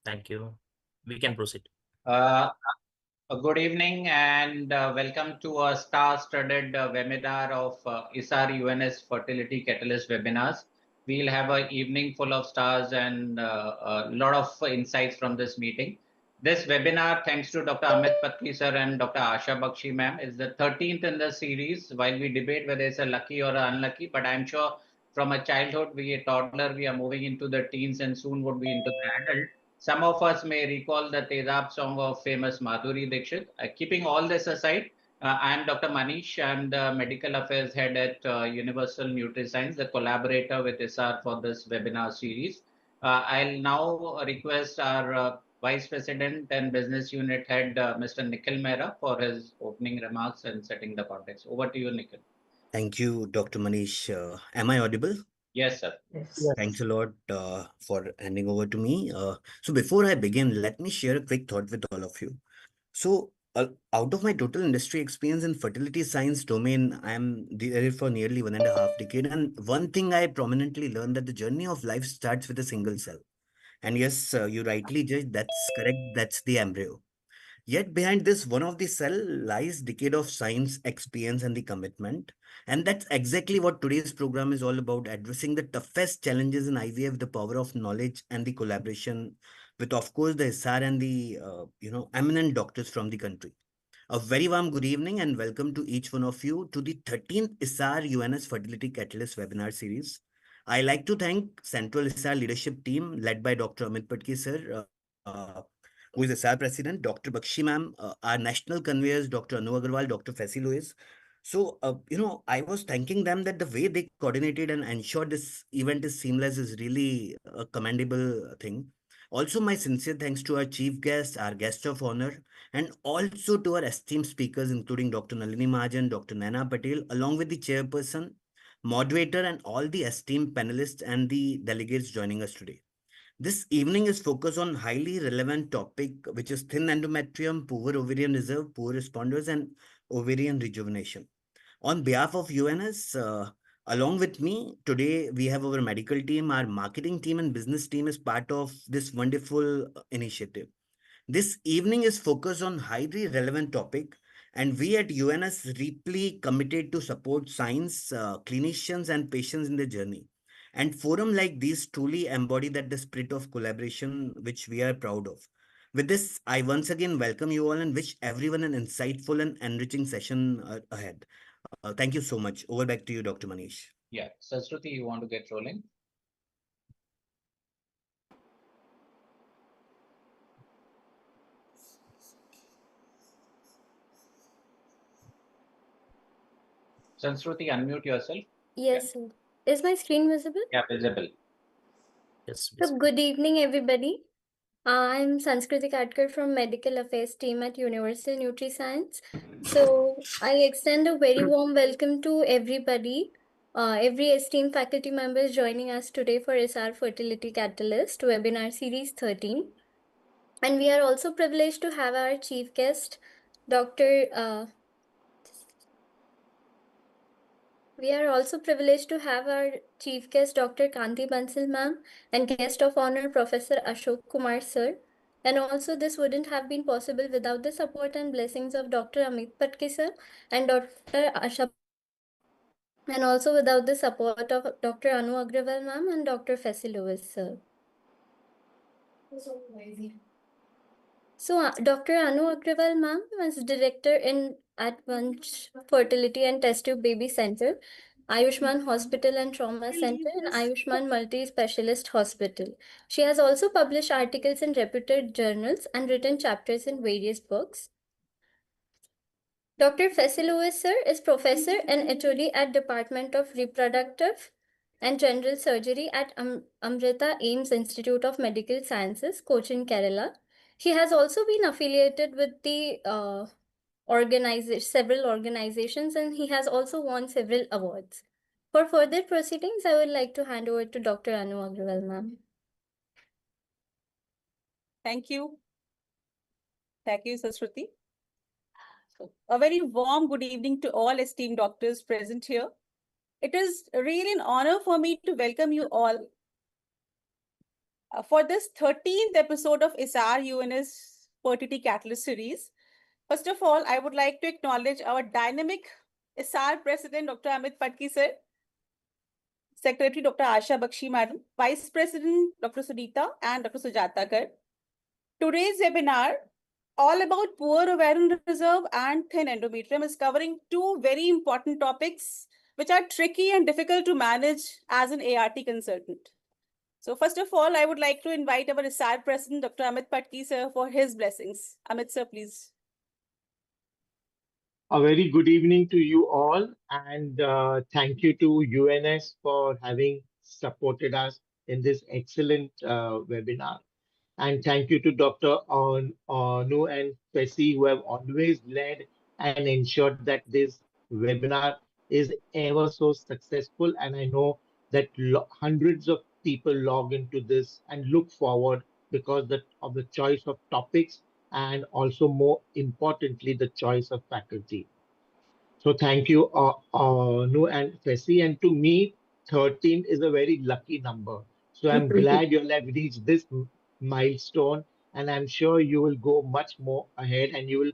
Thank you. We can proceed. Good evening and welcome to a star-studded webinar of ISAR UNS Fertility Catalyst webinars. We'll have an evening full of stars and a lot of insights from this meeting. This webinar, thanks to Dr. Amit Patki sir and Dr. Asha Bakshi ma'am, is the 13th in the series. While we debate whether it's a lucky or unlucky, but I'm sure from a childhood, we a toddler, we are moving into the teens and soon would be into the adult. Some of us may recall the Tezab song of famous Madhuri Dixit. Keeping all this aside, I'm Dr. Manish. I'm the Medical Affairs Head at Universal NutriScience, the collaborator with ISAR for this webinar series. I'll now request our Vice President and Business Unit Head, Mr. Nikhil Mehra, for his opening remarks and setting the context. Over to you, Nikhil. Thank you, Dr. Manish. Am I audible? Yes, sir. Yes. Thanks a lot for handing over to me. So before I begin, let me share a quick thought with all of you. So out of my total industry experience in fertility science domain, I am there for nearly 1.5 decades. And one thing I prominently learned that the journey of life starts with a single cell. And yes, you rightly judged, that's correct. That's the embryo. Yet behind this, one of the cell lies decade of science, experience, and the commitment. And that's exactly what today's program is all about, addressing the toughest challenges in IVF, the power of knowledge and the collaboration with, of course, the SR and the, eminent doctors from the country. A very warm good evening and welcome to each one of you to the 13th ISAR UNS Fertility Catalyst webinar series. I like to thank Central ISAR leadership team led by Dr. Amit Patki sir, who is ISAR President, Dr. Bakshi ma'am, our national conveyors, Dr. Anu Agarwal, Dr. Fessy Lewis. So, I was thanking them that the way they coordinated and ensured this event is seamless is really a commendable thing. Also, my sincere thanks to our chief guest, our guest of honor, and also to our esteemed speakers, including Dr. Nalini Mahajan, Dr. Naina Patel, along with the chairperson, moderator, and all the esteemed panelists and the delegates joining us today. This evening is focused on highly relevant topic, which is thin endometrium, poor ovarian reserve, poor responders, and ovarian rejuvenation. On behalf of UNS, along with me, today we have our medical team, our marketing team, and business team is part of this wonderful initiative. This evening is focused on highly relevant topic, and we at UNS deeply committed to support science, clinicians, and patients in the journey. And forum like these truly embody that the spirit of collaboration which we are proud of. With this, I once again welcome you all and wish everyone an insightful and enriching session ahead. Thank you so much. Over back to you, Dr. Manish. Yeah, Saraswati, you want to get rolling? Saraswati, unmute yourself. Yes, sir. Is my screen visible? Yeah, visible. Yes. So, good evening, everybody. I'm Sanskriti Katkar from Medical Affairs team at Universal NutriScience. So, I extend a very warm welcome to everybody, every esteemed faculty members joining us today for ISAR Fertility Catalyst webinar series 13. And we are also privileged to have our chief guest, Dr. We are also privileged to have our chief guest, Dr. Kanti Bansal ma'am, and guest of honor, Professor Ashok Kumar sir. And also this wouldn't have been possible without the support and blessings of Dr. Amit Patki sir and Dr. Asha, and also without the support of Dr. Anu Agrawal ma'am and Dr. Fessy Lewis sir. So, Dr. Anu Agrawal ma'am is director at Vanch Fertility and Test Tube Baby Center, Ayushman Hospital and Trauma Center, and Ayushman Multi-Specialist Hospital. She has also published articles in reputed journals and written chapters in various books. Dr. Fessy Lewis sir is professor and attorney at Department of Reproductive and General Surgery at Amrita Ames Institute of Medical Sciences, Cochin, Kerala. He has also been affiliated with the several organizations, and he has also won several awards. For further proceedings, I would like to hand over to Dr. Anu Agrawal ma'am. Thank you. Thank you, Saraswati. A very warm good evening to all esteemed doctors present here. It is really an honor for me to welcome you all For this 13th episode of ISAR UNS Fertility Catalyst series, first of all, I would like to acknowledge our dynamic ISAR President, Dr. Amit Patki sir, Secretary Dr. Asha Bakshi Madam, Vice President Dr. Sunita and Dr. Sujata Kar. Today's webinar, all about poor ovarian reserve and thin endometrium, is covering two very important topics which are tricky and difficult to manage as an ART consultant. So first of all, I would like to invite our ISAR President, Dr. Amit Patki sir, for his blessings. Amit sir, please. A very good evening to you all, and thank you to UNS for having supported us in this excellent webinar. And thank you to Dr. Anu and Fesi, who have always led and ensured that this webinar is ever so successful. And I know that hundreds of people log into this and look forward because of the choice of topics and also more importantly, the choice of faculty. So thank you, Nu and Fesi. And to me, 13 is a very lucky number. So I'm glad you'll have reached this milestone, and I'm sure you will go much more ahead and you will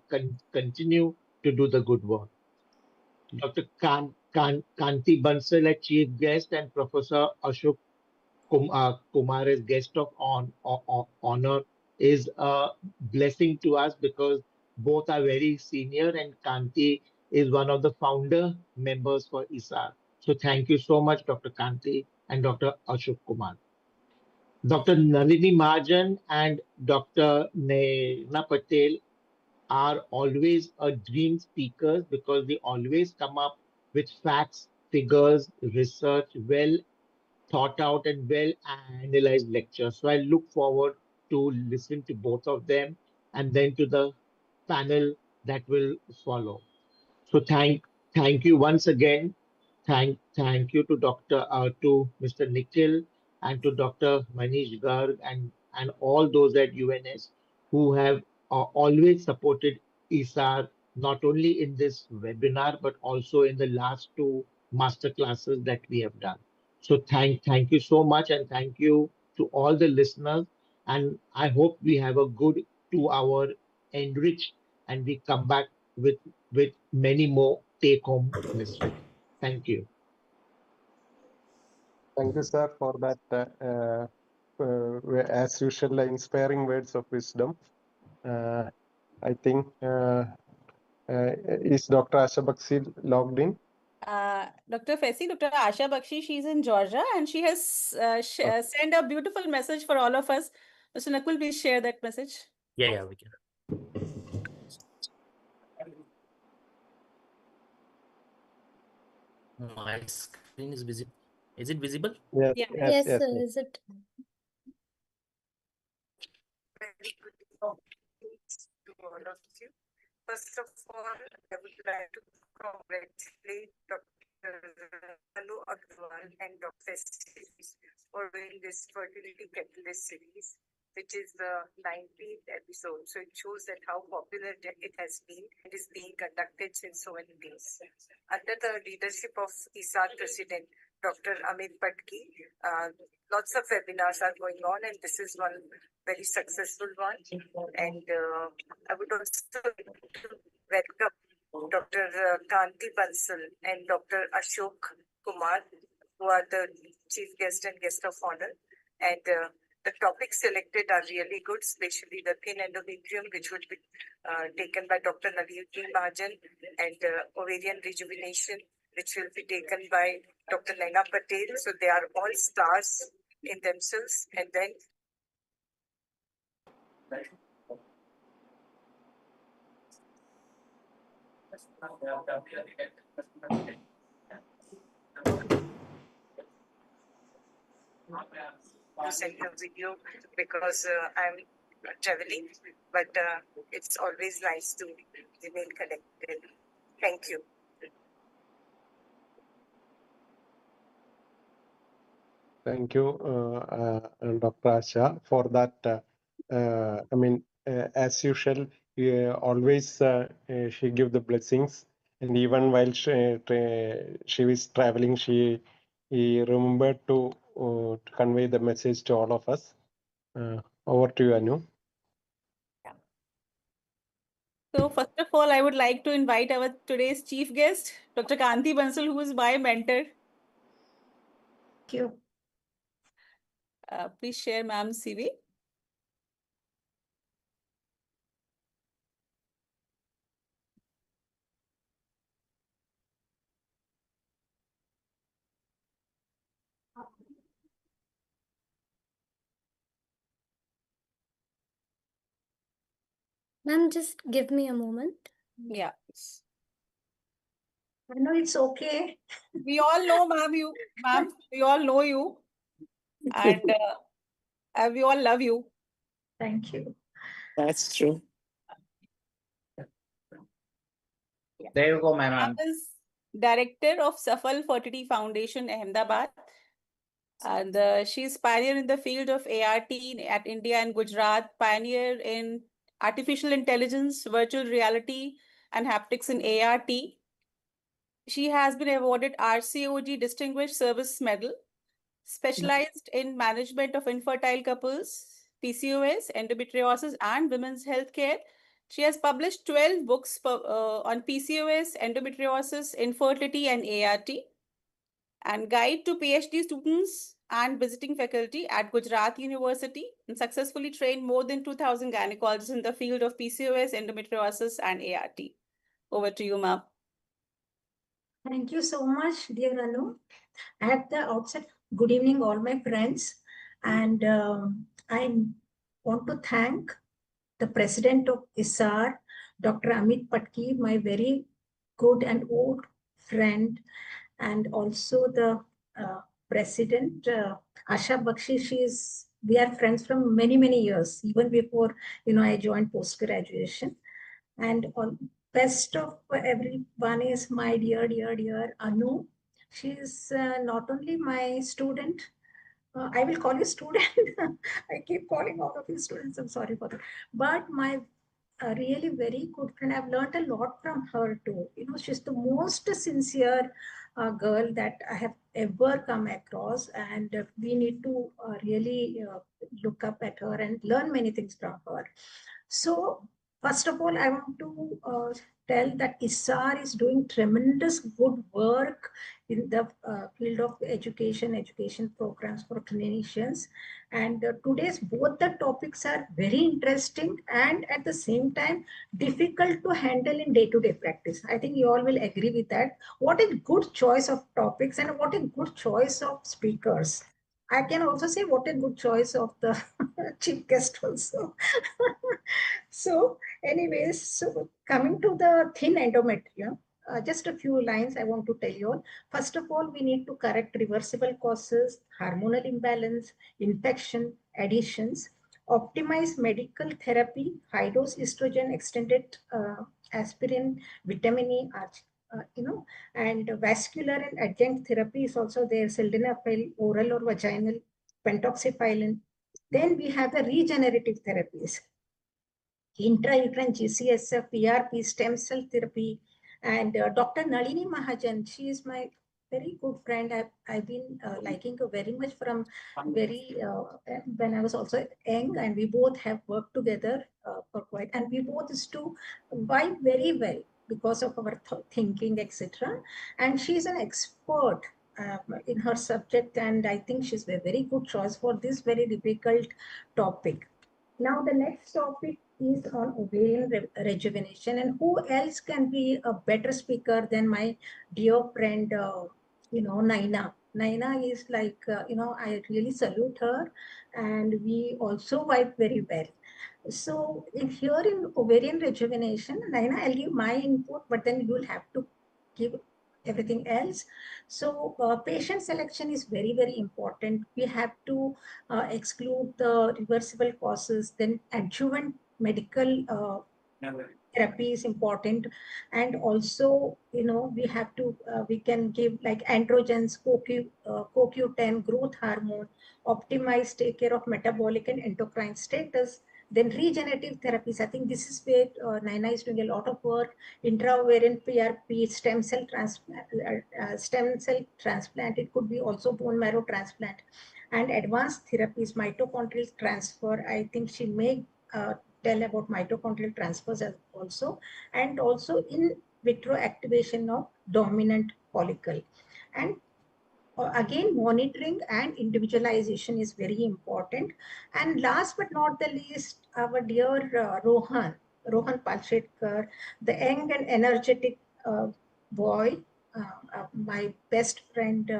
continue to do the good work. Dr. Kanti Bansal as chief guest and Professor Ashok Kumar as guest of honor is a blessing to us because both are very senior and Kanti is one of the founder members for ISAR. So thank you so much, Dr. Kanti and Dr. Ashok Kumar. Dr. Nalini Mahajan and Dr. Neena Patel are always a dream speakers because they always come up with facts, figures, research, well thought out and well analyzed lecture. So I look forward to listen to both of them and then to the panel that will follow. So thank you once again. Thank you to to Mr. Nikhil and to Dr. Manish Garg and all those at UNS who have always supported ISAR not only in this webinar but also in the last two master classes that we have done. So thank you so much and thank you to all the listeners, and I hope we have a good 2 hour enriched and we come back with many more take-home message. Thank you. Thank you, sir, for that, as usual, inspiring words of wisdom. I think, is Dr. Asha Bakshi logged in? Dr. Fesi, Dr. Asha Bakshi, she's in Georgia and she has sent a beautiful message for all of us. Mr. Nakul, please share that message. Yeah, we can. My screen is visible. Is it visible? Yes, Yeah. Yes, sir. Is it? Very good evening to all of you. First of all, I would like to congratulate Dr. Inaugural and Dr. for doing this Fertility Catalyst series, which is the 19th episode. So it shows that how popular it has been. It is being conducted since so many days. Under the leadership of ISAR President, Dr. Amit Patki, lots of webinars are going on, and this is one very successful one. And I would also like to welcome Dr. Kanti Bansal and Dr. Ashok Kumar, who are the chief guest and guest of honor. And the topics selected are really good, especially the thin endometrium, which would be taken by Dr. Nalini Mahajan, and ovarian rejuvenation, which will be taken by Dr. Neena Patel. So they are all stars in themselves. And then to send a video because I'm traveling, but it's always nice to remain connected. Thank you. Thank you, Dr. Asha, for that. I mean, as usual, always she give the blessings, and even while she was traveling, she remembered to convey the message to all of us. Over to you, Anu. So first of all, I would like to invite our today's chief guest, Dr. Kanti Bansal, who is my mentor. Thank you. Please share ma'am's CV. Ma'am, just give me a moment. Yeah. I know it's okay. We all know, ma'am, we all know you, and we all love you. Thank you. That's true. There you go, Ma'am ma'am. is director of Safal Fertility Foundation, Ahmedabad. And she's pioneer in the field of ART at India and Gujarat, pioneer in artificial intelligence, virtual reality, and haptics in ART. She has been awarded RCOG Distinguished Service Medal, specialized in management of infertile couples, PCOS, endometriosis, and women's healthcare. She has published 12 books on PCOS, endometriosis, infertility, and ART, and guide to PhD students and visiting faculty at Gujarat University, and successfully trained more than 2,000 gynecologists in the field of PCOS, endometriosis, and ART. Over to you, ma'am. Thank you so much, dear Anu. At the outset, good evening, all my friends. And I want to thank the president of ISAR, Dr. Amit Patki, my very good and old friend, and also the president, Asha Bakshi. We are friends from many, many years, even before, I joined post-graduation. And all best of everyone is my dear Anu. She is not only my student, I will call you student. I keep calling all of you students. I'm sorry for that. But my really very good friend. I've learned a lot from her too. She's the most sincere girl that I have ever come across, and we need to really look up at her and learn many things from her. So, first of all, I want to tell that ISAR is doing tremendous good work in the field of education programs for clinicians. And today's both the topics are very interesting and at the same time difficult to handle in day-to-day practice. I think you all will agree with that. What a good choice of topics and what a good choice of speakers. I can also say what a good choice of the chief guest also. So anyways, so coming to the thin endometrium, just a few lines I want to tell you all. First of all, we need to correct reversible causes, hormonal imbalance, infection, additions, optimize medical therapy, high dose estrogen, extended aspirin, vitamin E, and vascular and adjunct therapy is also there, sildenafil, oral or vaginal, pentoxifylline. Then we have the regenerative therapies, intrauterine GCSF, PRP, stem cell therapy, and Dr. Nalini Mahajan. She is my very good friend. I've been liking her very much from when I was also young, and we both have worked together for quite, and we both used to vibe very well because of our thinking, etc. And she's an expert in her subject, and I think she's a very good choice for this very difficult topic. Now, the next topic is on ovarian rejuvenation, and who else can be a better speaker than my dear friend, Naina. Naina is like, I really salute her, and we also vibe very well. So, if here in ovarian rejuvenation, Naina, I'll give my input, but then you'll have to give everything else. So, patient selection is very, very important. We have to exclude the reversible causes, then adjuvant medical therapy is important, and also we have to we can give like androgens, CoQ10, growth hormone, optimize, take care of metabolic and endocrine status, Then regenerative therapies, I think this is where Naina is doing a lot of work. Intra-ovarian PRP, stem cell transplant. It could be also bone marrow transplant, and advanced therapies, mitochondrial transfer. I think she may tell about mitochondrial transfers also, and also in vitro activation of dominant follicle. And again, monitoring and individualization is very important. And last but not the least, our dear Rohan Palshetkar, the young and energetic boy, my best friend,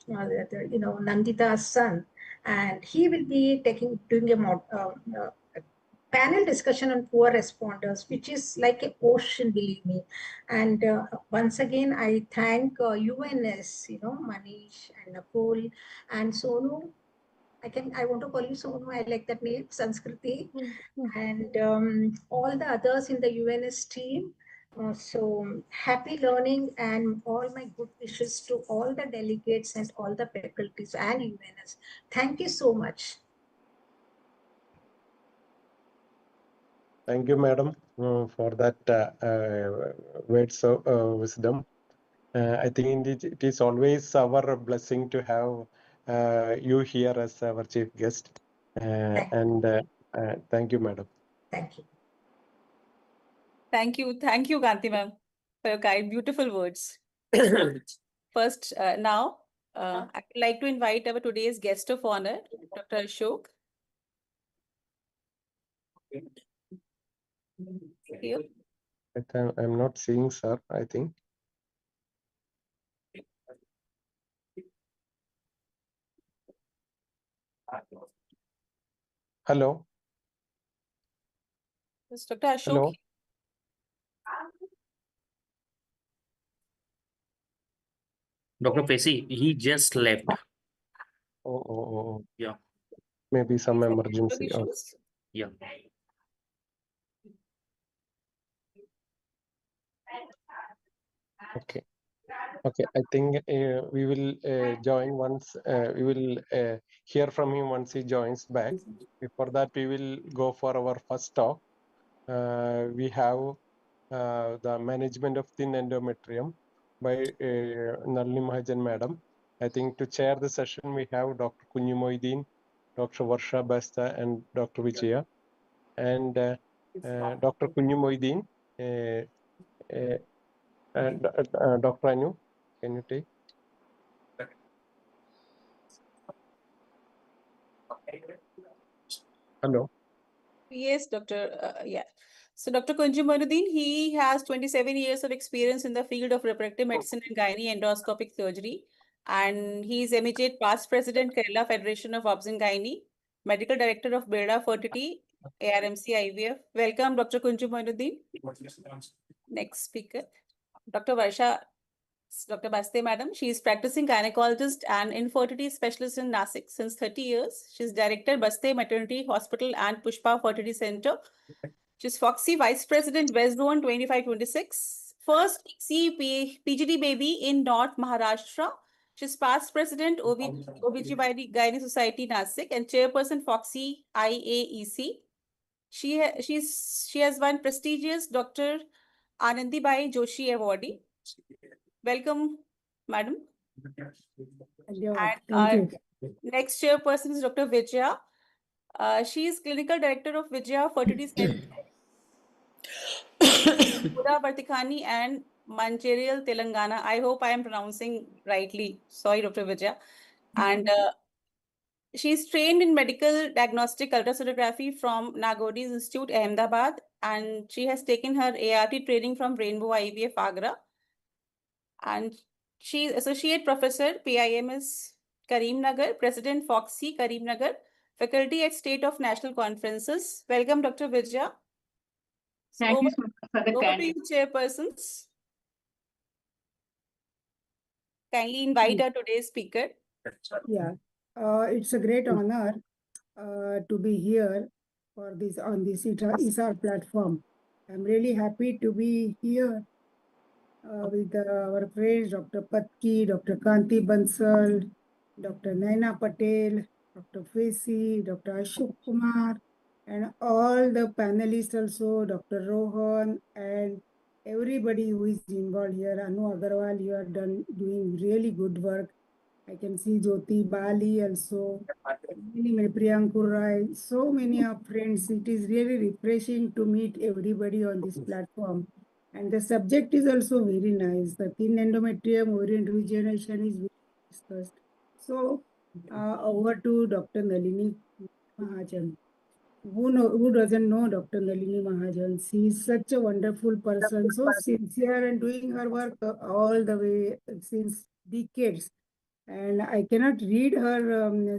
Nandita's son, and he will be doing a panel discussion on poor responders, which is like an ocean, believe me. And once again, I thank UNS, Manish and Nakul and Sonu. I want to call you Sonu. I like that name, Sanskriti, and all the others in the UNS team. So happy learning and all my good wishes to all the delegates and all the faculties and UNS. Thank you so much. Thank you, madam, for that words of wisdom. I think it is always our blessing to have you here as our chief guest. Thank you, madam. Thank you. Thank you, Kanti ma'am, for your kind, beautiful words. First, now, I'd like to invite our today's guest of honor, Dr. Ashok. Here. I'm not seeing, sir, I think. Hello. Yes, Dr. Ashok. Hello. Dr. Pesi, he just left. Oh. Yeah. Maybe some emergency. Yeah. Okay. I think we will join once. We will hear from him once he joins back. Before that, we will go for our first talk. We have the management of thin endometrium by Nalini Mahajan madam. I think to chair the session, we have Dr. Kunju Moideen, Dr. Varsha Basta, and Dr. Vijaya. And Dr. Kunju Moideen and Dr. Anu, can you take? Hello. Yes, Doctor. Yeah. So Dr. Kunju Moideen, he has 27 years of experience in the field of reproductive medicine and gynae endoscopic surgery. And he is immediate past president, Kerala Federation of Obs and Gynae, medical director of Birla Fertility, ARMC IVF. Welcome, Dr. Kunju Moideen. Next speaker, Dr. Varsha, Dr. Baste madam. She is practicing gynecologist and infertility specialist in Nashik since 30 years. She is director, Baste Maternity Hospital and Pushpa Fertility Center. She's Foxy Vice President, West Zone 2526. First PGD baby in North Maharashtra. She's past president, OBGYN Society, Nashik, and chairperson, Foxy IAEC. She has won prestigious Dr. Anandibai Joshi Award. Welcome, madam. Thank you. Next chairperson is Dr. Vijaya. She is clinical director of Vijaya Fertility Center, Pura Bartikhani and Mancherial, Telangana. I hope I am pronouncing rightly. Sorry, Dr. Vijaya. And she's trained in medical diagnostic ultrasonography from Nagodi's Institute, Ahmedabad, and she has taken her ART training from Rainbow IVF, Agra. And she is Associate Professor, PIMS, Karimnagar, President, Foxy, Karimnagar, faculty at State of National Conferences. Welcome, Dr. Vijaya. Thank you so much for the Over kind. to you, chairpersons. Kindly invite our today's speaker. Yeah, it's a great honor to be here for this on this ISAR platform. I'm really happy to be here with our friends, Dr. Patki, Dr. Kanti Bansal, Dr. Naina Patel, Dr. Fesi, Dr. Ashok Kumar, and all the panelists also, Dr. Rohan and everybody who is involved here. Anu Agarwal, you are doing really good work. I can see Jyoti Bali also, many Priyankur Rai, so many of friends. It is really refreshing to meet everybody on this platform. And the subject is also very nice. The thin endometrium, Ovarian rejuvenation is discussed. So over to Dr. Nalini Mahajan. Who doesn't know Dr. Nalini Mahajan? She is such a wonderful person, so sincere and doing her work all the way since decades. And I cannot read her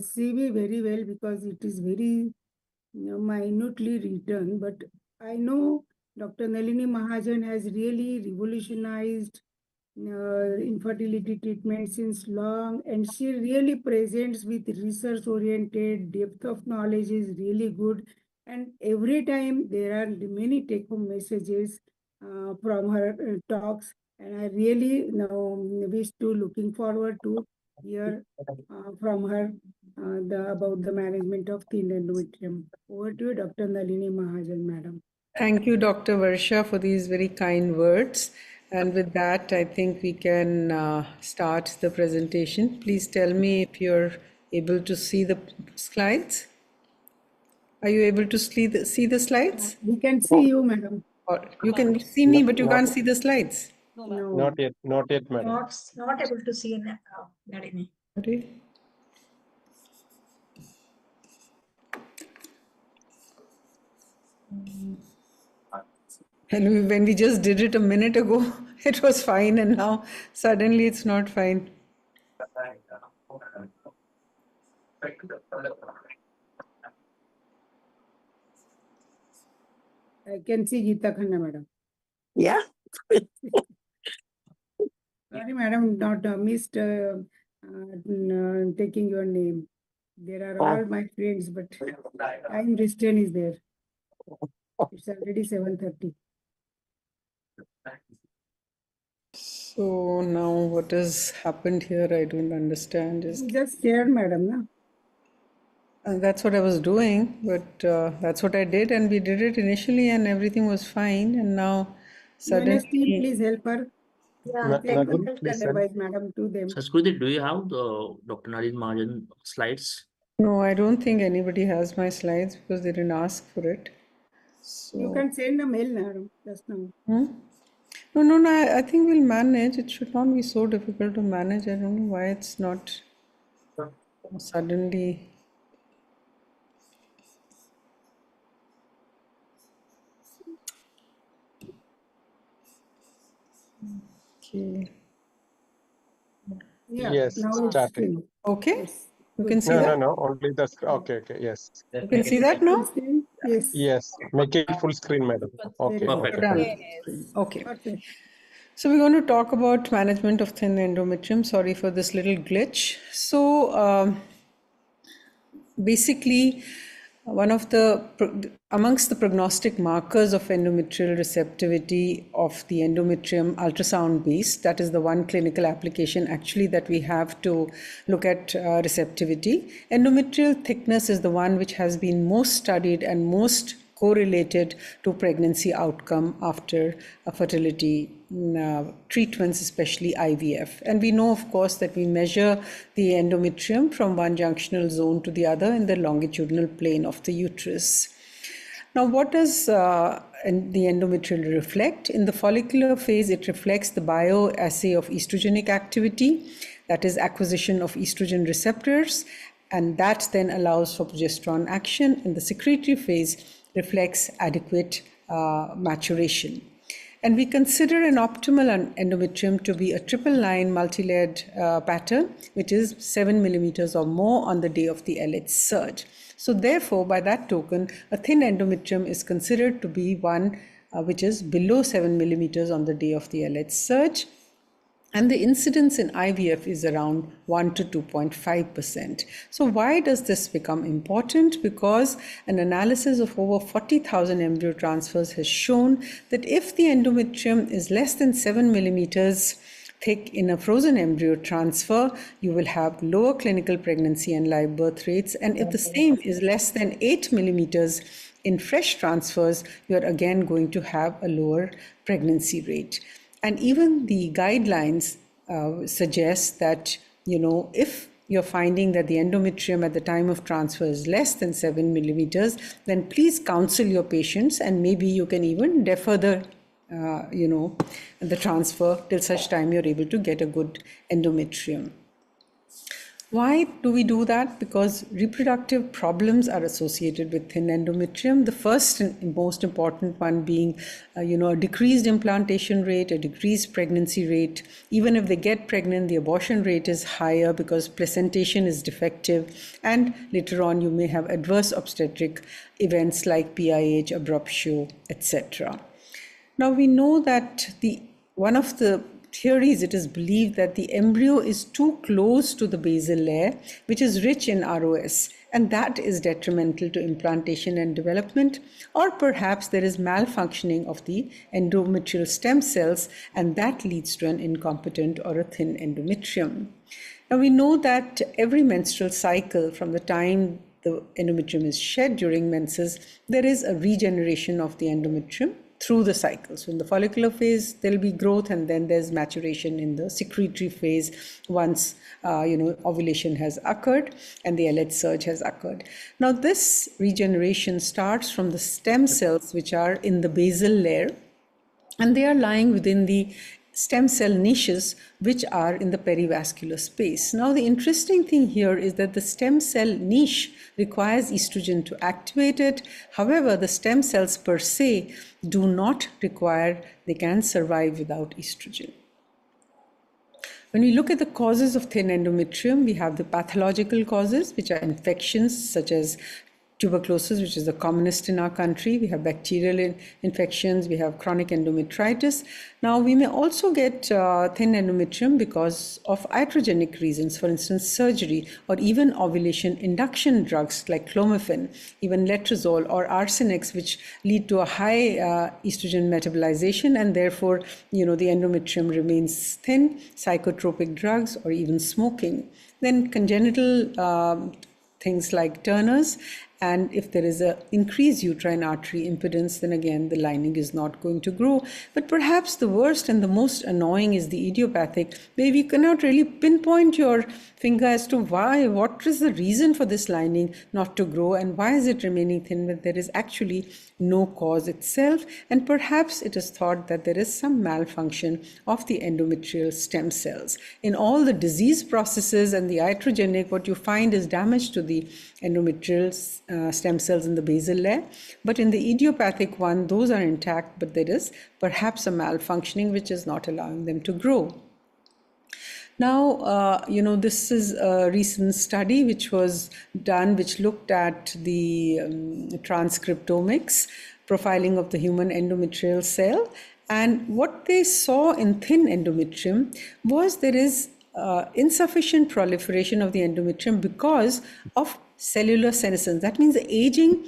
CV very well because it is very minutely written, but I know Dr. Nalini Mahajan has really revolutionized infertility treatment since long, and she really presents with research oriented depth of knowledge is really good, and every time there are many take home messages from her talks, and I really wish to looking forward to hear from her about the management of thin endometrium. Over to you, Dr. Nalini Mahajan, madam. Thank you, Dr. Varsha, for these very kind words. And with that, I think we can start the presentation. Please tell me if you're able to see the slides. Are you able to see the slides? We can see you, madam. Or you can see me, but you Not- can't see the slides. No. Not yet, madam. Not able to see Nalini. Okay. And when we just did it a minute ago, it was fine, and now suddenly it's not fine. I can see Geeta Khanna, madam. Yeah. Sorry, madam, not missed taking your name. There are all my friends, but time restraint is there. It's already 7:30. So now what has happened here, I don't understand. You just shared, madam, na? And that's what I was doing, but that's what I did, and we did it initially, and everything was fine. And now UNS team, suddenly, please help her. Yeah, Nalini, technical please send. Otherwise, madam, to them. Sanskriti, do you have the Dr. Nalin Mahajan slides? no, I don't think anybody has my slides because they didn't ask for it. You So, can send a mail, madam, just now. no, I think we'll manage. It should not be so difficult to manage. I don't know why it's not suddenly. Okay. Yeah, Yes, now it's started. screen. Okay, Yes. you good. can see No, that? only the, okay, yes. You can see that Full now? screen? Yes. Yes, make it full screen, madam. Okay, Very Perfect. Done. Yes. Okay. Perfect. So we're going to talk about management of thin endometrium. Sorry for this little glitch. So basically, one of the amongst the prognostic markers of endometrial receptivity of the endometrium ultrasound based, that is the one clinical application actually that we have to look at receptivity. Endometrial thickness is the one which has been most studied and most correlated to pregnancy outcome after fertility treatments, especially IVF. And we know, of course, that we measure the endometrium from one junctional zone to the other in the longitudinal plane of the uterus. Now, what does the endometrial reflect? In the follicular phase, it reflects the bioassay of estrogenic activity, that is acquisition of estrogen receptors, and that then allows for progesterone action. In the secretory phase, reflects adequate maturation. And we consider an optimal endometrium to be a triple line multi-layered pattern, which is 7 millimeters or more on the day of the LH surge. So therefore, by that token, a thin endometrium is considered to be one which is below 7 millimeters on the day of the LH surge. And the incidence in IVF is around 1 to 2.5%. So why does this become important? Because an analysis of over 40,000 embryo transfers has shown that if the endometrium is less than 7 millimeters thick in a frozen embryo transfer, you will have lower clinical pregnancy and live birth rates. And if the same is less than 8 millimeters in fresh transfers, you're again going to have a lower pregnancy rate. And even the guidelines suggest that, if you're finding that the endometrium at the time of transfer is less than 7 millimeters, then please counsel your patients, and maybe you can even defer the transfer till such time you're able to get a good endometrium. Why do we do that? Because reproductive problems are associated with thin endometrium. The first and most important one being, a decreased implantation rate, a decreased pregnancy rate. Even if they get pregnant, the abortion rate is higher because placentation is defective. And later on, you may have adverse obstetric events like PIH, abruptio, etc. Now we know that one of the theories, it is believed that the embryo is too close to the basal layer, which is rich in ROS, and that is detrimental to implantation and development. Or perhaps there is malfunctioning of the endometrial stem cells, and that leads to an incompetent or a thin endometrium. Now we know that every menstrual cycle, from the time the endometrium is shed during menses, there is a regeneration of the endometrium through the cycle. So in the follicular phase, there'll be growth, and then there's maturation in the secretory phase once ovulation has occurred and the LH surge has occurred. Now this regeneration starts from the stem cells, which are in the basal layer, and they are lying within the stem cell niches, which are in the perivascular space. Now the interesting thing here is that the stem cell niche requires estrogen to activate it. However, the stem cells per se do not require, they can survive without estrogen. When we look at the causes of thin endometrium, we have the pathological causes, which are infections such as tuberculosis, which is the commonest in our country. We have bacterial infections, we have chronic endometritis. Now, we may also get thin endometrium because of iatrogenic reasons, for instance, surgery, or even ovulation induction drugs like clomiphene, even letrozole or arsenics, which lead to a high estrogen metabolization, and therefore, the endometrium remains thin, psychotropic drugs, or even smoking. Then congenital things like Turner's. And if there is an increased uterine artery impedance, then again, the lining is not going to grow. But perhaps the worst and the most annoying is the idiopathic, where we cannot really pinpoint your finger as to why, what is the reason for this lining not to grow, and why is it remaining thin when there is actually no cause itself. And perhaps it is thought that there is some malfunction of the endometrial stem cells. In all the disease processes and the iatrogenic, what you find is damage to the endometrial stem cells in the basal layer. But in the idiopathic one, those are intact, but there is perhaps a malfunctioning which is not allowing them to grow. Now, this is a recent study which was done, which looked at the transcriptomics, profiling of the human endometrial cell. And what they saw in thin endometrium was there is insufficient proliferation of the endometrium because of cellular senescence. That means the aging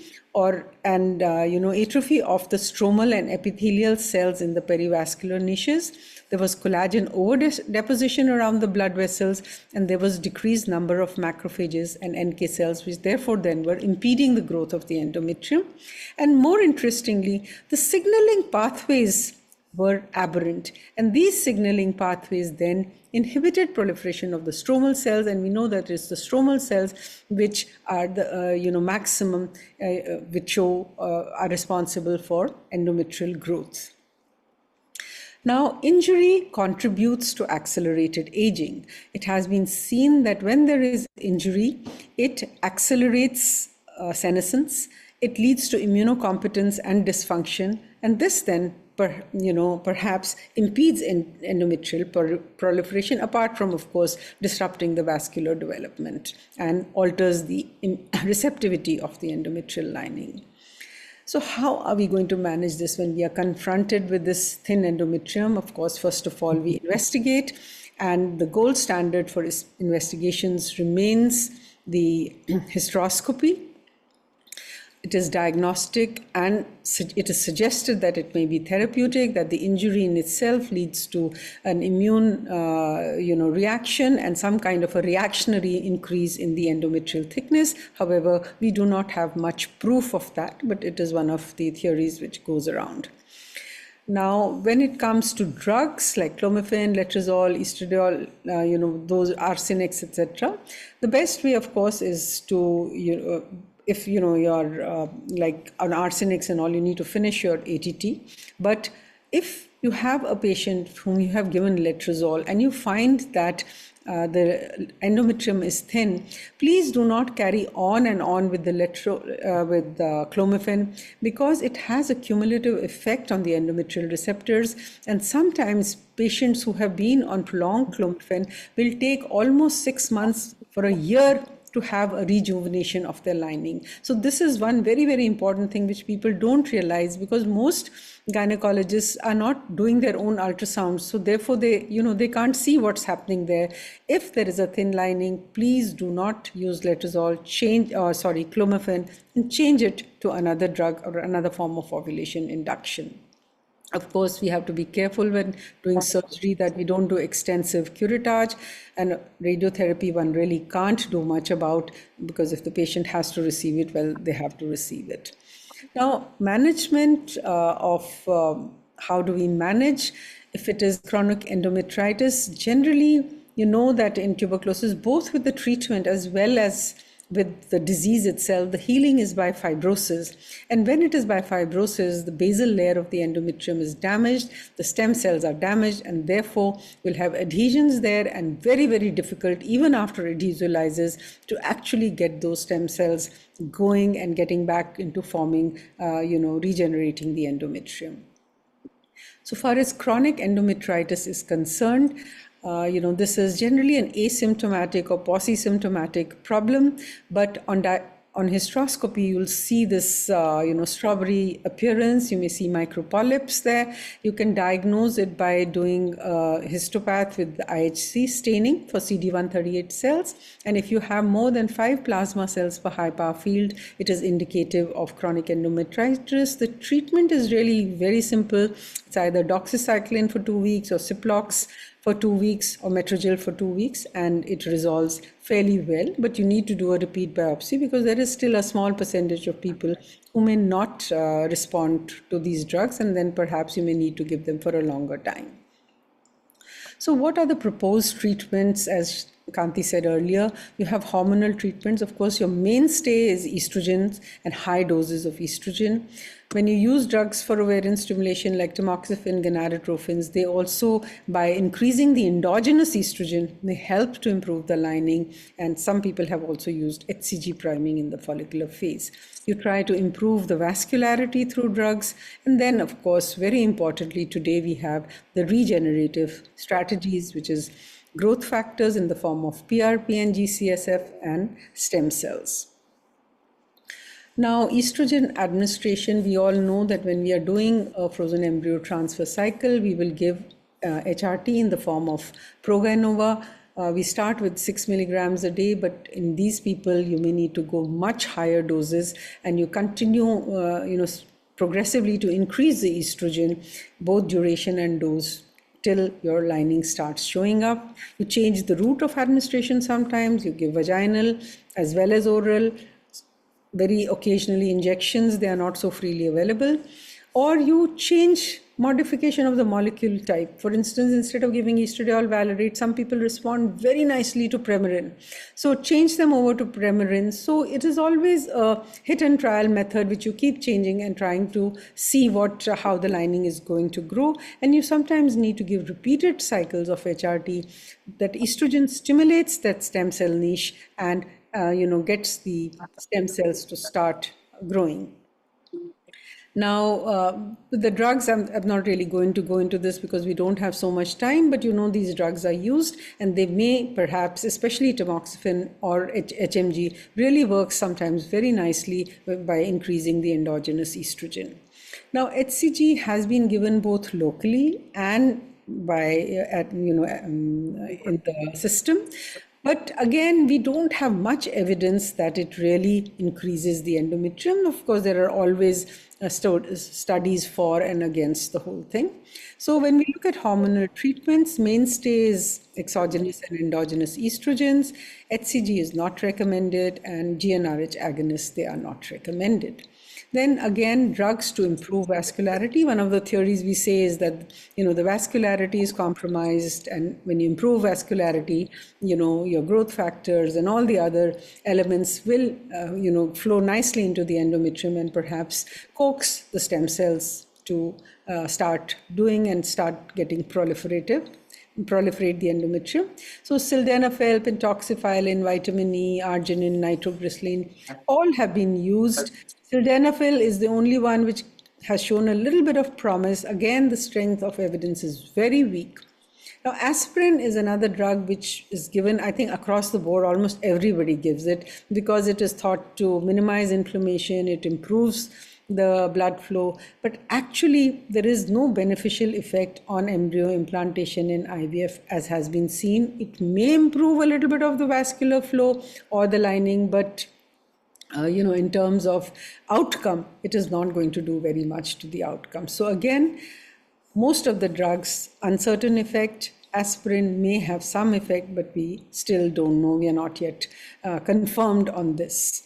and atrophy of the stromal and epithelial cells in the perivascular niches. There was collagen over-deposition around the blood vessels, and there was decreased number of macrophages and NK cells, which therefore then were impeding the growth of the endometrium. And more interestingly, the signaling pathways were aberrant, and these signaling pathways then inhibited proliferation of the stromal cells, and we know that it's the stromal cells which are the maximum which are responsible for endometrial growth. Now, injury contributes to accelerated aging. It has been seen that when there is injury, it accelerates senescence, it leads to immunocompetence and dysfunction, and this then perhaps impedes endometrial proliferation, apart from, of course, disrupting the vascular development and alters the receptivity of the endometrial lining. So how are we going to manage this when we are confronted with this thin endometrium? Of course, first of all, we investigate, and the gold standard for investigations remains the hysteroscopy. it is diagnostic, and it is suggested that it may be therapeutic, that the injury in itself leads to an immune reaction and some kind of a reactionary increase in the endometrial thickness. However, we do not have much proof of that, but it is one of the theories which goes around. Now, when it comes to drugs like clomiphene, letrozole, estradiol, those arsenics, etc., the best way, of course, is to, if you're like on arsenics and all, you need to finish your ATT. But if you have a patient whom you have given letrozole and you find that the endometrium is thin, please do not carry on and on with the clomiphene, because it has a cumulative effect on the endometrial receptors, and sometimes patients who have been on prolonged clomiphene will take almost 6 months for a year to have a rejuvenation of their lining. So this is one very, very important thing which people don't realize, because most gynecologists are not doing their own ultrasounds. So therefore they can't see what's happening there. If there is a thin lining, please do not use letrozole, clomiphene, and change it to another drug or another form of ovulation induction. Of course, we have to be careful when doing surgery that we don't do extensive curettage, and radiotherapy one really can't do much about, because if the patient has to receive it, well, they have to receive it. Now, management of how do we manage if it is chronic endometritis? Generally, you know that in tuberculosis, both with the treatment as well as with the disease itself, the healing is by fibrosis. And when it is by fibrosis, the basal layer of the endometrium is damaged, the stem cells are damaged, and therefore we'll have adhesions there, and very, very difficult, even after adhesive lysis, to actually get those stem cells going and getting back into forming, regenerating the endometrium. So far as chronic endometritis is concerned, this is generally an asymptomatic or paucisymptomatic problem, but on hysteroscopy, you'll see this, strawberry appearance. You may see micropolyps there. You can diagnose it by doing histopath with the IHC staining for CD138 cells. And if you have more than 5 plasma cells per high power field, it is indicative of chronic endometritis. The treatment is really very simple. It's either doxycycline for 2 weeks, or Ciplox for 2 weeks, or Metrogyl for 2 weeks, and it resolves fairly well. But you need to do a repeat biopsy, because there is still a small percentage of people who may not respond to these drugs, and then perhaps you may need to give them for a longer time. So what are the proposed treatments? As Kanti said earlier, you have hormonal treatments. Of course, your mainstay is estrogens and high doses of estrogen. When you use drugs for ovarian stimulation like tamoxifen, gonadotropins, they also, by increasing the endogenous estrogen, they help to improve the lining. And some people have also used HCG priming in the follicular phase. You try to improve the vascularity through drugs. And then, of course, very importantly, today we have the regenerative strategies, which is growth factors in the form of PRP and GCSF and stem cells. Now, estrogen administration, we all know that when we are doing a frozen embryo transfer cycle, we will give HRT in the form of Proganova. We start with 6 milligrams a day, but in these people, you may need to go much higher doses, and you continue, progressively to increase the estrogen, both duration and dose, till your lining starts showing up. You change the route of administration sometimes. You give vaginal as well as oral. Very occasionally injections, they are not so freely available. Or you change modification of the molecule type. For instance, instead of giving estradiol valerate, some people respond very nicely to Premarin. So change them over to Premarin. So it is always a hit and trial method, which you keep changing and trying to see how the lining is going to grow. And you sometimes need to give repeated cycles of HRT. That estrogen stimulates that stem cell niche and gets the stem cells to start growing. Now, with the drugs, I'm not really going to go into this because we don't have so much time, but these drugs are used, and they may perhaps, especially tamoxifen or HMG, really work sometimes very nicely by increasing the endogenous estrogen. Now, HCG has been given both locally and in the system. But again, we don't have much evidence that it really increases the endometrium. Of course, there are always studies for and against the whole thing. So when we look at hormonal treatments, mainstay is exogenous and endogenous estrogens. HCG is not recommended, and GnRH agonists, they are not recommended. Then again, drugs to improve vascularity. One of the theories we say is that, the vascularity is compromised, and when you improve vascularity, your growth factors and all the other elements will, flow nicely into the endometrium and perhaps coax the stem cells to start doing and start getting proliferate the endometrium. So sildenafil, pentoxifylline, vitamin E, arginine, nitroglycerin, all have been used. Sildenafil is the only one which has shown a little bit of promise. Again, the strength of evidence is very weak. Now, aspirin is another drug which is given, I think, across the board. Almost everybody gives it because it is thought to minimize inflammation, it improves the blood flow, but actually there is no beneficial effect on embryo implantation in IVF as has been seen. It may improve a little bit of the vascular flow or the lining, but in terms of outcome, it is not going to do very much to the outcome. So again, most of the drugs, uncertain effect. Aspirin may have some effect, but we still don't know. We are not yet confirmed on this.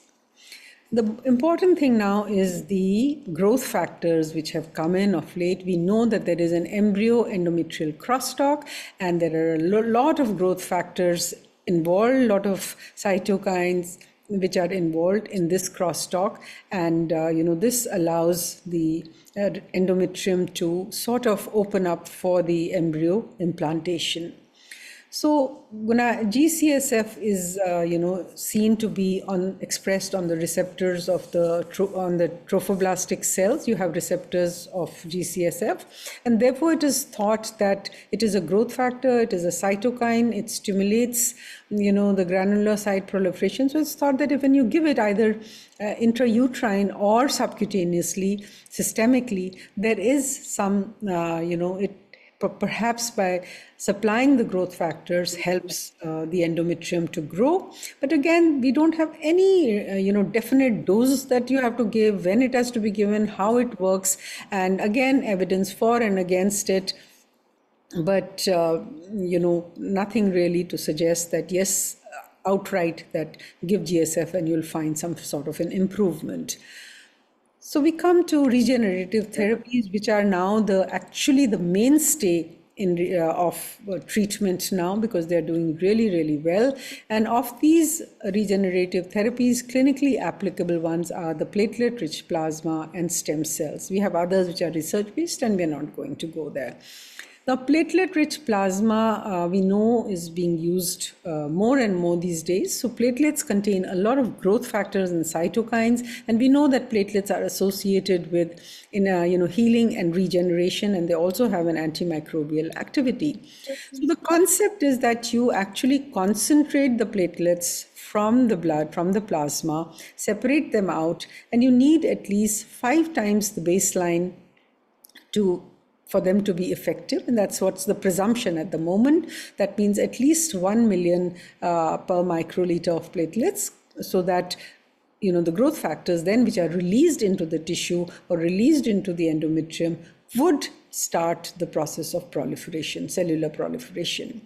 The important thing now is the growth factors which have come in of late. We know that there is an embryo endometrial crosstalk, and there are a lot of growth factors involved, a lot of cytokines which are involved in this crosstalk, and this allows the endometrium to sort of open up for the embryo implantation. So GCSF is seen to be expressed on the receptors of the trophoblastic cells. You have receptors of GCSF, and therefore it is thought that it is a growth factor, it is a cytokine, it stimulates the granulocyte proliferation. So it's thought that if when you give it either intrauterine or subcutaneously, systemically, there is some it perhaps by supplying the growth factors helps the endometrium to grow. But again, we don't have any definite dose that you have to give, when it has to be given, how it works, and again, evidence for and against it. But nothing really to suggest that yes, outright that give GSF and you'll find some sort of an improvement. So we come to regenerative therapies, which are now actually the mainstay of treatment now, because they're doing really, really well. And of these regenerative therapies, clinically applicable ones are the platelet-rich plasma and stem cells. We have others which are research-based, and we're not going to go there. Now, platelet-rich plasma, we know, is being used more and more these days. So platelets contain a lot of growth factors and cytokines, and we know that platelets are associated with healing and regeneration, and they also have an antimicrobial activity. So the concept is that you actually concentrate the platelets from the blood, from the plasma, separate them out, and you need at least 5 times the baseline for them to be effective, and that's what's the presumption at the moment. That means at least 1 million per microliter of platelets, so that the growth factors then which are released into the tissue or released into the endometrium would start the process of proliferation, cellular proliferation.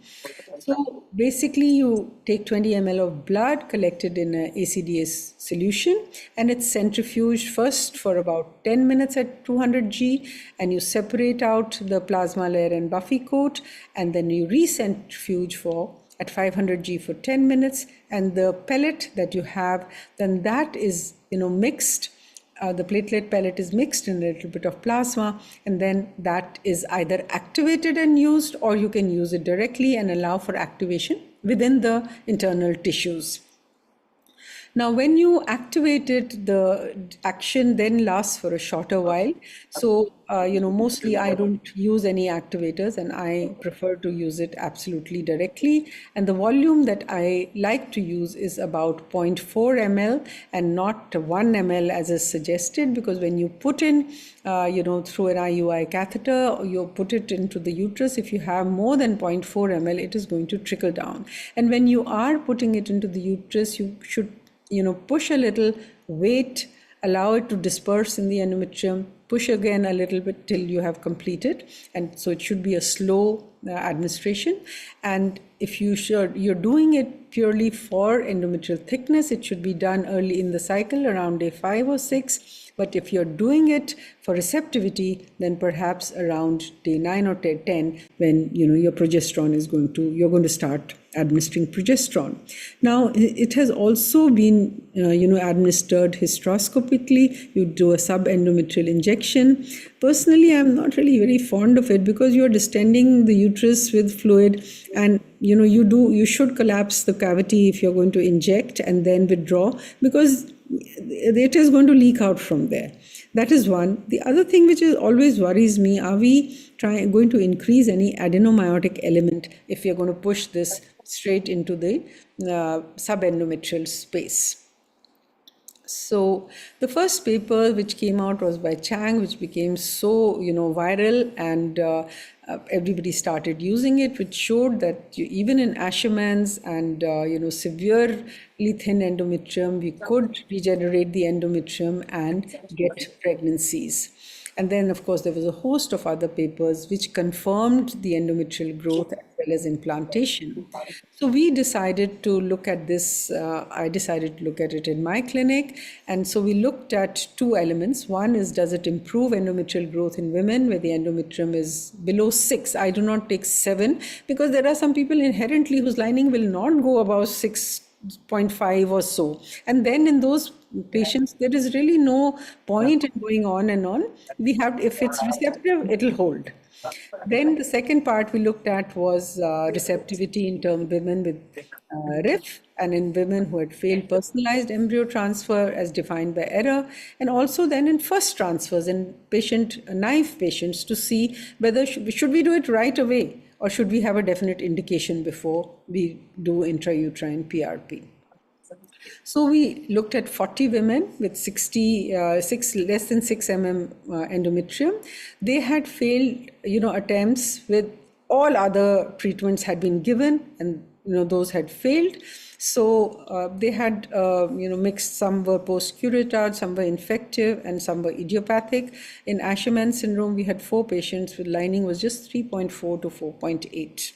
So basically you take 20 ml of blood collected in an ACDS solution, and it's centrifuged first for about 10 minutes at 200 G, and you separate out the plasma layer and buffy coat, and then you recentrifuge at 500 G for 10 minutes, and the pellet that you have, then that is mixed. The platelet pellet is mixed in a little bit of plasma, and then that is either activated and used, or you can use it directly and allow for activation within the internal tissues. Now, when you activate it, the action then lasts for a shorter while. So, mostly I don't use any activators and I prefer to use it absolutely directly. And the volume that I like to use is about 0.4 ml and not 1 ml as is suggested, because when you put in, through an IUI catheter, or you put it into the uterus, if you have more than 0.4 ml, it is going to trickle down. And when you are putting it into the uterus, you should push a little, wait, allow it to disperse in the endometrium, push again a little bit till you have completed. And so it should be a slow administration. And if you're doing it purely for endometrial thickness, it should be done early in the cycle around day 5 or 6. But if you're doing it for receptivity, then perhaps around day 9 or day 10, when your progesterone you're going to start administering progesterone. Now, it has also been administered hysteroscopically. You do a subendometrial injection. Personally, I'm not really very fond of it, because you're distending the uterus with fluid, and you should collapse the cavity if you're going to inject and then withdraw, because it is going to leak out from there. That is one. The other thing which always worries me, are we going to increase any adenomyotic element if you're going to push this straight into the subendometrial space? So the first paper which came out was by Chang, which became so viral, and everybody started using it, which showed that even in Asherman's and severely thin endometrium, we could regenerate the endometrium and get pregnancies. And then, of course, there was a host of other papers which confirmed the endometrial growth as well as implantation. So we decided to look at this. I decided to look at it in my clinic. And so we looked at two elements. One is, does it improve endometrial growth in women where the endometrium is below 6? I do not take 7, because there are some people inherently whose lining will not go above 6.5 or so. And then in those patients, there is really no point in going on and on. We have, if it's receptive, it'll hold. Then the second part we looked at was receptivity in terms of women with RIF, and in women who had failed personalized embryo transfer as defined by error, and also then in first transfers in naive patients, to see whether should we do it right away, or should we have a definite indication before we do intrauterine PRP. So we looked at 40 women with less than 6 mm endometrium. They had failed, attempts with all other treatments had been given, and those had failed. So they had mixed. Some were post-curetard, some were infective, and some were idiopathic. In Asherman syndrome, we had 4 patients with lining was just 3.4 to 4.8.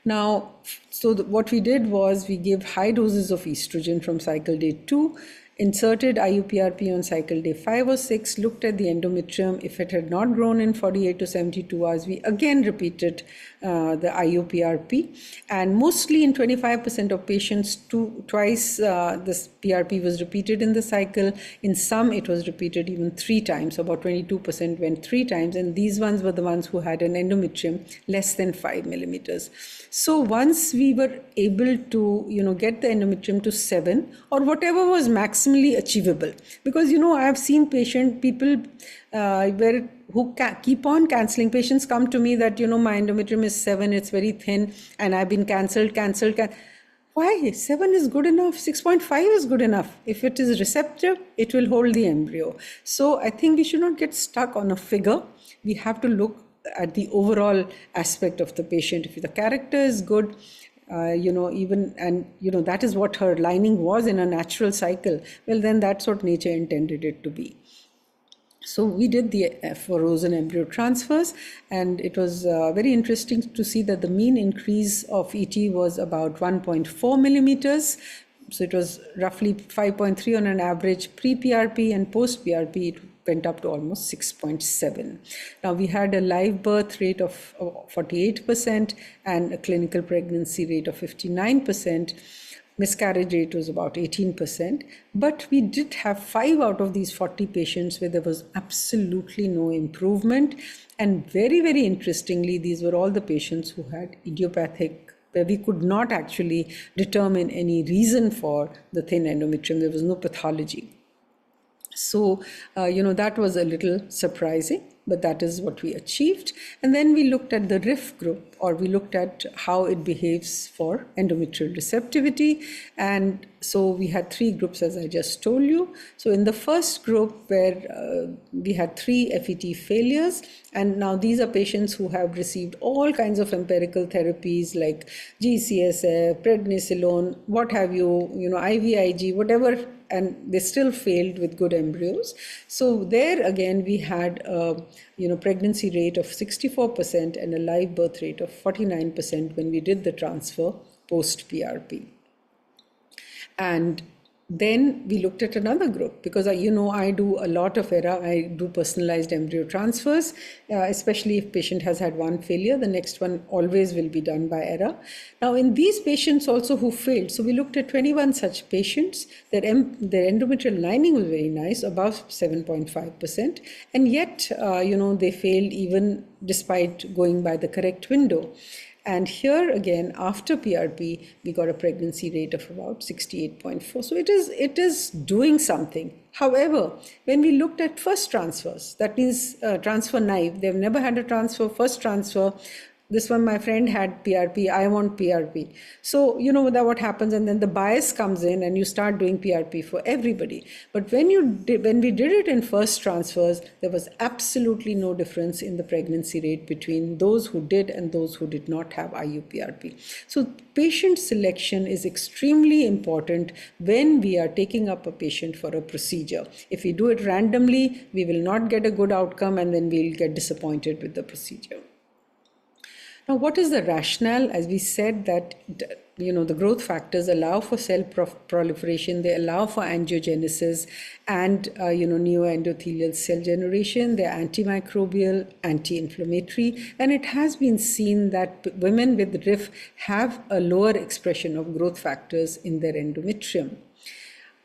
Now, so what we did was we gave high doses of estrogen from cycle day 2, inserted IUPRP on cycle day 5 or 6, looked at the endometrium. If it had not grown in 48 to 72 hours, we again repeated the IUPRP. And mostly in 25% of patients, twice this PRP was repeated in the cycle. In some, it was repeated even 3 times. About 22% went 3 times. And these ones were the ones who had an endometrium less than 5 millimeters. So once we were able to, get the endometrium to 7 or whatever was maximally achievable, because, I have seen people who keep on cancelling. Patients come to me that, my endometrium is 7, it's very thin, and I've been cancelled. Why? 7 is good enough. 6.5 is good enough. If it is receptive, it will hold the embryo. So I think we should not get stuck on a figure. We have to look at the overall aspect of the patient. If the character is good, that is what her lining was in a natural cycle, well, then that's what nature intended it to be. So we did the frozen embryo transfers, and it was very interesting to see that the mean increase of ET was about 1.4 millimeters. So it was roughly 5.3 on an average pre-PRP, and post-PRP it went up to almost 6.7. Now we had a live birth rate of 48% and a clinical pregnancy rate of 59%. Miscarriage rate was about 18%, but we did have 5 out of these 40 patients where there was absolutely no improvement. And very, very interestingly, these were all the patients who had idiopathic where we could not actually determine any reason for the thin endometrium. There was no pathology. So, that was a little surprising, but that is what we achieved. And then we looked at the RIF group, or we looked at how it behaves for endometrial receptivity. And so we had 3 groups, as I just told you. So in the first group, where we had 3 FET failures, and now these are patients who have received all kinds of empirical therapies like GCSF, prednisolone, what have you, IVIG, whatever, and they still failed with good embryos. So there again, we had a pregnancy rate of 64% and a live birth rate of 49% when we did the transfer post PRP. And then we looked at another group, because I do a lot of ERA. I do personalized embryo transfers, especially if patient has had one failure, the next one always will be done by ERA. Now in these patients also who failed, so we looked at 21 such patients. Their endometrial lining was very nice, above 7.5%, and yet they failed even despite going by the correct window. And here again, after PRP, we got a pregnancy rate of about 68.4. So it is doing something. However, when we looked at first transfers, that means transfer naive, they've never had a transfer, first transfer. This one, my friend had PRP, I want PRP. So, what happens, and then the bias comes in and you start doing PRP for everybody. But when we did it in first transfers, there was absolutely no difference in the pregnancy rate between those who did and those who did not have IUPRP. So patient selection is extremely important when we are taking up a patient for a procedure. If we do it randomly, we will not get a good outcome, and then we'll get disappointed with the procedure. Now, what is the rationale? As we said that, the growth factors allow for cell proliferation, they allow for angiogenesis and, neoendothelial cell generation, they're antimicrobial, anti-inflammatory, and it has been seen that women with RIF have a lower expression of growth factors in their endometrium.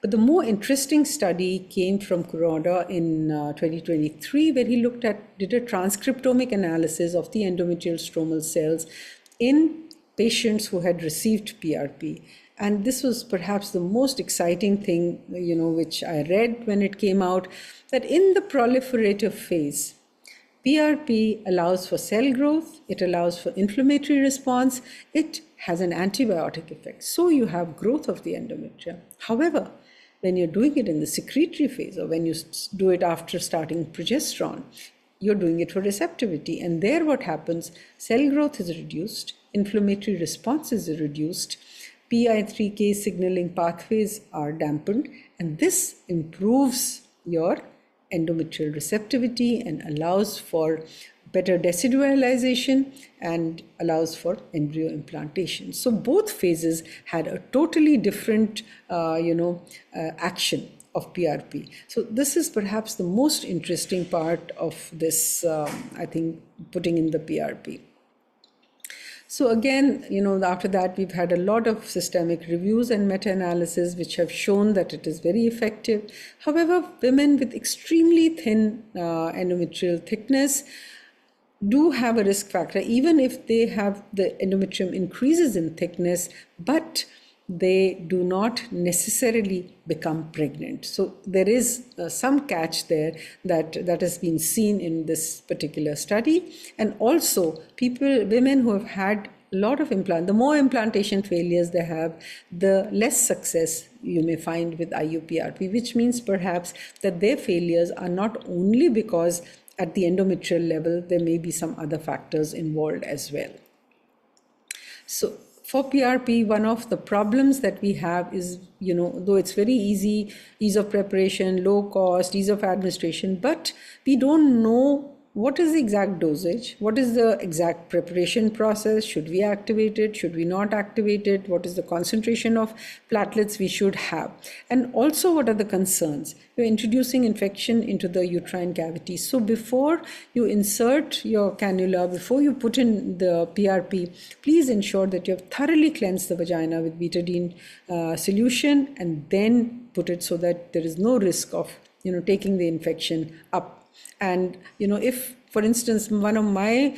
But the more interesting study came from Kuroda in 2023, where he did a transcriptomic analysis of the endometrial stromal cells in patients who had received PRP. And this was perhaps the most exciting thing, which I read when it came out, that in the proliferative phase, PRP allows for cell growth, it allows for inflammatory response, it has an antibiotic effect. So you have growth of the endometrium. However, when you're doing it in the secretory phase, or when you do it after starting progesterone, you're doing it for receptivity. And there what happens, cell growth is reduced, inflammatory response is reduced, PI3K signaling pathways are dampened, and this improves your endometrial receptivity and allows for better decidualization and allows for embryo implantation. So both phases had a totally different, action of PRP. So this is perhaps the most interesting part of this, I think, putting in the PRP. So again, after that, we've had a lot of systemic reviews and meta-analysis which have shown that it is very effective. However, women with extremely thin endometrial thickness do have a risk factor, even if they have the endometrium increases in thickness, but they do not necessarily become pregnant. So there is some catch there that has been seen in this particular study. And also women who have had a lot of the more implantation failures they have, the less success you may find with IUPRP, which means perhaps that their failures are not only because at the endometrial level, there may be some other factors involved as well. So for PRP, one of the problems that we have is, though it's very easy, ease of preparation, low cost, ease of administration, but we don't know what is the exact dosage, what is the exact preparation process, should we activate it, should we not activate it, what is the concentration of platelets we should have, and also what are the concerns. You're introducing infection into the uterine cavity. So before you insert your cannula, before you put in the PRP, please ensure that you have thoroughly cleansed the vagina with betadine solution, and then put it so that there is no risk of taking the infection up. And if For instance, one of my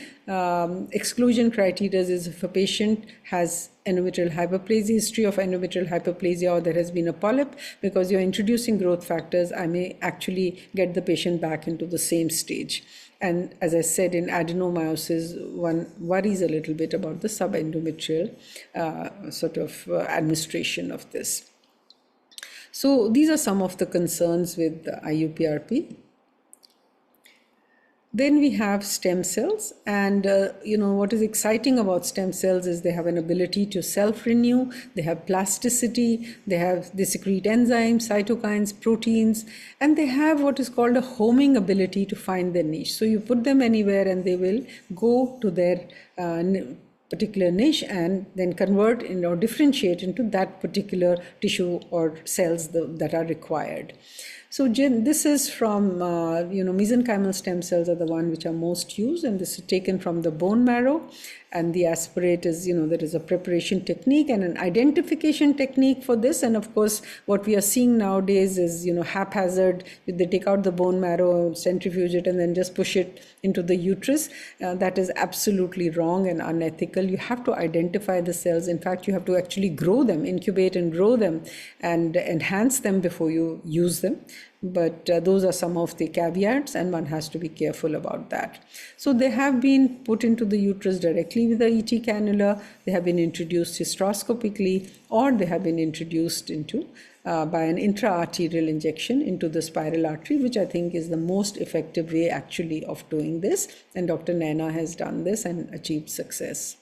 exclusion criteria is if a patient has endometrial hyperplasia, history of endometrial hyperplasia, or there has been a polyp, because you're introducing growth factors, I may actually get the patient back into the same stage. And as I said, in adenomyosis, one worries a little bit about the subendometrial administration of this. So these are some of the concerns with IUPRP. Then we have stem cells, and what is exciting about stem cells is they have an ability to self-renew, they have plasticity, they secrete enzymes, cytokines, proteins, and they have what is called a homing ability to find their niche. So you put them anywhere and they will go to their particular niche and then convert or differentiate into that particular tissue or cells that are required. So this is from, mesenchymal stem cells are the one which are most used, and this is taken from the bone marrow. And the aspirate is, there is a preparation technique and an identification technique for this. And of course, what we are seeing nowadays is, haphazard. They take out the bone marrow, centrifuge it, and then just push it into the uterus. That is absolutely wrong and unethical. You have to identify the cells. In fact, you have to actually grow them, incubate and grow them, and enhance them before you use them. But those are some of the caveats, and one has to be careful about that. So they have been put into the uterus directly with the ET cannula. They have been introduced hysteroscopically, or they have been introduced into by an intra-arterial injection into the spiral artery, which I think is the most effective way actually of doing this. And Dr. Naina has done this and achieved success.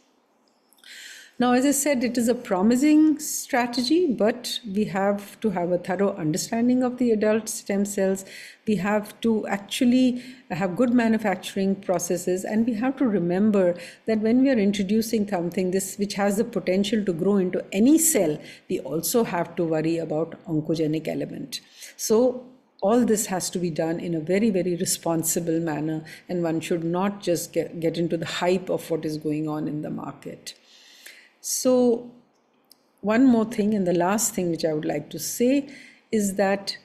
Now, as I said, it is a promising strategy, but we have to have a thorough understanding of the adult stem cells. We have to actually have good manufacturing processes, and we have to remember that when we are introducing something which has the potential to grow into any cell, we also have to worry about oncogenic element. So all this has to be done in a very, very responsible manner, and one should not just get into the hype of what is going on in the market. So one more thing, and the last thing which I would like to say is that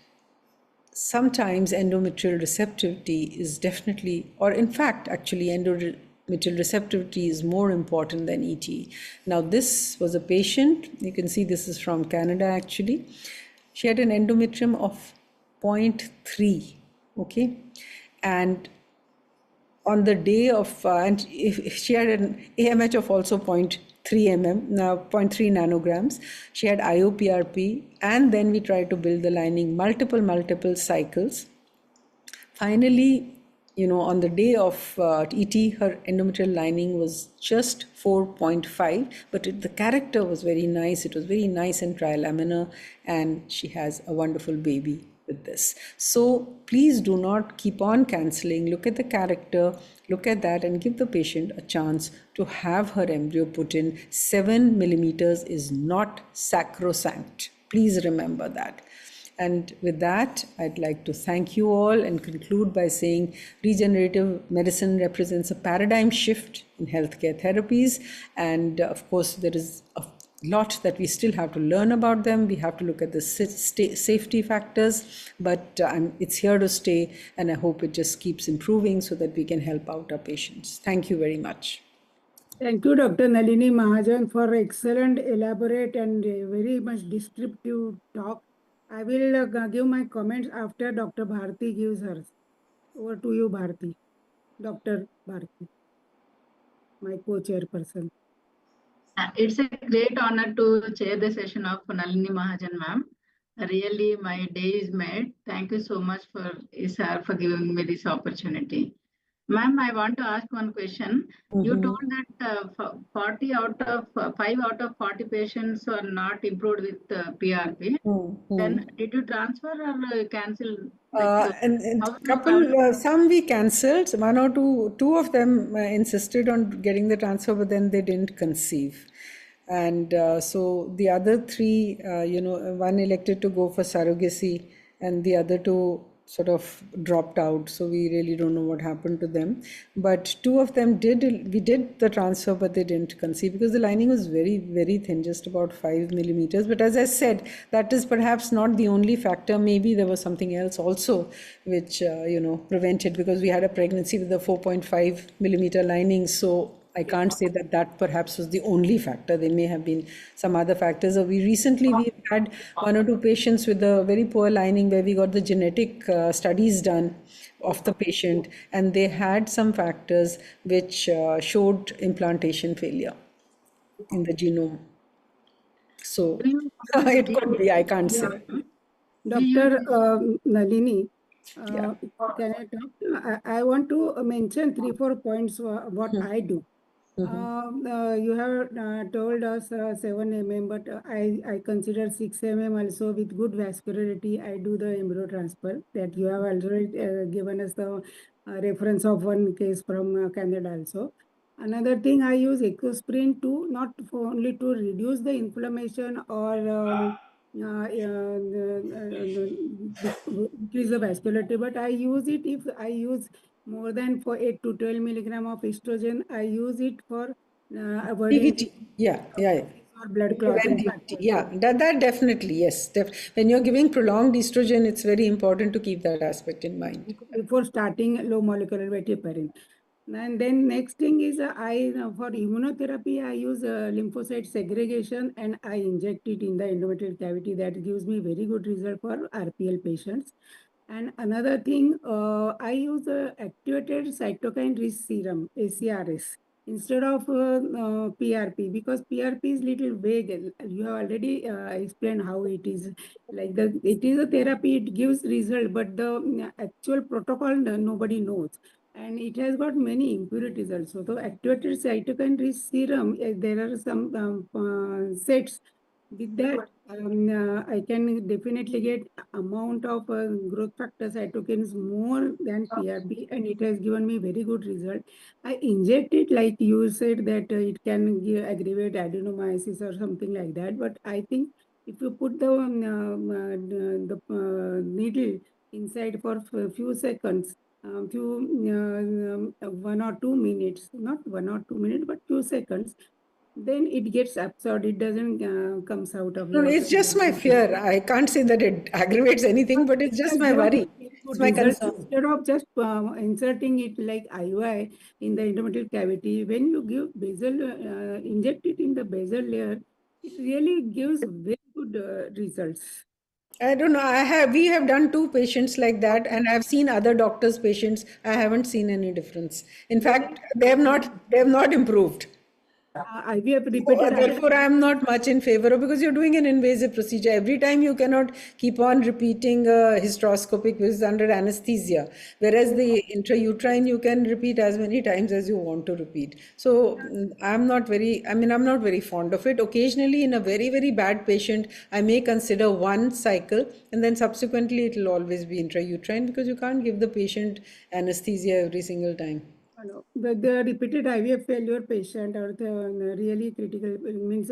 sometimes endometrial receptivity is definitely, or in fact, actually endometrial receptivity is more important than ET. Now, this was a patient, you can see this is from Canada actually. She had an endometrium of 0.3, okay? And on the day of, and if she had an AMH of also 0.3 nanograms. She had IOPRP, and then we tried to build the lining multiple cycles. Finally, on the day of ET, her endometrial lining was just 4.5, but the character was very nice. It was very nice and trilaminar, and she has a wonderful baby with this. So please do not keep on cancelling. Look at the character, look at that, and give the patient a chance to have her embryo put in. 7 millimeters is not sacrosanct. Please remember that. And with that, I'd like to thank you all and conclude by saying regenerative medicine represents a paradigm shift in healthcare therapies. And of course, there is a lot that we still have to learn about them. We have to look at the safety factors, but it's here to stay, and I hope it just keeps improving so that we can help out our patients. Thank you very much. Thank you, Dr. Nalini Mahajan, for excellent, elaborate, and very much descriptive talk. I will give my comments after Dr. Bharti gives hers. Over to you, Bharti. Dr. Bharti, my co-chairperson. It's a great honor to chair the session of Nalini Mahajan, ma'am. Really, my day is made. Thank you so much for ISAR for giving me this opportunity. Ma'am, I want to ask one question. You told that 5 out of 40 patients are not improved with PRP. Then did you transfer or cancel? Some we cancelled. One or two of them insisted on getting the transfer, but then they didn't conceive. And so the other 3, one elected to go for surrogacy, and the other 2 sort of dropped out, so we really don't know what happened to them. But two of them we did the transfer, but they didn't conceive because the lining was very, very thin, just about 5 millimeters. But as I said, that is perhaps not the only factor. Maybe there was something else also which prevented, because we had a pregnancy with a 4.5 millimeter lining. So I can't say that that perhaps was the only factor. There may have been some other factors. We've had one or two patients with a very poor lining where we got the genetic studies done of the patient, and they had some factors which showed implantation failure in the genome. So it could be, I can't say. Dr. Nalini, Yeah. can I talk? I want to mention 3-4 points what I do. You have told us 7 mm, but I consider 6 mm also with good vascularity. I do the embryo transfer that you have already given us the reference of one case from Canada also. Another thing, I use Ecosprin to not only to reduce the inflammation or increase the vascularity, but I use it if I use more than 8 to 12 milligram of estrogen. I use it for avoiding or blood clotting factor. Yeah, that definitely, yes. When you're giving prolonged estrogen, it's very important to keep that aspect in mind. Before starting low molecular weight heparin. And then next thing is for immunotherapy, I use lymphocyte segregation and I inject it in the endometrial cavity. That gives me very good result for RPL patients. And another thing, I use activated cytokine release serum, ACRS, instead of PRP, because PRP is little vague. You have already explained how it is. Like it is a therapy, it gives result, but the actual protocol nobody knows. And it has got many impurities also. So activated cytokine release serum, there are some sets. With that, I can definitely get amount of growth factor cytokines more than PRP, and it has given me very good result. I inject it like you said that it can aggravate adenomyosis or something like that. But I think if you put the needle inside for a few seconds, 1 or 2 minutes, not 1 or 2 minutes, but few seconds, then it gets absorbed. It doesn't comes out of No, your. it's just my fear. I can't say that it aggravates anything, but it's just my worry. It's my concern. Instead of just inserting it like IUI in the endometrial cavity, when you give basal, inject it in the basal layer, it really gives very good results. I don't know. We have done 2 patients like that, and I've seen other doctors' patients. I haven't seen any difference. In fact, they have not improved. IVF repeated. Therefore, I am not much in favor of, because you're doing an invasive procedure. Every time you cannot keep on repeating hysteroscopic, which is under anesthesia. Whereas the intrauterine, you can repeat as many times as you want to repeat. So I'm not very fond of it. Occasionally, in a very, very bad patient, I may consider one cycle, and then subsequently it will always be intrauterine, because you can't give the patient anesthesia every single time. The repeated IVF failure patient or the really critical means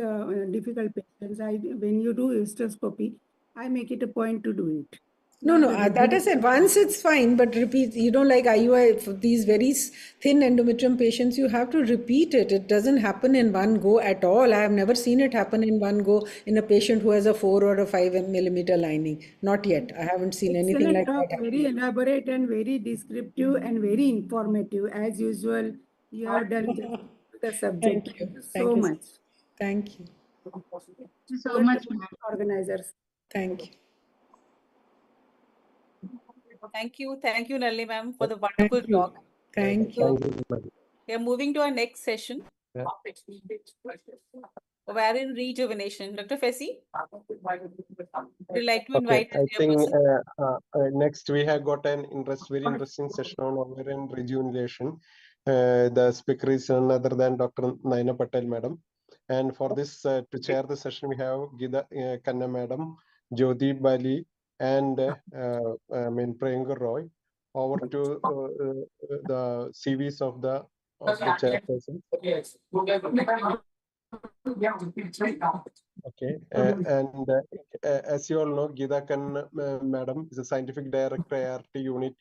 difficult patients, when you do hysteroscopy, I make it a point to do it. No, that I said, once it's fine, but repeat, like IUI, for these very thin endometrium patients, you have to repeat it. It doesn't happen in one go at all. I have never seen it happen in one go in a patient who has a 4 or a 5 millimeter lining. Not yet. I haven't seen anything like that. Very elaborate and very descriptive and very informative. As usual, you have done the subject. Thank you. So much. Thank you. So much, organizers. Thank you. Thank you, Nalini ma'am, for the wonderful talk. Thank you. We are moving to our next session. Yeah. Ovarian rejuvenation. Dr. Fesi, would you like to Okay, invite I the think chairperson? next we have got an very interesting session on ovarian rejuvenation. The speaker is none other than Dr. Naina Patel, madam. And for this, to chair the session, we have Gita Kanna, madam, Jyoti Bali, and Priyanka Roy. Over to the CVs of the chairperson. Okay, as you all know, Geeta Khan, Madam, is a scientific director, ART unit,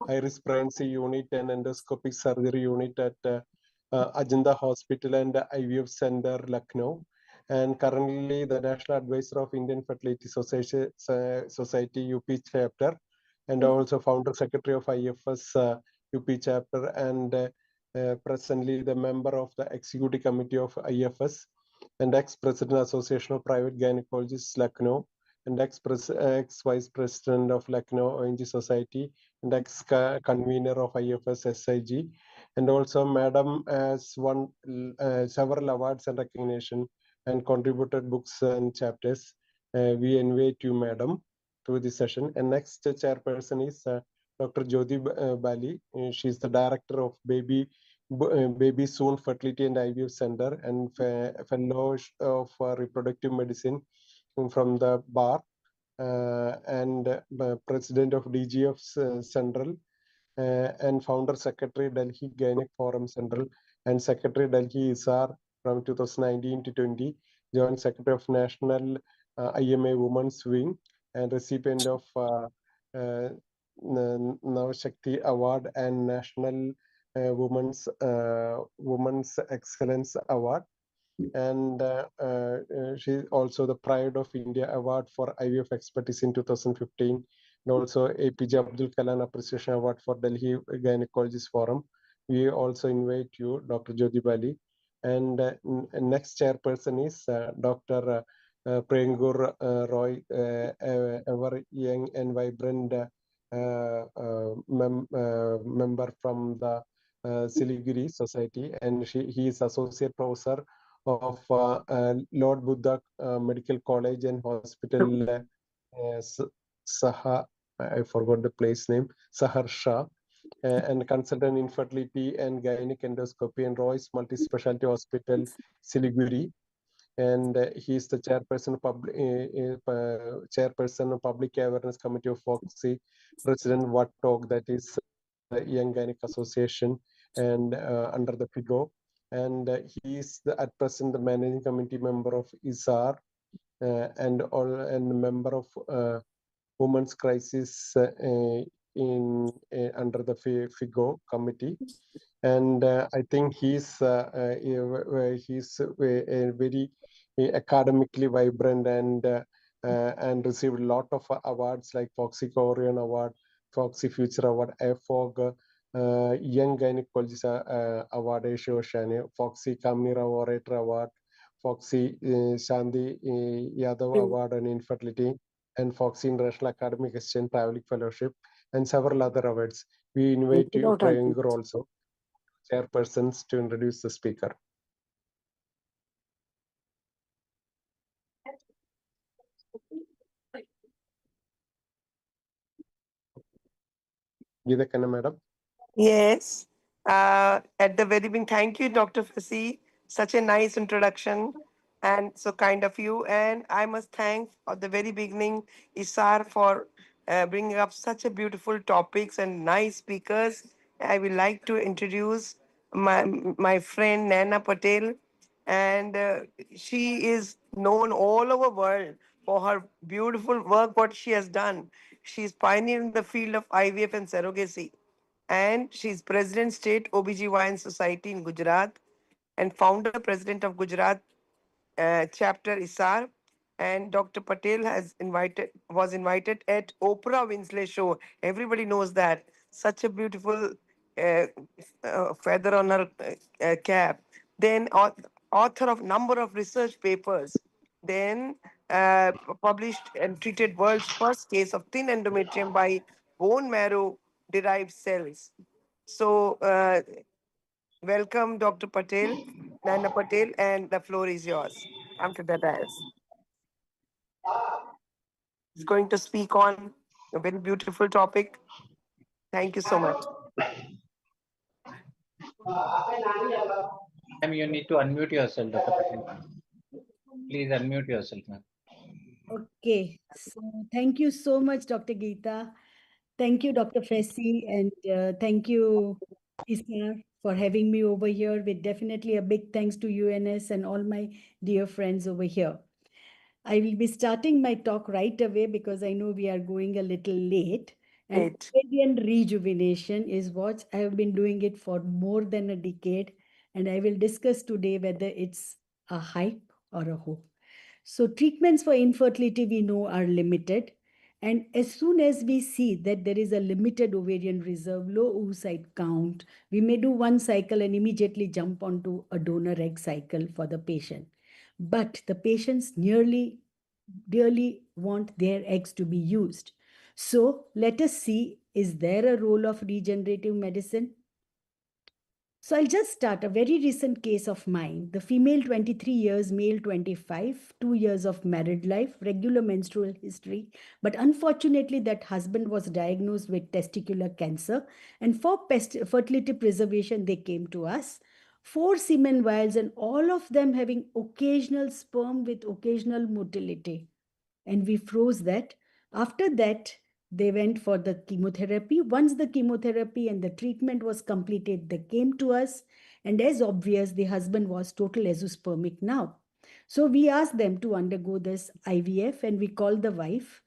iris pregnancy unit, and endoscopic surgery unit at Ajanta Hospital and IVF Center, Lucknow, and currently the National Advisor of Indian Fertility Society UP chapter, and also founder secretary of IFS UP chapter, and presently the member of the executive committee of IFS, and ex-president Association of Private Gynecologists, Lucknow, and ex-vice president of Lucknow ONG Society, and ex-convener of IFS SIG, and also Madam has won several awards and recognition and contributed books and chapters. We invite you, Madam, to this session. And next chairperson is Dr. Jyoti Bali. She is the director of Baby Soon Fertility and IVF Center and fellow of reproductive medicine from the bar, and president of DGF Central, and founder secretary Delhi Gynec Forum Central, and secretary Delhi ISAR from 2019 to 20, joint secretary of National IMA Women's Wing, and recipient of Navashakti Award and National Women's Excellence Award, and she's also the Pride of India Award for IVF Expertise in 2015, and also APJ Abdul Kalam Appreciation Award for Delhi Gynecologist Forum. We also invite you, Dr. Jyoti Bali, and next chairperson is Dr. Prengur Roy, ever young and vibrant member from the Siliguri Society, and he is associate professor of Lord Buddha Medical College and Hospital, I forgot the place name, Saharsha, and consultant in fertility and gynec endoscopy and Roy's Multi-Specialty Hospital, Siliguri. And he is the chairperson of Public Awareness Committee of FOXI, President WATOG, that is Young Gynec Association, and under the FIGO. And he is at present the managing committee member of ISAR, and member of Women's Crisis under the FIGO committee. And I think he's a very academically vibrant and received a lot of awards like Foxy Korean Award, Foxy Future Award, FOG, Young Gynecologist Award, Foxy Kamnira Orator Award, Foxy Shanti Yadav Award on Infertility, and Foxy International Academic Exchange Traveling Fellowship, and several other awards. We invite you, Priyangar, also, chairpersons, to introduce the speaker. Geeta Khanna, Madam. Yes. At the very beginning, thank you, Dr. Fasi. Such a nice introduction and so kind of you. And I must thank at the very beginning ISAR for bringing up such a beautiful topics and nice speakers. I would like to introduce my friend Naina Patel, and she is known all over world for her beautiful work what she has done. She's pioneering the field of IVF and surrogacy, and she's President State OBGYN Society in Gujarat and founder President of Gujarat chapter ISAR. And Dr. Patel was invited at Oprah Winfrey show. Everybody knows that. Such a beautiful feather on her cap. Then author of number of research papers. Then published and treated world's first case of thin endometrium by bone marrow derived cells. So welcome, Dr. Patel, Naina Patel, and the floor is yours. Come to the dais. He's going to speak on a very beautiful topic. Thank you so much. You need to unmute yourself, Dr. Patel. Please unmute yourself, ma'am. Okay, so thank you so much, Dr. Geeta. Thank you, Dr. Fesi, and thank you, ISAR, for having me over here. With definitely a big thanks to UNS and all my dear friends over here. I will be starting my talk right away because I know we are going a little late. And Great. ovarian rejuvenation is what I have been doing it for more than a decade. And I will discuss today whether it's a hype or a hope. So treatments for infertility we know are limited. And as soon as we see that there is a limited ovarian reserve, low oocyte count, we may do one cycle and immediately jump onto a donor egg cycle for the patient. But the patients dearly want their eggs to be used. So let us see, is there a role of regenerative medicine? So I'll just start a very recent case of mine. The female 23 years, male 25, 2 years of married life, regular menstrual history. But unfortunately, that husband was diagnosed with testicular cancer. And for fertility preservation, they came to us. 4 semen vials and all of them having occasional sperm with occasional motility. And we froze that. After that, they went for the chemotherapy. Once the chemotherapy and the treatment was completed, they came to us. And as obvious, the husband was total azoospermic now. So we asked them to undergo this IVF and we called the wife.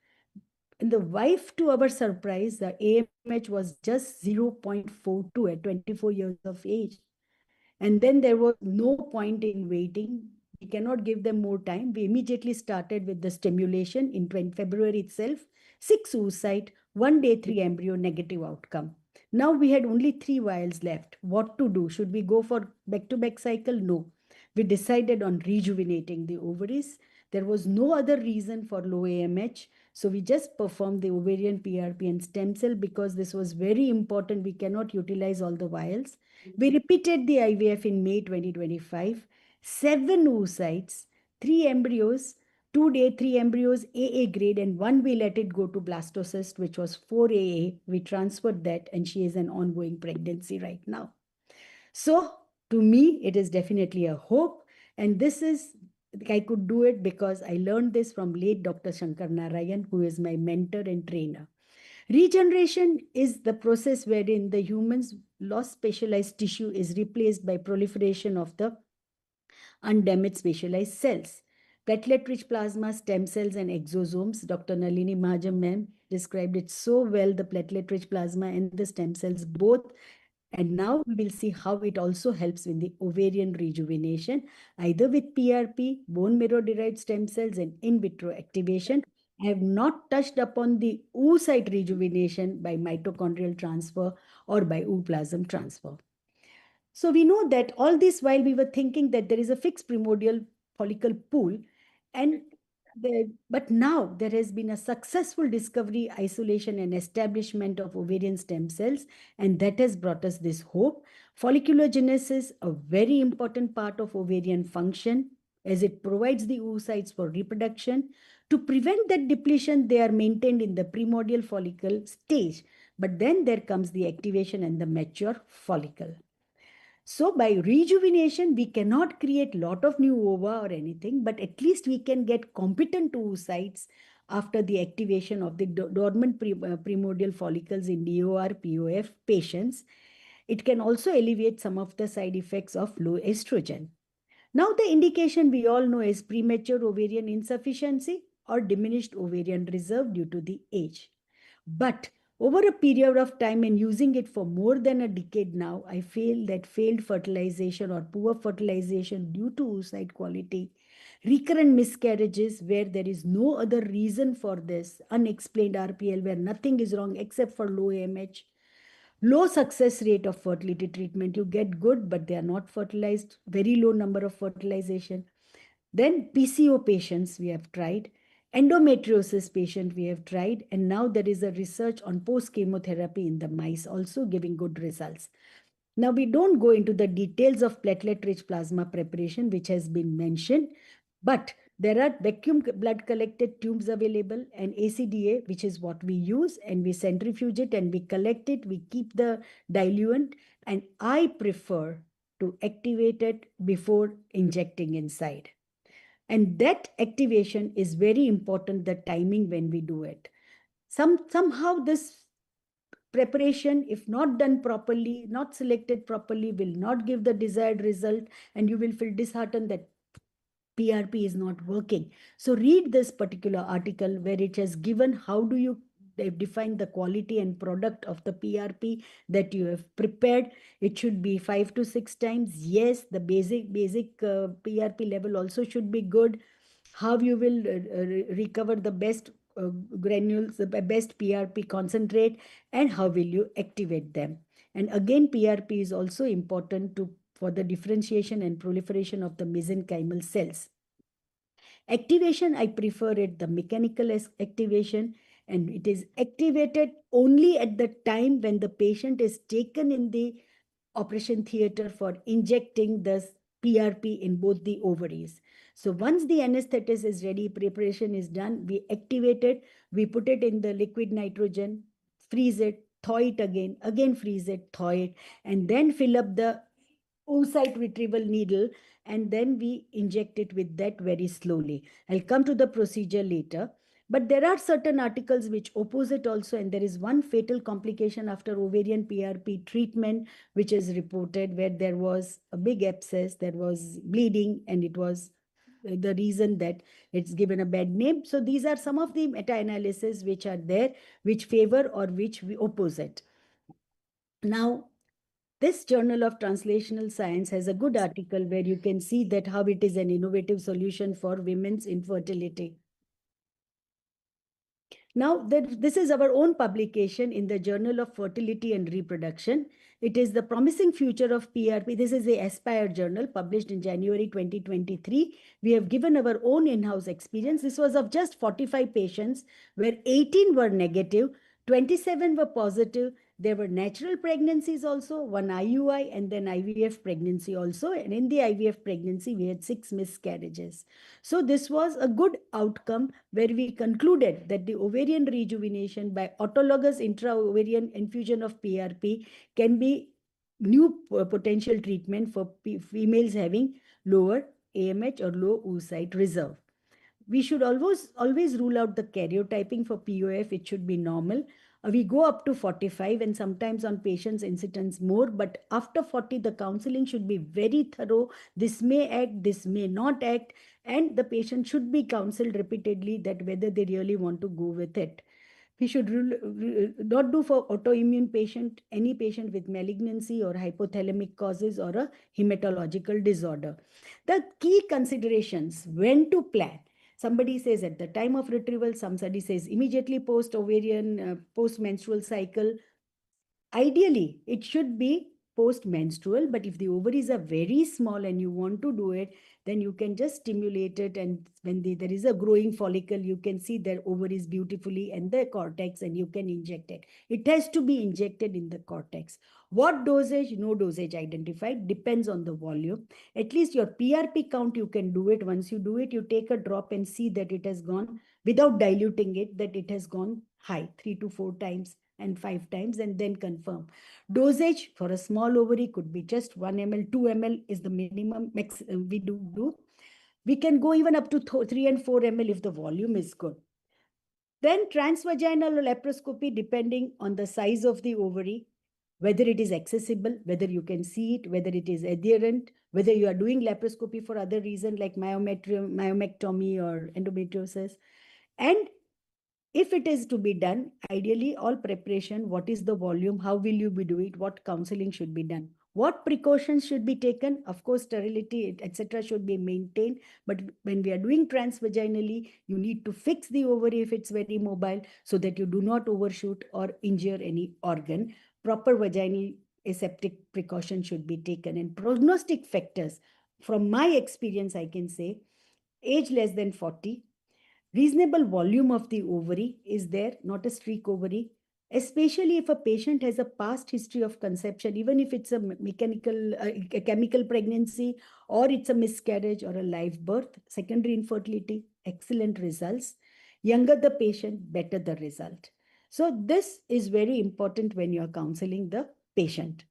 And the wife, to our surprise, the AMH was just 0.42 at 24 years of age. And then there was no point in waiting. We cannot give them more time. We immediately started with the stimulation in February itself. 6 oocyte, 1 day 3 embryo, negative outcome. Now we had only 3 vials left. What to do? Should we go for back-to-back cycle? No. We decided on rejuvenating the ovaries. There was no other reason for low AMH. So we just performed the ovarian PRP and stem cell because this was very important. We cannot utilize all the vials. We repeated the IVF in May 2025. 7 oocytes, 3 embryos, 2 day 3 embryos AA grade, and 1 we let it go to blastocyst, which was 4 AA. We transferred that and she is an ongoing pregnancy right now. So to me, it is definitely a hope. And this is, I could do it because I learned this from late Dr. Shankar Narayan, who is my mentor and trainer. Regeneration is the process wherein the human's lost specialized tissue is replaced by proliferation of the undamaged specialized cells. Platelet-rich plasma, stem cells, and exosomes. Dr. Nalini Mahajan ma'am described it so well, the platelet-rich plasma and the stem cells both. And now we will see how it also helps in the ovarian rejuvenation, either with PRP, bone marrow-derived stem cells, and in vitro activation. I have not touched upon the oocyte rejuvenation by mitochondrial transfer or by ooplasm transfer. So we know that all this while we were thinking that there is a fixed primordial follicle pool, but now there has been a successful discovery, isolation, and establishment of ovarian stem cells, and that has brought us this hope. Folliculogenesis, a very important part of ovarian function, as it provides the oocytes for reproduction. To prevent that depletion, they are maintained in the primordial follicle stage, but then there comes the activation and the mature follicle. So by rejuvenation, we cannot create a lot of new ova or anything, but at least we can get competent oocytes after the activation of the dormant primordial follicles in DOR, POF patients. It can also alleviate some of the side effects of low estrogen. Now the indication we all know is premature ovarian insufficiency or diminished ovarian reserve due to the age. But over a period of time and using it for more than a decade now, I feel that failed fertilization or poor fertilization due to oocyte quality, recurrent miscarriages where there is no other reason for this, unexplained RPL where nothing is wrong except for low AMH, low success rate of fertility treatment. You get good, but they are not fertilized, very low number of fertilization. Then PCO patients we have tried, endometriosis patient we have tried, and now there is a research on post-chemotherapy in the mice also giving good results. Now we don't go into the details of platelet-rich plasma preparation, which has been mentioned, but there are vacuum blood collected tubes available and ACDA, which is what we use, and we centrifuge it and we collect it, we keep the diluent, and I prefer to activate it before injecting inside. And that activation is very important, the timing when we do it. Somehow this preparation, if not done properly, not selected properly, will not give the desired result, and you will feel disheartened that PRP is not working. So read this particular article where it has given how do you define the quality and product of the PRP that you have prepared. It should be 5 to 6 times. Yes, the basic PRP level also should be good. How you will recover the best granules, the best PRP concentrate, and how will you activate them. And again, PRP is also important for the differentiation and proliferation of the mesenchymal cells. Activation, I prefer it, the mechanical activation, and it is activated only at the time when the patient is taken in the operation theater for injecting the PRP in both the ovaries. So once the anesthetist is ready, preparation is done, we activate it, we put it in the liquid nitrogen, freeze it, thaw it again freeze it, thaw it, and then fill up the oocyte retrieval needle, and then we inject it with that very slowly. I'll come to the procedure later. But there are certain articles which oppose it also, and there is one fatal complication after ovarian PRP treatment, which is reported where there was a big abscess, there was bleeding, and it was the reason that it's given a bad name. So these are some of the meta-analyses which are there, which favor or which we oppose it. Now, this Journal of Translational Science has a good article where you can see that how it is an innovative solution for women's infertility. Now, this is our own publication in the Journal of Fertility and Reproduction. It is the promising future of PRP. This is the Aspire journal published in January 2023. We have given our own in-house experience. This was of just 45 patients where 18 were negative, 27 were positive. There were natural pregnancies also, one IUI, and then IVF pregnancy also. And in the IVF pregnancy, we had 6 miscarriages. So this was a good outcome where we concluded that the ovarian rejuvenation by autologous intra-ovarian infusion of PRP can be new potential treatment for females having lower AMH or low oocyte reserve. We should always rule out the karyotyping for POF. It should be normal. We go up to 45 and sometimes on patients incidence more, but after 40, the counseling should be very thorough. This may act, this may not act, and the patient should be counseled repeatedly that whether they really want to go with it. We should not do for autoimmune patient, any patient with malignancy or hypothalamic causes or a hematological disorder. The key considerations, when to plan. Somebody says at the time of retrieval, somebody says immediately post-ovarian, post-menstrual cycle. Ideally, it should be post-menstrual, but if the ovaries are very small and you want to do it, then you can just stimulate it, and when there is a growing follicle, you can see their ovaries beautifully and the cortex, and you can inject it. It has to be injected in the cortex. What dosage? No dosage identified, depends on the volume. At least your PRP count, you can do it. Once you do it, you take a drop and see that it has gone, without diluting it, that it has gone high, 3 to 4 times and 5 times, and then confirm. Dosage for a small ovary could be just 1 ml, 2 ml is the minimum we do. We can go even up to 3 and 4 ml if the volume is good. Then transvaginal laparoscopy, depending on the size of the ovary, whether it is accessible, whether you can see it, whether it is adherent, whether you are doing laparoscopy for other reason like myomectomy or endometriosis. And if it is to be done, ideally all preparation, what is the volume, how will you be doing it, what counseling should be done, what precautions should be taken. Of course, sterility, etc. should be maintained. But when we are doing transvaginally, you need to fix the ovary if it's very mobile so that you do not overshoot or injure any organ. Proper vaginal aseptic precaution should be taken. And prognostic factors, from my experience, I can say age less than 40, reasonable volume of the ovary is there, not a streak ovary, especially if a patient has a past history of conception, even if it's a a chemical pregnancy, or it's a miscarriage or a live birth, secondary infertility, excellent results. Younger the patient, better the result. So this is very important when you are counseling the patient.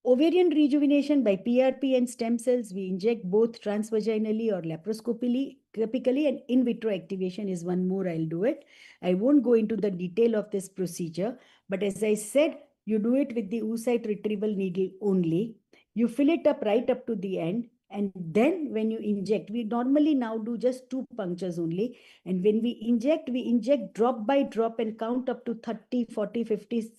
Ovarian rejuvenation by PRP and stem cells, we inject both transvaginally or laparoscopically. laparoscopically, and in vitro activation is one more. I'll do it. I won't go into the detail of this procedure, but as I said, you do it with the oocyte retrieval needle only. You fill it up right up to the end. And then when you inject, we normally now do just 2 punctures only. And when we inject drop by drop and count up to 30, 40, 50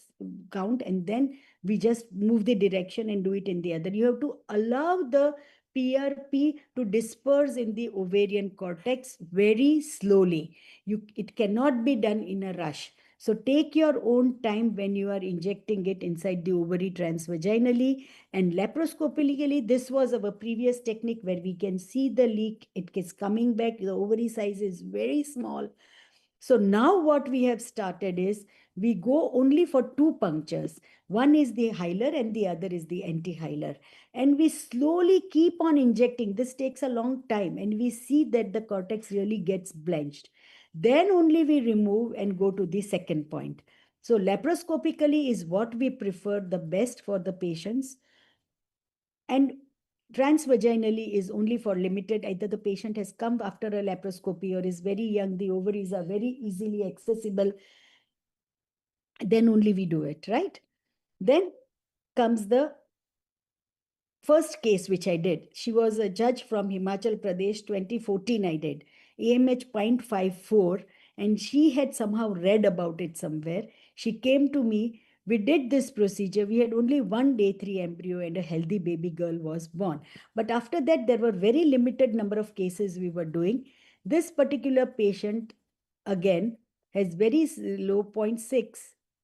count. And then we just move the direction and do it in the other. You have to allow the PRP to disperse in the ovarian cortex very slowly. It cannot be done in a rush. So take your own time when you are injecting it inside the ovary transvaginally. And laparoscopically, this was our previous technique where we can see the leak. It is coming back. The ovary size is very small. So now what we have started is we go only for 2 punctures. One is the hilar and the other is the anti-hilar. And we slowly keep on injecting. This takes a long time and we see that the cortex really gets blenched. Then only we remove and go to the second point. So laparoscopically is what we prefer the best for the patients. And transvaginally is only for limited, either the patient has come after a laparoscopy or is very young, the ovaries are very easily accessible, then only we do it, right? Then comes the first case which I did. She was a judge from Himachal Pradesh, 2014 I did, AMH 0.54, and she had somehow read about it somewhere. She came to me. We did this procedure. We had only one day 3 embryo and a healthy baby girl was born. But after that, there were very limited number of cases we were doing. This particular patient, again, has very low 0.6.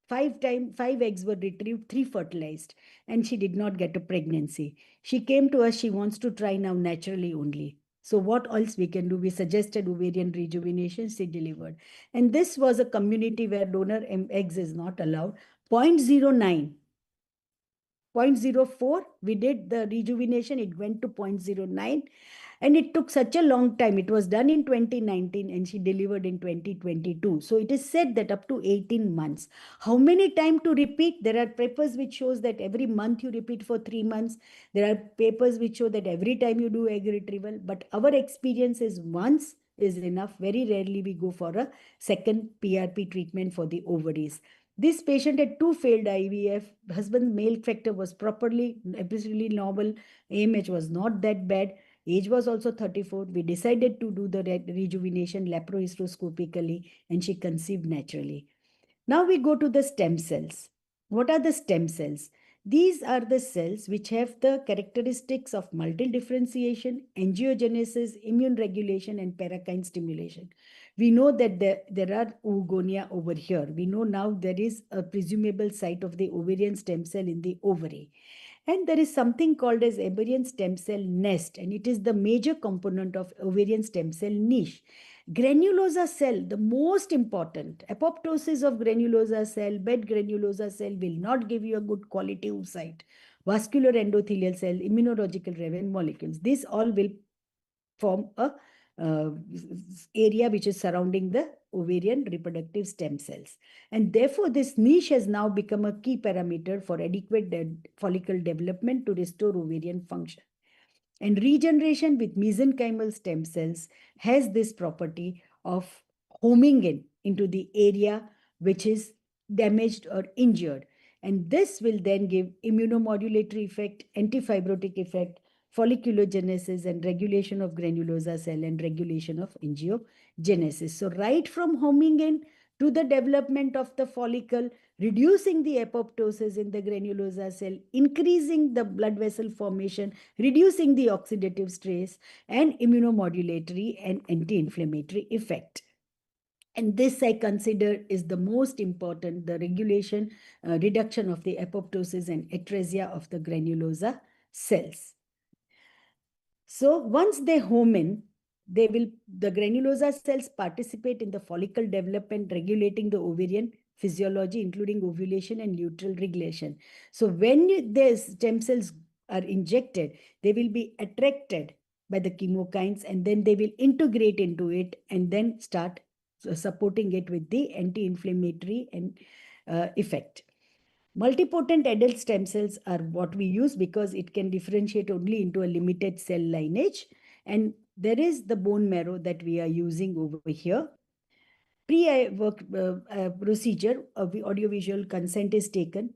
5 eggs were retrieved, 3 fertilized, and she did not get a pregnancy. She came to us, she wants to try now naturally only. So what else we can do? We suggested ovarian rejuvenation, she delivered. And this was a community where donor eggs is not allowed. 0.09. 0.04, we did the rejuvenation, it went to 0.09. And it took such a long time. It was done in 2019 and she delivered in 2022. So it is said that up to 18 months. How many times to repeat? There are papers which shows that every month you repeat for 3 months. There are papers which show that every time you do egg retrieval. But our experience is once is enough. Very rarely we go for a second PRP treatment for the ovaries. This patient had 2 failed IVF. Husband's male factor was properly, absolutely normal. AMH was not that bad. Age was also 34. We decided to do the rejuvenation laparohysteroscopically and she conceived naturally. Now we go to the stem cells. What are the stem cells? These are the cells which have the characteristics of multidifferentiation, angiogenesis, immune regulation, and parakine stimulation. We know that there are oogonia over here. We know now there is a presumable site of the ovarian stem cell in the ovary. And there is something called as ovarian stem cell nest, and it is the major component of ovarian stem cell niche. Granulosa cell, the most important. Apoptosis of granulosa cell, bed granulosa cell will not give you a good quality oocyte. Vascular endothelial cell, immunological Raven molecules. These all will form a area which is surrounding the ovarian reproductive stem cells. And therefore, this niche has now become a key parameter for adequate follicle development to restore ovarian function. And regeneration with mesenchymal stem cells has this property of homing into the area which is damaged or injured. And this will then give immunomodulatory effect, antifibrotic effect, folliculogenesis and regulation of granulosa cell and regulation of angiogenesis. So right from homing in to the development of the follicle, reducing the apoptosis in the granulosa cell, increasing the blood vessel formation, reducing the oxidative stress, and immunomodulatory and anti-inflammatory effect. And this I consider is the most important, the regulation, reduction of the apoptosis and atresia of the granulosa cells. So once they home in, the granulosa cells participate in the follicle development, regulating the ovarian physiology, including ovulation and luteal regulation. So when the stem cells are injected, they will be attracted by the chemokines and then they will integrate into it and then start supporting it with the anti-inflammatory and effect. Multipotent adult stem cells are what we use because it can differentiate only into a limited cell lineage. And there is the bone marrow that we are using over here. Pre-work procedure, audiovisual consent is taken.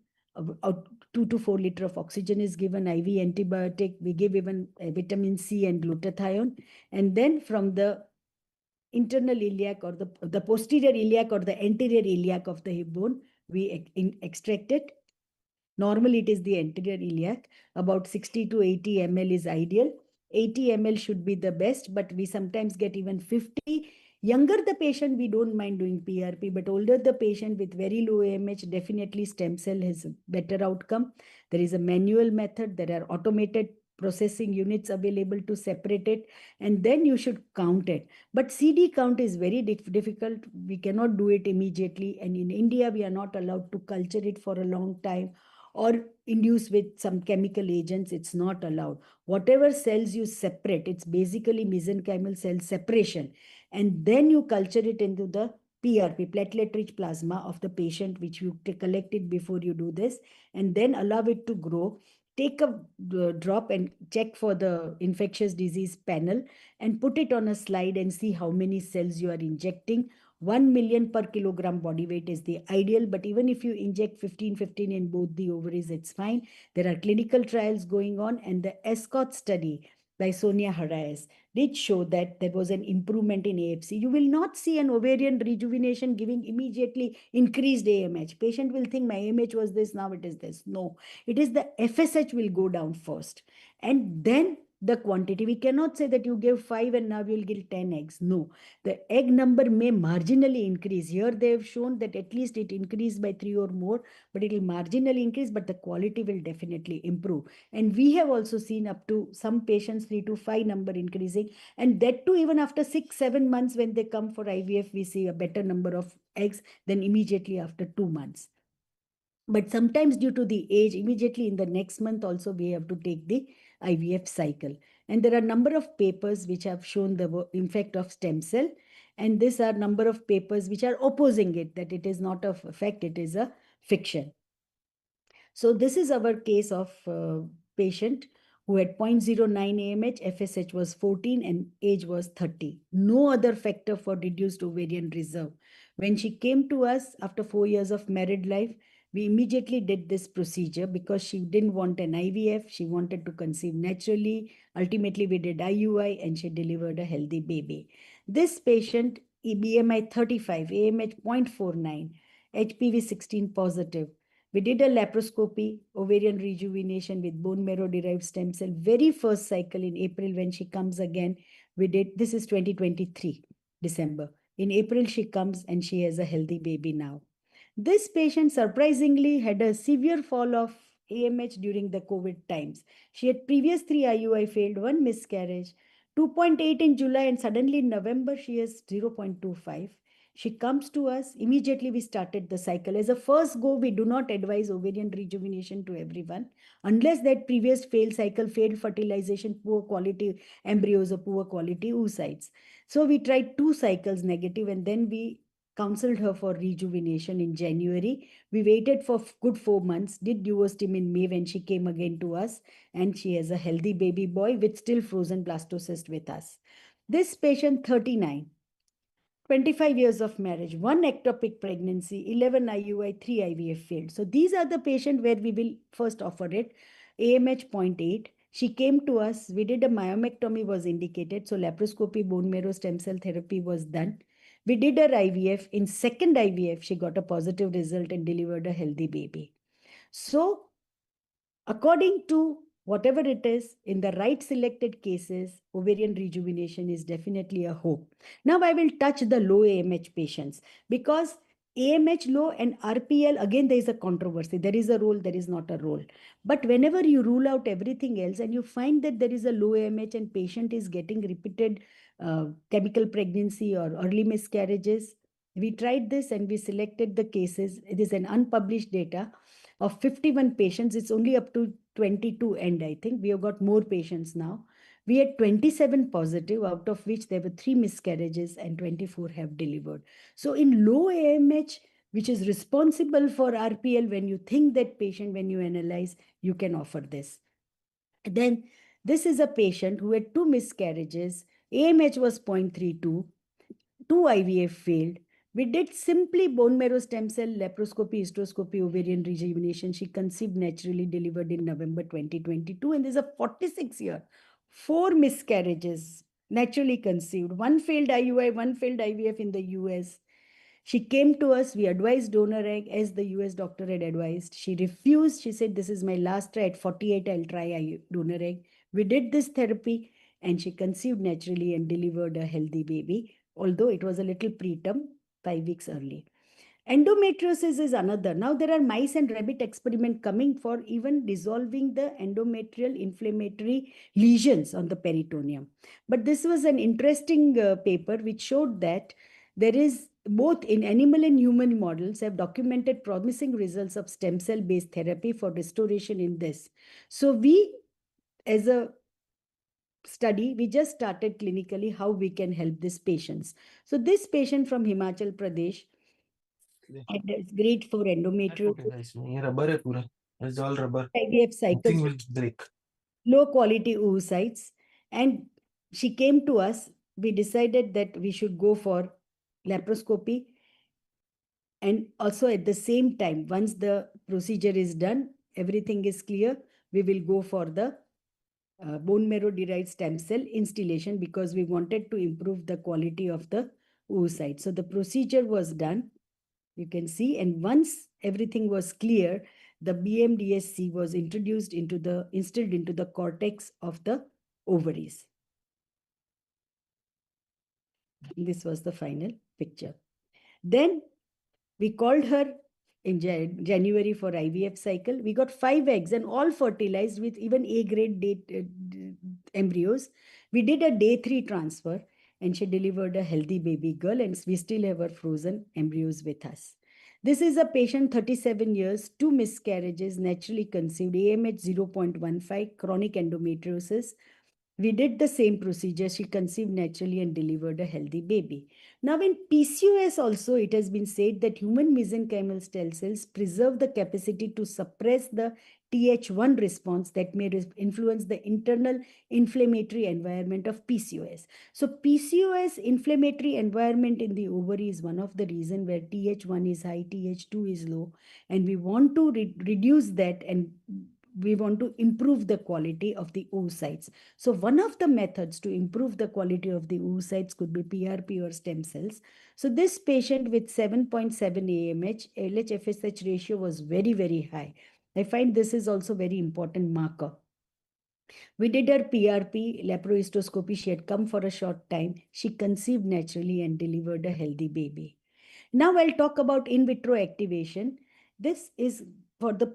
2 to 4 liters of oxygen is given, IV antibiotic. We give even vitamin C and glutathione. And then from the internal iliac or the posterior iliac or the anterior iliac of the hip bone, we extract it. Normally, it is the anterior iliac. About 60 to 80 ml is ideal. 80 ml should be the best, but we sometimes get even 50. Younger the patient, we don't mind doing PRP, but older the patient with very low AMH, definitely stem cell has a better outcome. There is a manual method. There are automated processing units available to separate it, and then you should count it. But CD count is very difficult. We cannot do it immediately, and in India, we are not allowed to culture it for a long time or induce with some chemical agents. It's not allowed. Whatever cells you separate, it's basically mesenchymal cell separation. And then you culture it into the PRP, platelet-rich plasma of the patient, which you collect it before you do this, and then allow it to grow. Take a drop and check for the infectious disease panel and put it on a slide and see how many cells you are injecting. 1 million per kilogram body weight is the ideal, but even if you inject 15 in both the ovaries, it's fine. There are clinical trials going on, and the ESCOT study by Sonia Harayes did show that there was an improvement in AFC. You will not see an ovarian rejuvenation giving immediately increased AMH. Patient will think my AMH was this, now it is this. No, it is the FSH will go down first, and then the quantity. We cannot say that you give 5 and now you'll give 10 eggs. No, the egg number may marginally increase. Here they have shown that at least it increased by 3 or more, but it will marginally increase, but the quality will definitely improve. And we have also seen up to some patients 3 to 5 number increasing, and that too even after 6-7 months when they come for IVF, we see a better number of eggs than immediately after 2 months. But sometimes due to the age, immediately in the next month also we have to take the IVF cycle. And there are a number of papers which have shown the effect of stem cell. And these are number of papers which are opposing it, that it is not a fact, it is a fiction. So this is our case of patient who had 0.09 AMH, FSH was 14 and age was 30. No other factor for reduced ovarian reserve. When she came to us after 4 years of married life, we immediately did this procedure because she didn't want an IVF. She wanted to conceive naturally. Ultimately, we did IUI and she delivered a healthy baby. This patient, BMI 35, AMH 0.49, HPV 16 positive. We did a laparoscopy, ovarian rejuvenation with bone marrow derived stem cell. Very first cycle in April when she comes again, we did, this is 2023, December. In April, she comes and she has a healthy baby now. This patient surprisingly had a severe fall of AMH during the COVID times. She had previous 3 IUI failed, 1 miscarriage, 2.8 in July, and suddenly in November, she has 0.25. She comes to us, immediately we started the cycle. As a first go, we do not advise ovarian rejuvenation to everyone, unless that previous failed cycle, failed fertilization, poor quality embryos or poor quality oocytes. So we tried 2 cycles negative, and then we counseled her for rejuvenation in January. We waited for good 4 months, did duostim in May when she came again to us, and she has a healthy baby boy with still frozen blastocyst with us. This patient, 39, 25 years of marriage, 1 ectopic pregnancy, 11 IUI, 3 IVF failed. So these are the patients where we will first offer it. AMH 0.8. She came to us, we did a myomectomy was indicated. So laparoscopy, bone marrow stem cell therapy was done. We did her IVF. In second IVF, she got a positive result and delivered a healthy baby. So according to whatever it is, in the right selected cases, ovarian rejuvenation is definitely a hope. Now I will touch the low AMH patients because AMH low and RPL, again, there is a controversy. There is a role, there is not a role. But whenever you rule out everything else and you find that there is a low AMH and patient is getting repeated chemical pregnancy or early miscarriages, we tried this and we selected the cases. It is an unpublished data of 51 patients. It's only up to 22 end, I think. We have got more patients now. We had 27 positive, out of which there were 3 miscarriages and 24 have delivered. So in low AMH, which is responsible for RPL, when you think that patient, when you analyze, you can offer this. Then this is a patient who had 2 miscarriages, AMH was 0.32, 2 IVF failed. We did simply bone marrow stem cell, laparoscopy, hysteroscopy, ovarian rejuvenation. She conceived naturally, delivered in November 2022. And there's a 46-year, 4 miscarriages, naturally conceived, 1 failed IUI, 1 failed IVF in the US. She came to us, we advised donor egg as the US doctor had advised. She refused. She said, this is my last try. At 48, I'll try donor egg. We did this therapy and she conceived naturally and delivered a healthy baby, although it was a little preterm, 5 weeks early. Endometriosis is another. Now there are mice and rabbit experiment coming for even resolving the endometrial inflammatory lesions on the peritoneum. But this was an interesting paper which showed that there is both in animal and human models have documented promising results of stem cell based therapy for restoration in this. So we, as a study, we just started clinically how we can help these patients. So this patient from Himachal Pradesh, and it's great for endometriosis. It's all rubber. IVF cycles, Nothing will break. low quality oocytes, and she came to us. We decided that we should go for laparoscopy, and also at the same time, once the procedure is done, everything is clear, we will go for the bone marrow derived stem cell instillation because we wanted to improve the quality of the oocyte. So the procedure was done, you can see, and once everything was clear, the BMDSC was instilled into the cortex of the ovaries. This was the final picture. Then we called her in January for IVF cycle. We got 5 eggs and all fertilized with even A-grade embryos. We did a day 3 transfer and she delivered a healthy baby girl, and we still have her frozen embryos with us. This is a patient, 37 years, 2 miscarriages, naturally conceived, AMH 0.15, chronic endometriosis. We did the same procedure. She conceived naturally and delivered a healthy baby. Now in PCOS also, it has been said that human mesenchymal stem cells preserve the capacity to suppress the Th1 response that may influence the internal inflammatory environment of PCOS. So PCOS inflammatory environment in the ovary is one of the reasons where Th1 is high, Th2 is low, and we want to reduce that, and we want to improve the quality of the oocytes. So one of the methods to improve the quality of the oocytes could be PRP or stem cells. So this patient with 7.7 AMH, LH-FSH ratio was very, very high. I find this is also very important marker. We did her PRP, laparohistoscopy. She had come for a short time. She conceived naturally and delivered a healthy baby. Now I'll talk about in vitro activation. This is for the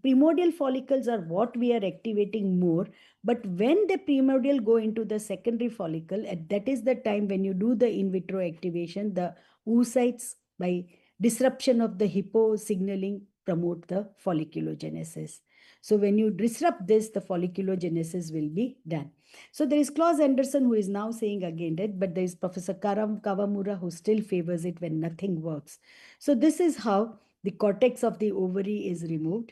primordial follicles are what we are activating more. But when the primordial go into the secondary follicle, that is the time when you do the in vitro activation, the oocytes by disruption of the hippo signaling promote the folliculogenesis. So when you disrupt this, the folliculogenesis will be done. So there is Claus Anderson who is now saying again that, but there is Professor Kawamura who still favors it when nothing works. So this is how the cortex of the ovary is removed.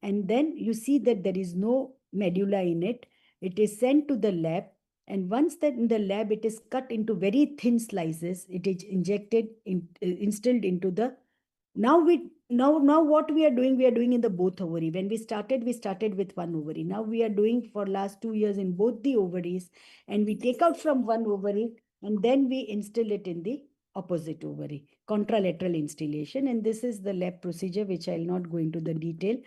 And then you see that there is no medulla in it. It is sent to the lab. And once that in the lab, it is cut into very thin slices. It is injected, instilled into the, now what we are doing in the both ovary. When we started with one ovary. Now we are doing for last 2 years in both the ovaries, and we take out from one ovary and then we instill it in the opposite ovary, contralateral instillation. And this is the lab procedure, which I'll not go into the detail.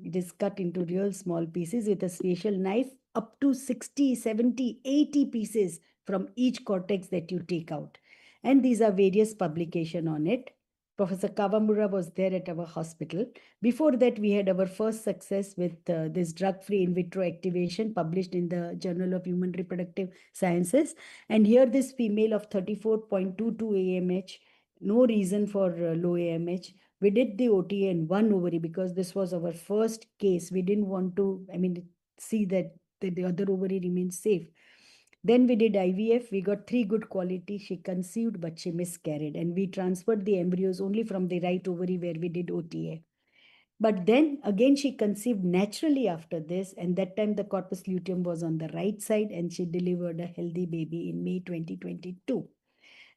It is cut into real small pieces with a spatial knife, up to 60, 70, 80 pieces from each cortex that you take out. And these are various publications on it. Professor Kawamura was there at our hospital. Before that, we had our first success with this drug-free in vitro activation published in the Journal of Human Reproductive Sciences. And here this female of 34.22 AMH, no reason for low AMH. We did the OTA in one ovary because this was our first case. We didn't want to, see that the other ovary remains safe. Then we did IVF. We got 3 good quality. She conceived, but she miscarried. And we transferred the embryos only from the right ovary where we did OTA. But then again, she conceived naturally after this, and that time the corpus luteum was on the right side, and she delivered a healthy baby in May 2022.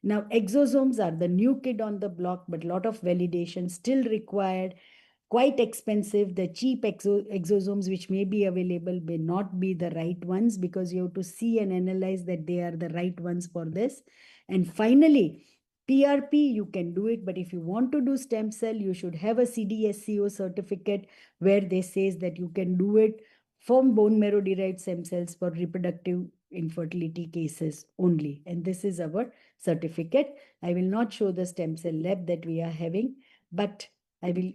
Now, exosomes are the new kid on the block, but a lot of validation still required, quite expensive. The cheap exosomes which may be available may not be the right ones, because you have to see and analyze that they are the right ones for this. And finally, PRP, you can do it, but if you want to do stem cell, you should have a CDSCO certificate where they says that you can do it from bone marrow derived stem cells for reproductive infertility cases only. And this is our certificate. I will not show the stem cell lab that we are having, but I will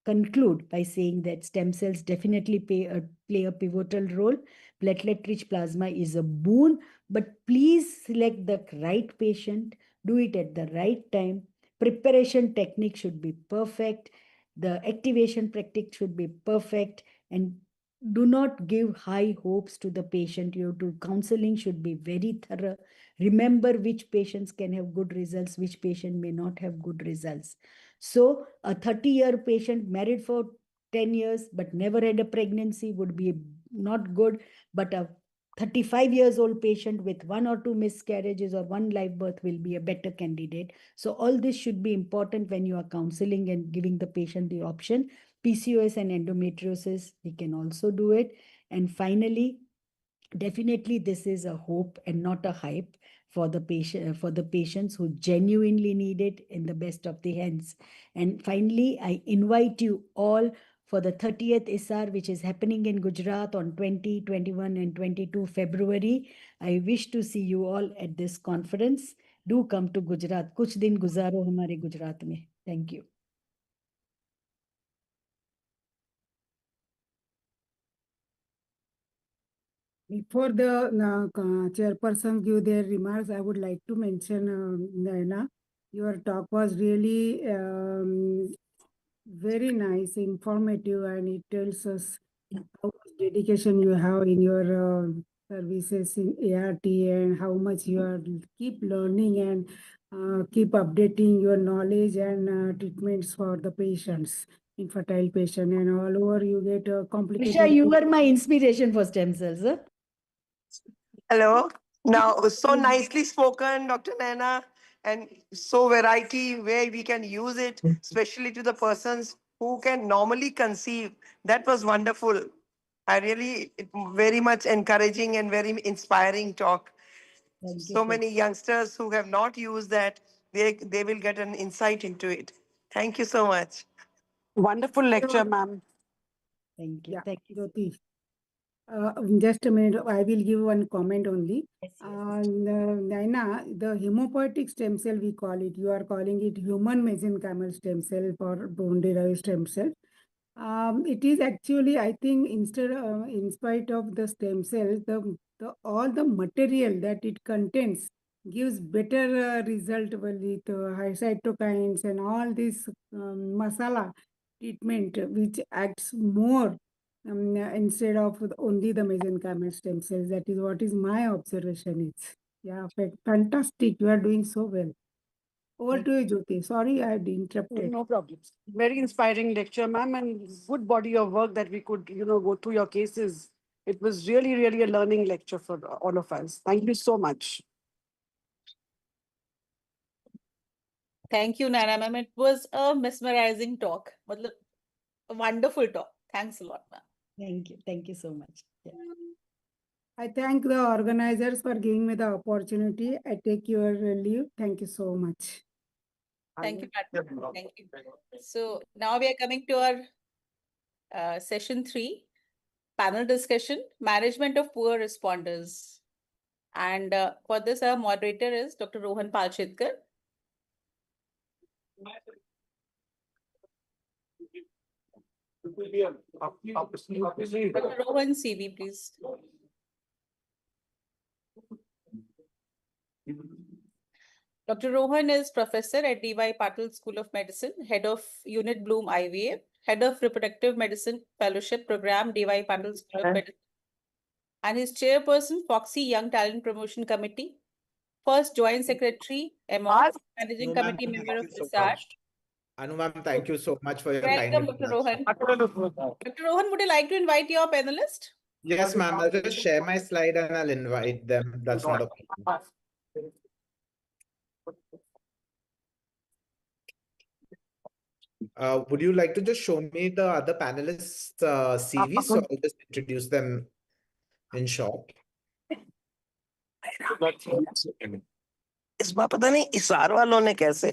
conclude by saying that stem cells definitely play a pivotal role. Platelet-rich plasma is a boon, but please select the right patient, do it at the right time. Preparation technique should be perfect. The activation practice should be perfect, and do not give high hopes to the patient. Your counseling should be very thorough. Remember which patients can have good results, which patient may not have good results. So a 30-year patient married for 10 years but never had a pregnancy would be not good, but a 35 years old patient with 1 or 2 miscarriages or 1 live birth will be a better candidate. So all this should be important when you are counseling and giving the patient the option. PCOS and endometriosis, we can also do it. And finally, definitely this is a hope and not a hype for the patient, for the patients who genuinely need it in the best of the hands. And finally, I invite you all for the 30th ISAR, which is happening in Gujarat on 20, 21 and 22 February. I wish to see you all at this conference. Do come to Gujarat. Kuch din guzaro hamare Gujarat mein. Thank you. Before the chairperson give their remarks, I would like to mention, Naina, your talk was really very nice, informative, and it tells us how much dedication you have in your services in ART, and how much you are keep learning and keep updating your knowledge and treatments for the patients, infertile patient, and all over you get complicated. Nisha, you were my inspiration for stem cells. Huh? Hello. Now, so nicely spoken, Dr. Naina, and so variety where we can use it, especially to the persons who can normally conceive. That was wonderful. I really, very much encouraging and very inspiring talk. So many youngsters who have not used that, they will get an insight into it. Thank you so much. Wonderful lecture, ma'am. Thank you. Yeah, Thank you. Jyoti. Just a minute, I will give one comment only. Naina, the hemopoietic stem cell, we call it, you are calling it human mesenchymal stem cell for bone-derived stem cell. It is actually, I think, in spite of the stem cells, all the material that it contains gives better result with high cytokines and all this masala treatment, which acts more instead of only the mesenchymal stem cells. That is what is my observation is. Yeah, fantastic. You are doing so well. Over to you, Jyoti. Sorry, I had interrupted. No problems. Very inspiring lecture, ma'am, and good body of work that we could, go through your cases. It was really, really a learning lecture for all of us. Thank you so much. Thank you, Naina ma'am. It was a mesmerizing talk. A wonderful talk. Thanks a lot, ma'am. Thank you. Thank you so much. Yeah. I thank the organizers for giving me the opportunity. I take your leave. Thank you so much. Thank you, madam. Thank you. So now we are coming to our session 3, panel discussion, management of poor responders. And for this, our moderator is Dr. Rohan Palchetkar. Dr. Rohan CV, please. Dr. Rohan is professor at D.Y. Patil School of Medicine, head of Unit Bloom IVF, head of Reproductive Medicine Fellowship Program, D.Y. Patil School of Medicine, and his chairperson, Foxy Young Talent Promotion Committee, first Joint Secretary, MOS, Managing Committee member of ISAR, Anu ma'am, thank you so much for your kind Welcome, Dr. introduction. Rohan. Dr. Rohan, would you like to invite your panelist? Yes, ma'am. I'll just share my slide and I'll invite them. That's not a problem. Would you like to just show me the other panelists' CVs? So I'll just introduce them in short. इस बार पता नहीं इसार वालों ने कैसे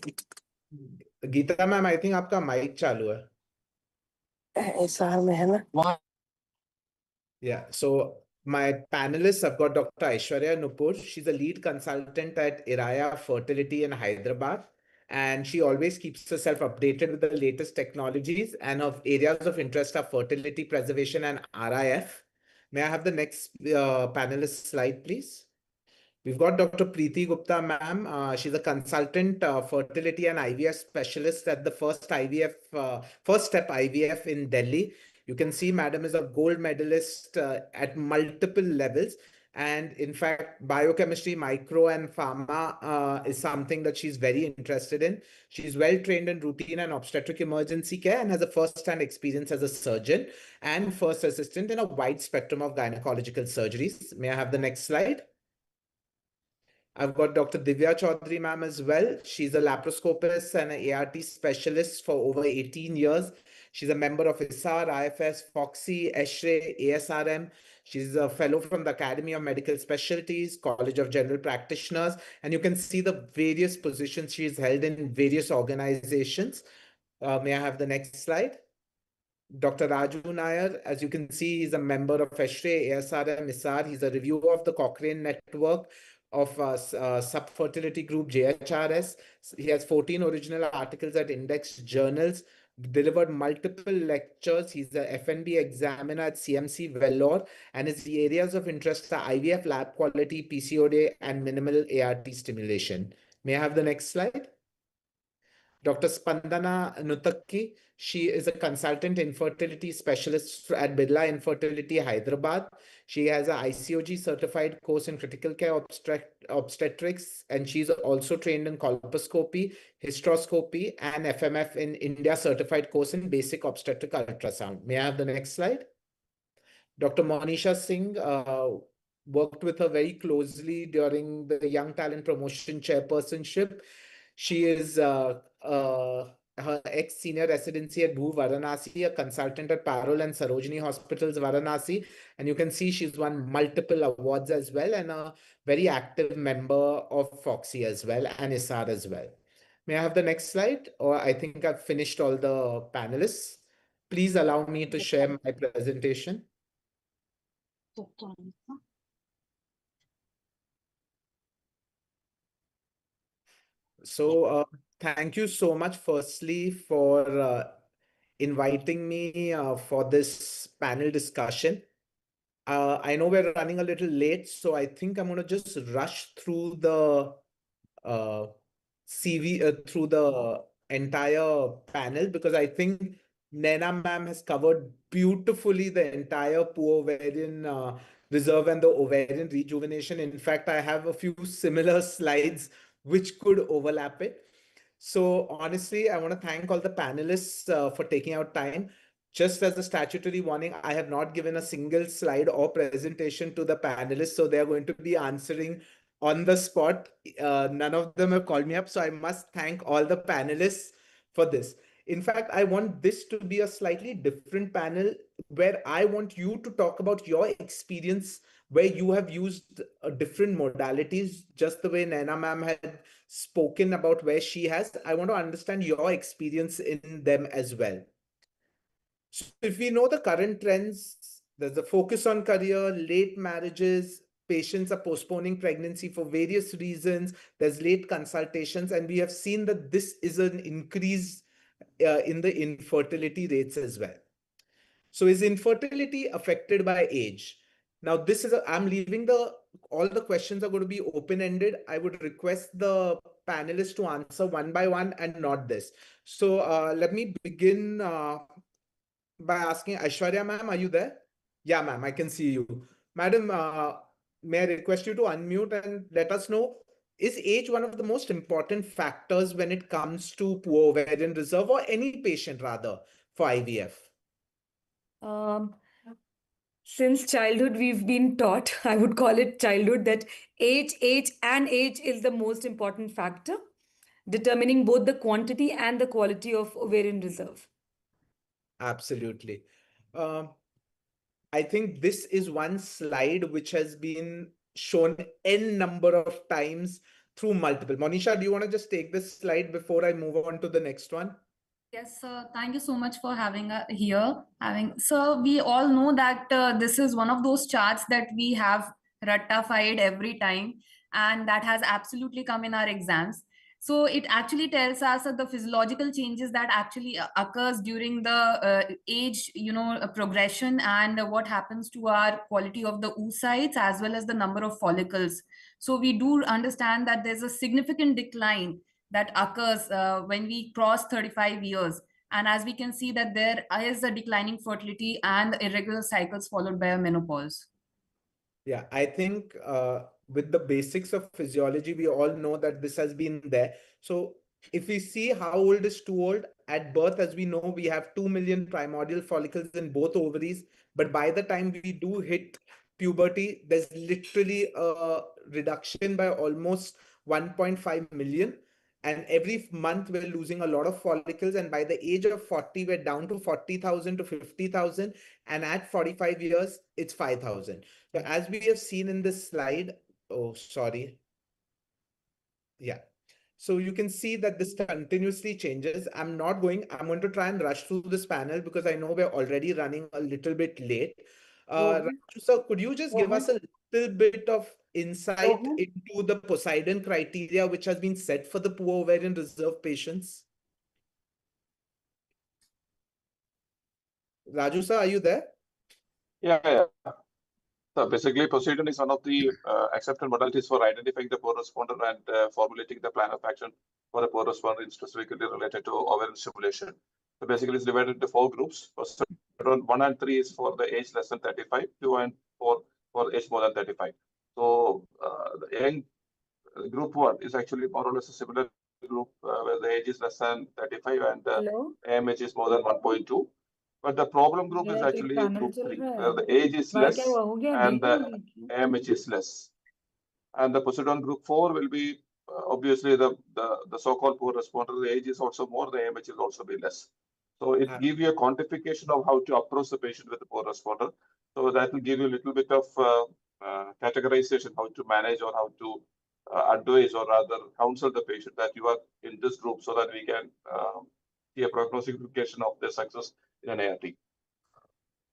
Gita ma'am, I think आपका mic चालू है. इसार में है ना. Yeah, so my panelists, I've got Dr. Aishwarya Nupur. She's a lead consultant at Iraya Fertility in Hyderabad. And she always keeps herself updated with the latest technologies, and of areas of interest are fertility preservation and RIF. May I have the next panelist slide, please? We've got Dr. Preeti Gupta, ma'am. She's a consultant fertility and IVF specialist at the First Step IVF in Delhi. You can see madam is a gold medalist at multiple levels. And in fact, biochemistry, micro and pharma is something that she's very interested in. She's well trained in routine and obstetric emergency care and has a first-hand experience as a surgeon and first assistant in a wide spectrum of gynecological surgeries. May I have the next slide? I've got Dr. Divya Chaudhary, ma'am, as well. She's a laparoscopist and an ART specialist for over 18 years. She's a member of ISAR, IFS, FOXY, ESHRE, ASRM. She's a fellow from the Academy of Medical Specialties, College of General Practitioners, and you can see the various positions she's held in various organizations. May I have the next slide? Dr. Raju Nair, as you can see, he's a member of ESHRE, ASRM, ISAR. He's a reviewer of the Cochrane network of Subfertility Group, JHRS. He has 14 original articles at index journals, delivered multiple lectures. He's the FNB examiner at CMC Vellore, and his areas of interest are IVF, lab quality, PCOD, and minimal ART stimulation. May I have the next slide? Dr. Spandana Nutakki, she is a consultant infertility specialist at Birla Infertility, Hyderabad. She has an ICOG certified course in critical care obstetrics, and she's also trained in colposcopy, hysteroscopy, and FMF in India certified course in basic obstetric ultrasound. May I have the next slide? Dr. Monisha Singh worked with her very closely during the Young Talent Promotion Chairpersonship. She is her ex-senior residency at Bhu Varanasi, a consultant at Parul and Sarojini Hospitals, Varanasi. And you can see she's won multiple awards as well, and a very active member of FOXY as well, and ISAR as well. May I have the next slide? Or I think I've finished all the panelists. Please allow me to share my presentation. So thank you so much, firstly, for inviting me for this panel discussion. I know we're running a little late, so I think I'm going to just rush through the CV, through the entire panel, because I think Naina ma'am has covered beautifully the entire poor ovarian reserve and the ovarian rejuvenation. In fact, I have a few similar slides which could overlap it. So honestly, I want to thank all the panelists for taking out time. Just as a statutory warning, I have not given a single slide or presentation to the panelists, so they're going to be answering on the spot. None of them have called me up, so I must thank all the panelists for this. In fact, I want this to be a slightly different panel where I want you to talk about your experience where you have used different modalities, just the way Naina ma'am had spoken about where she has. I want to understand your experience in them as well. So if we know the current trends, there's a focus on career, late marriages, patients are postponing pregnancy for various reasons, there's late consultations, and we have seen that this is an increase in the infertility rates as well. So is infertility affected by age? Now, this is I'm leaving all the questions are going to be open-ended. I would request the panelists to answer one by one and not this. So let me begin by asking Aishwarya ma'am, are you there? Yeah, ma'am, I can see you. Madam, may I request you to unmute and let us know is age one of the most important factors when it comes to poor ovarian reserve, or any patient rather, for IVF? Since childhood, we've been taught, I would call it childhood, that age is the most important factor, determining both the quantity and the quality of ovarian reserve. Absolutely. I think this is one slide which has been shown n number of times through multiple. Monisha, do you want to just take this slide before I move on to the next one? Yes, thank you so much for having here. So we all know that this is one of those charts that we have ratified every time, and that has absolutely come in our exams. So it actually tells us that the physiological changes that actually occurs during the age, progression, and what happens to our quality of the oocytes as well as the number of follicles. So we do understand that there's a significant decline that occurs when we cross 35 years. And as we can see that there is a declining fertility and irregular cycles followed by a menopause. Yeah, I think with the basics of physiology, we all know that this has been there. So if we see how old is too old, at birth, as we know, we have 2 million primordial follicles in both ovaries. But by the time we do hit puberty, there's literally a reduction by almost 1.5 million. And every month we're losing a lot of follicles. And by the age of 40, we're down to 40,000 to 50,000. And at 45 years, it's 5,000. So as we have seen in this slide, oh, sorry. Yeah. So you can see that this continuously changes. I'm going to try and rush through this panel because I know we're already running a little bit late. Raju, sir, could you just give us a little bit of insight into the Poseidon criteria which has been set for the poor ovarian reserve patients? Raju, sir, are you there? Yeah. So basically, Poseidon is one of the accepted modalities for identifying the poor responder and formulating the plan of action for a poor responder specifically related to ovarian stimulation. So basically, it's divided into 4 groups. Poseidon 1 and 3 is for the age less than 35, 2 and 4 for age more than 35. So the young group 1 is actually more or less a similar group where the age is less than 35 and AMH is more than 1.2. But the problem group is actually group 3, where the age is less and the AMH is less. And the Poseidon group 4 will be obviously the so-called poor responder. The age is also more, the AMH will also be less. So it gives you a quantification of how to approach the patient with the poor responder. So that will give you a little bit of categorization, how to manage or how to advise or rather counsel the patient that you are in this group so that we can see a prognostication of the success in an ART.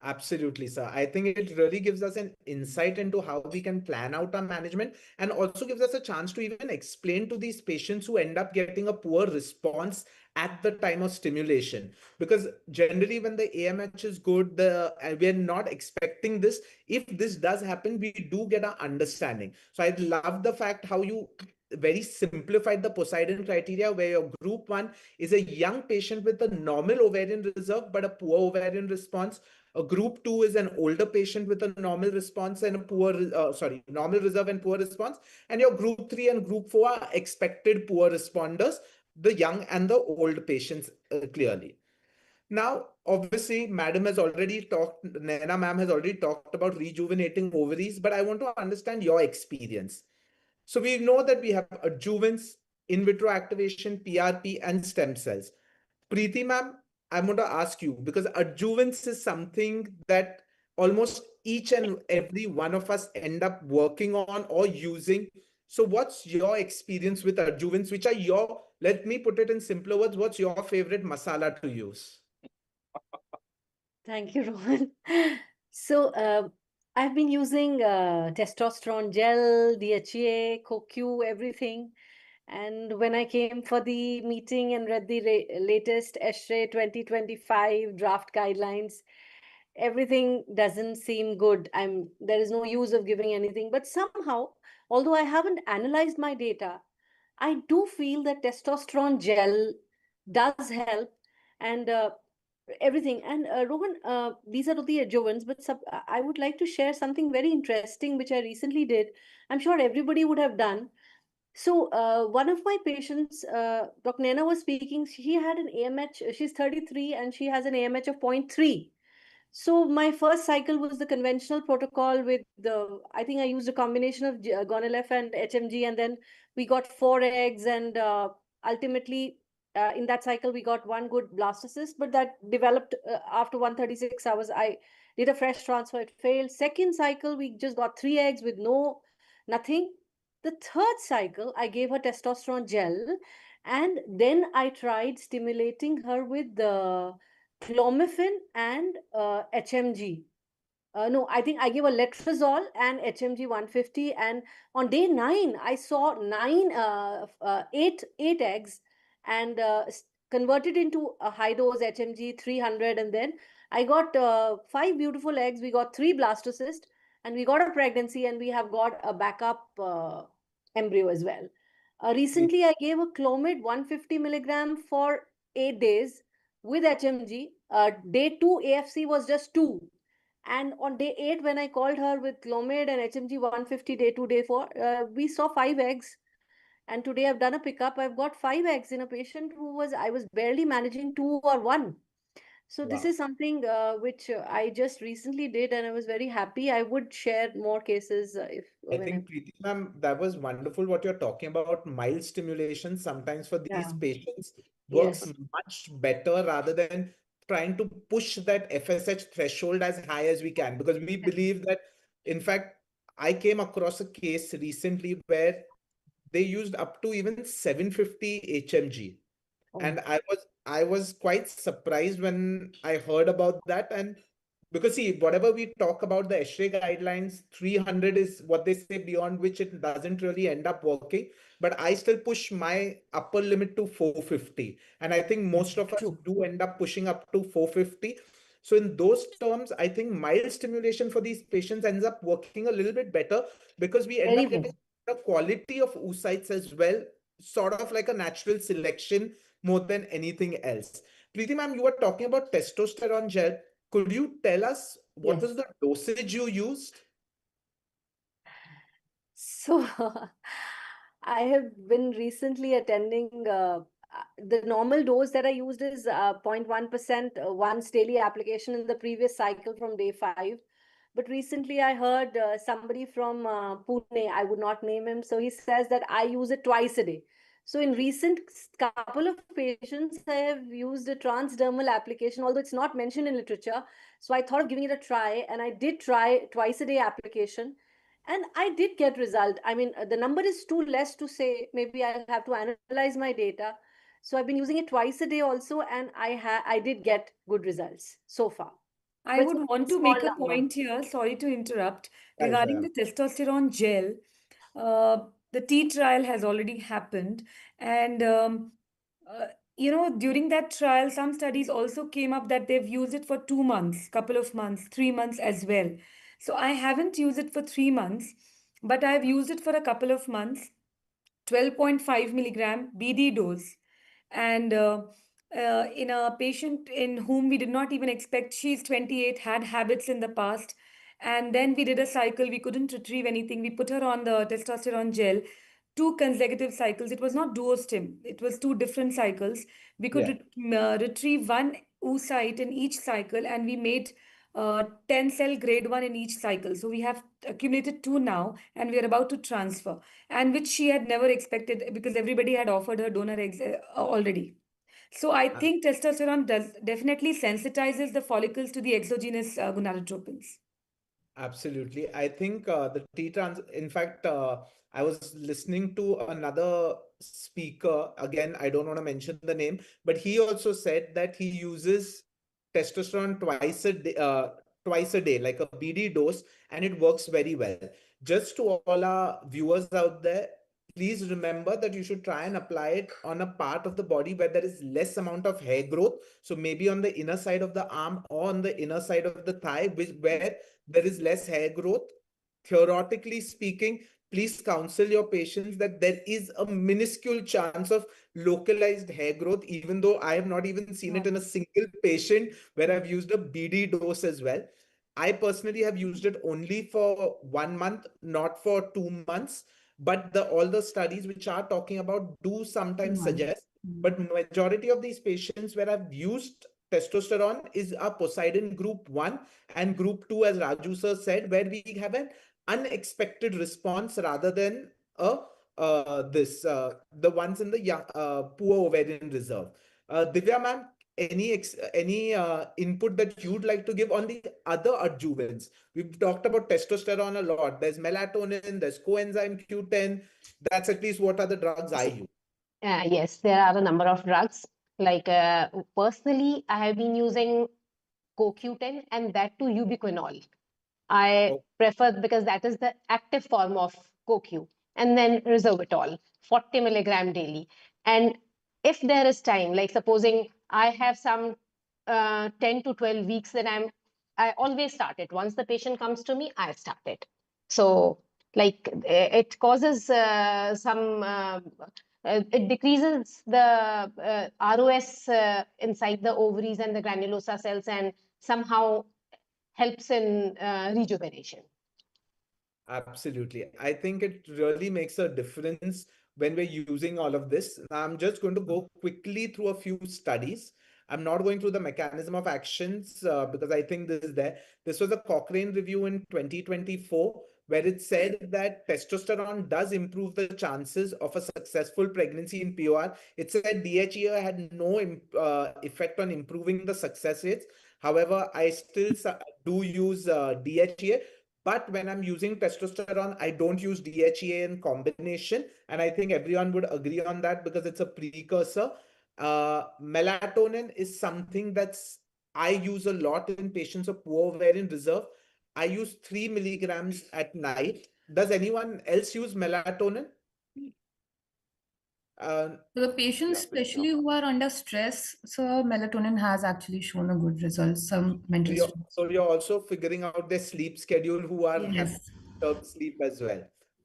Absolutely, sir. I think it really gives us an insight into how we can plan out our management and also gives us a chance to even explain to these patients who end up getting a poor response at the time of stimulation. Because generally when the AMH is good, we're not expecting this. If this does happen, we do get an understanding. So I love the fact how you very simplified the Poseidon criteria, where your group 1 is a young patient with a normal ovarian reserve but a poor ovarian response. A group 2 is an older patient with a normal response and a normal reserve and poor response. And your group 3 and group 4 are expected poor responders, the young and the old patients clearly. Now, obviously, Nana ma'am has already talked about rejuvenating ovaries, but I want to understand your experience. So we know that we have adjuvants, in vitro activation, PRP, and stem cells. Preeti ma'am, I'm going to ask you, because adjuvants is something that almost each and every one of us end up working on or using. So what's your experience with adjuvants? Which are let me put it in simpler words, what's your favorite masala to use? Thank you, Rohan. So I've been using testosterone gel, DHEA, CoQ, everything. And when I came for the meeting and read the latest ESHRE 2025 draft guidelines, everything doesn't seem good. There is no use of giving anything. But somehow, although I haven't analyzed my data, I do feel that testosterone gel does help and everything. And Rohan, these are the adjuvants, but I would like to share something very interesting which I recently did. I'm sure everybody would have done. So one of my patients, Dr. Nena was speaking, she had an AMH, she's 33 and she has an AMH of 0.3. So my first cycle was the conventional protocol with the, I think I used a combination of Gonal-f and HMG, and then we got 4 eggs, and ultimately in that cycle we got 1 good blastocyst, but that developed after 136 hours. I did a fresh transfer, it failed. Second cycle we just got 3 eggs with nothing. The third cycle I gave her testosterone gel, and then I tried stimulating her with the clomiphene and HMG. No, I think I gave a letrozole and HMG 150, and on day 9 I saw 8 eggs, and converted into a high dose HMG 300, and then I got 5 beautiful eggs. We got 3 blastocysts, and we got a pregnancy, and we have got a backup embryo as well. Recently, I gave a Clomid 150 milligram for 8 days with HMG. Day 2 AFC was just 2. And on day 8, when I called her with Clomid and HMG 150 day 2, day 4, we saw 5 eggs. And today I've done a pickup. I've got 5 eggs in a patient I was barely managing 2 or 1. So this Wow. is something which I just recently did, and I was very happy. I would share more cases if I when think, Preeti ma'am, that was wonderful what you're talking about. Mild stimulation sometimes for these yeah. patients works Yes. much better rather than trying to push that FSH threshold as high as we can, because we believe that, in fact, I came across a case recently where they used up to even 750 HMG. And I was quite surprised when I heard about that. And because see, whatever we talk about the SRA guidelines, 300 is what they say, beyond which it doesn't really end up working. But I still push my upper limit to 450. And I think most of us do end up pushing up to 450. So in those terms, I think mild stimulation for these patients ends up working a little bit better, because we end Very up getting the quality of oocytes as well, sort of like a natural selection more than anything else. Preeti ma'am, you were talking about testosterone gel. Could you tell us what was Yes. the dosage you used? So I have been recently attending the normal dose that I used is 0.1% once daily application in the previous cycle from day 5. But recently I heard somebody from Pune, I would not name him. So he says that I use it twice a day. So in recent couple of patients, I have used a transdermal application, although it's not mentioned in literature. So I thought of giving it a try, and I did try twice a day application. And I did get result. I mean, the number is too less to say. Maybe I'll have to analyze my data. So I've been using it twice a day also, and I did get good results so far. I But it's would want a to small make a number. point here, sorry to interrupt, Right, regarding ma'am. the testosterone gel. The T trial has already happened, and uh, during that trial, some studies also came up that they've used it for 2 months, couple of months, 3 months as well. So I haven't used it for 3 months, but I've used it for a couple of months. 12.5 milligram BD dose. And in a patient in whom we did not even expect, she's 28, had habits in the past. And then we did a cycle, we couldn't retrieve anything. We put her on the testosterone gel, 2 consecutive cycles. It was not duostim, it was 2 different cycles. We could retrieve 1 oocyte in each cycle, and we made 10 cell grade 1 in each cycle. So we have accumulated 2 now, and we are about to transfer, and which she had never expected because everybody had offered her donor eggs already. So I think testosterone does definitely sensitizes the follicles to the exogenous gonadotropins. Absolutely. I think the T-trans, in fact, I was listening to another speaker. Again, I don't want to mention the name, but he also said that he uses testosterone twice a day, like a BD dose, and it works very well. Just to all our viewers out there, please remember that you should try and apply it on a part of the body where there is less amount of hair growth. So maybe on the inner side of the arm or on the inner side of the thigh, where there is less hair growth. Theoretically speaking, please counsel your patients that there is a minuscule chance of localized hair growth, even though I have not even seen it in a single patient where I've used a BD dose as well. I personally have used it only for 1 month, not for 2 months. but all the studies which are talking about do sometimes suggest, but majority of these patients where I've used testosterone is a Poseidon group 1 and group 2, as Raju sir said, where we have an unexpected response rather than the ones in the poor ovarian reserve. Divya ma'am, any input that you'd like to give on the other adjuvants? We've talked about testosterone a lot. There's melatonin, there's coenzyme Q10. That's at least what are the drugs I use. Yes, there are a number of drugs. Like personally, I have been using CoQ10 and that too ubiquinol. I prefer because that is the active form of CoQ. And then resveratrol, 40 milligram daily. And if there is time, like supposing I have some 10 to 12 weeks, then I always start it. Once the patient comes to me, I start it. So like it causes it decreases the ROS inside the ovaries and the granulosa cells and somehow helps in rejuvenation. Absolutely. I think it really makes a difference when we're using all of this. I'm just going to go quickly through a few studies. I'm not going through the mechanism of actions because I think this is there. This was a Cochrane review in 2024 where it said that testosterone does improve the chances of a successful pregnancy in POR. It said DHEA had no effect on improving the success rates. However, I still do use DHEA. But when I'm using testosterone, I don't use DHEA in combination. And I think everyone would agree on that because it's a precursor. Melatonin is something I use a lot in patients of poor ovarian reserve. I use 3 milligrams at night. Does anyone else use melatonin? So the patients, especially who are under stress, so melatonin has actually shown a good result. Some mental stress. So you're also figuring out their sleep schedule who are Yes. having disturbed sleep as well.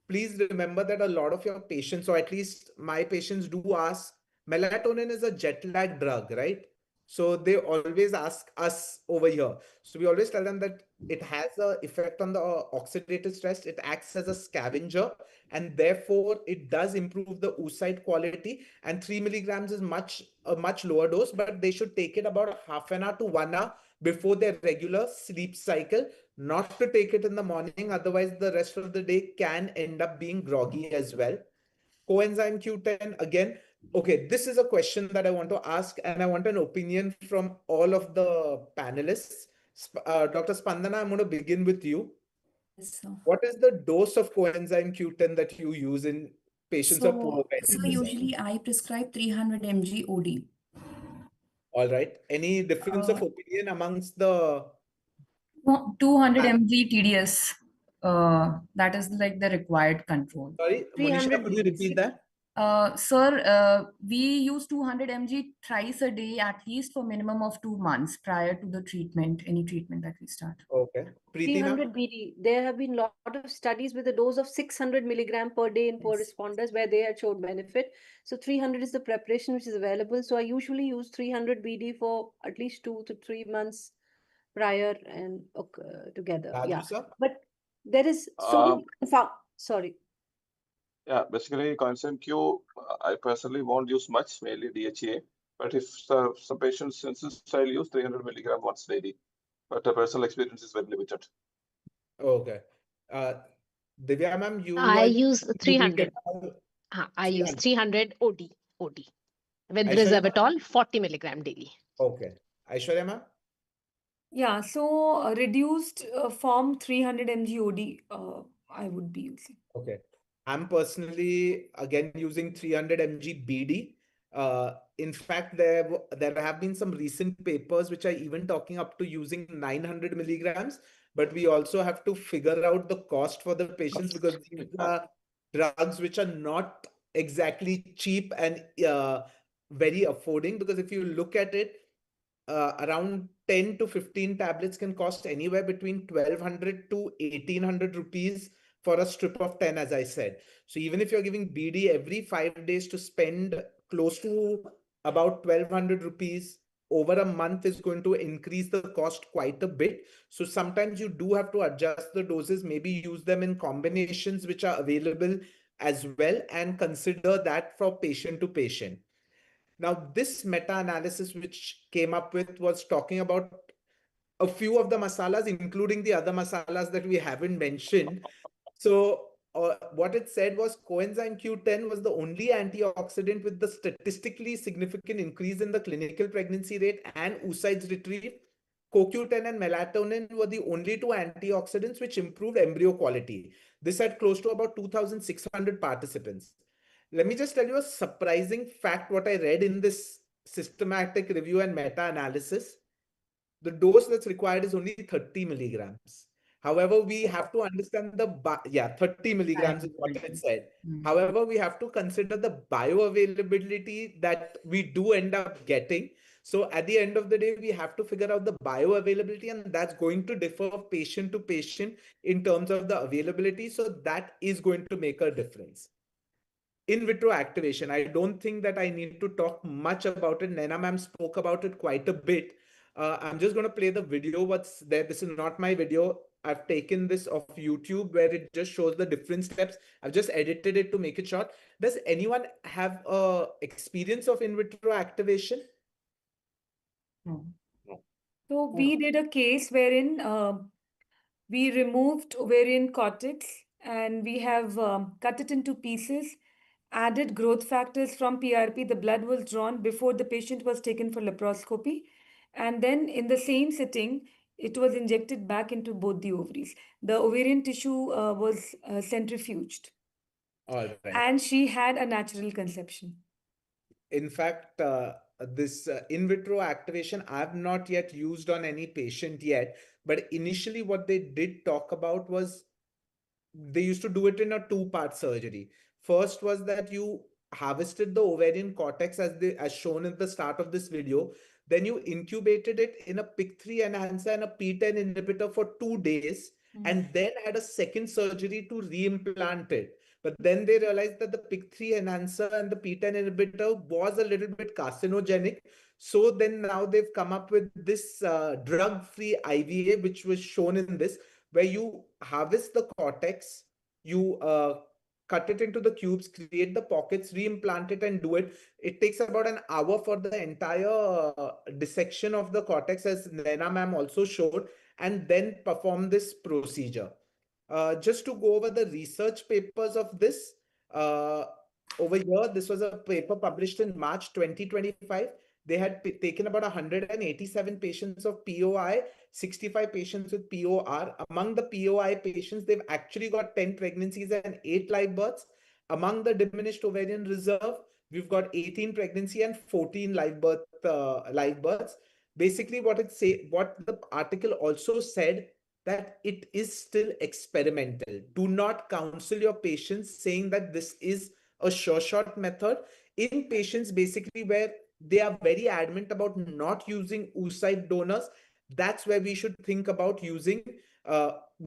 Please remember that a lot of your patients, or at least my patients, do ask, melatonin is a jet lag drug, right? So they always ask us over here. So we always tell them that it has an effect on the oxidative stress. It acts as a scavenger, and therefore it does improve the oocyte quality. And 3 milligrams is a much lower dose, but they should take it about half an hour to 1 hour before their regular sleep cycle, not to take it in the morning. Otherwise, the rest of the day can end up being groggy as well. Coenzyme Q10, again, okay, this is a question that I want to ask, and I want an opinion from all of the panelists. Dr. Spandana, I'm going to begin with you. Yes, sir. What is the dose of coenzyme Q10 that you use in patients of poor So usually I prescribe 300 mg OD. All right. Any difference of opinion amongst the 200 mg TDS. That is like the required control. Sorry, Monisha, could you repeat that? Sir, we use 200 mg thrice a day at least for minimum of 2 months prior to the treatment, any treatment that we start. Okay. 300 BD. There have been a lot of studies with a dose of 600 milligram per day in poor responders where they had showed benefit. So 300 is the preparation which is available. So I usually use 300 BD for at least 2 to 3 months prior and together. Raju, Yeah. sir? But there is so many sorry. Yeah, basically coenzyme Q, I personally won't use much, mainly DHEA. But if some patients insist, I'll use 300 milligram once daily. But the personal experience is very limited. Okay. Divya ma'am, I use 300. I use 300 OD with Aishwarya resveratrol, 40 milligram daily. Okay. Aishwarya ma'am? Yeah, so reduced form 300 mg OD I would be using. Okay. I'm personally, again, using 300 mg BD. In fact, there have been some recent papers which are even talking up to using 900 milligrams, but we also have to figure out the cost for the patients because these are drugs which are not exactly cheap and very affording. Because if you look at it, around 10 to 15 tablets can cost anywhere between 1200 to 1800 rupees for a strip of 10, as I said. So even if you're giving BD every 5 days to spend close to about 1200 rupees over a month is going to increase the cost quite a bit. So sometimes you do have to adjust the doses, maybe use them in combinations which are available as well and consider that for patient to patient. Now, this meta-analysis which came up with was talking about a few of the masalas, including the other masalas that we haven't mentioned. So what it said was coenzyme Q10 was the only antioxidant with the statistically significant increase in the clinical pregnancy rate and oocytes retrieved. CoQ10 and melatonin were the only two antioxidants which improved embryo quality. This had close to about 2,600 participants. Let me just tell you a surprising fact what I read in this systematic review and meta-analysis. The dose that's required is only 30 milligrams. However, we have to understand 30 milligrams is what it said. However, we have to consider the bioavailability that we do end up getting. So at the end of the day, we have to figure out the bioavailability, and that's going to differ patient to patient in terms of the availability. So that is going to make a difference. In vitro activation, I don't think that I need to talk much about it. Naina ma'am spoke about it quite a bit. I'm just going to play the video what's there. This is not my video. I've taken this off YouTube where it just shows the different steps. I've just edited it to make it short. Does anyone have experience of in vitro activation? No. So we did a case wherein we removed ovarian cortex and we have cut it into pieces, added growth factors from PRP. The blood was drawn before the patient was taken for laparoscopy. And then in the same sitting, it was injected back into both the ovaries. The ovarian tissue was centrifuged. All right. And she had a natural conception. In fact, this in vitro activation, I've not yet used on any patient yet. But initially, what they did talk about was they used to do it in a two-part surgery. First was that you harvested the ovarian cortex as shown at the start of this video. Then you incubated it in a PIK3 enhancer and a P10 inhibitor for 2 days, and then had a second surgery to reimplant it. But then they realized that the PIK3 enhancer and the P10 inhibitor was a little bit carcinogenic. So then now they've come up with this drug-free IVA, which was shown in this, where you harvest the cortex, you cut it into the cubes, create the pockets, reimplant it and do it. It takes about an hour for the entire dissection of the cortex, as Naina ma'am also showed, and then perform this procedure. Just to go over the research papers of this, over here, this was a paper published in March 2025. They had taken about 187 patients of POI, 65 patients with POR. Among the POI patients, they've actually got 10 pregnancies and 8 live births. Among the diminished ovarian reserve, we've got 18 pregnancy and 14 live births. Basically, what the article also said, that it is still experimental. Do not counsel your patients saying that this is a sure shot method in patients basically where they are very adamant about not using oocyte donors. That's where we should think about using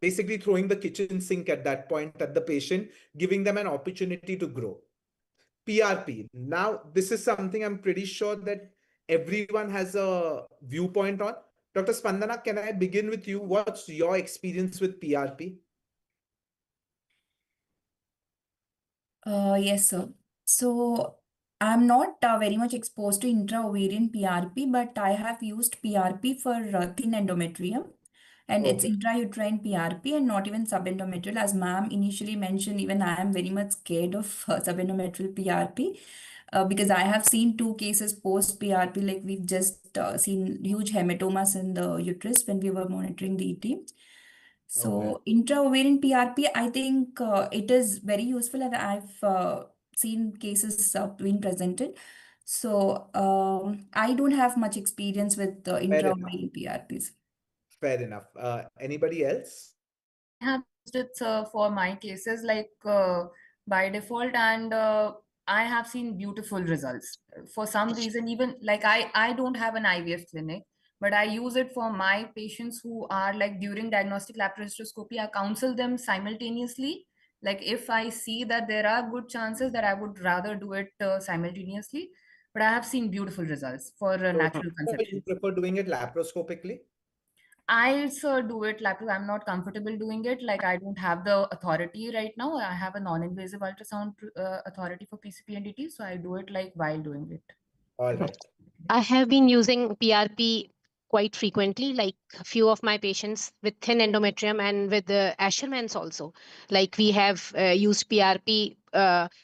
basically throwing the kitchen sink at that point at the patient, giving them an opportunity to grow. PRP. Now, this is something I'm pretty sure that everyone has a viewpoint on. Dr. Spandana, can I begin with you? What's your experience with PRP? Yes, sir. So I'm not very much exposed to intra-ovarian PRP, but I have used PRP for thin endometrium. And it's intrauterine PRP and not even subendometrial. As ma'am initially mentioned, even I am very much scared of subendometrial PRP because I have seen 2 cases post PRP. Like we've just seen huge hematomas in the uterus when we were monitoring the ET. So intra-ovarian PRP, I think it is very useful, and I've seen cases being presented. So I don't have much experience with intra-ovarian PRPs. Fair enough. Anybody else? I have used it for my cases like by default, and I have seen beautiful results. For some reason, even like I don't have an IVF clinic, but I use it for my patients who are like during diagnostic laparoscopy. I counsel them simultaneously. Like if I see that there are good chances that I would rather do it simultaneously, but I have seen beautiful results for natural You conception. prefer doing it laparoscopically? I do it I'm not comfortable doing it. Like I don't have the authority right now. I have a non-invasive ultrasound authority for PCP and DT, so I do it like while doing it. All right. I have been using PRP quite frequently, like a few of my patients with thin endometrium and with the Asherman's also. Like we have used PRP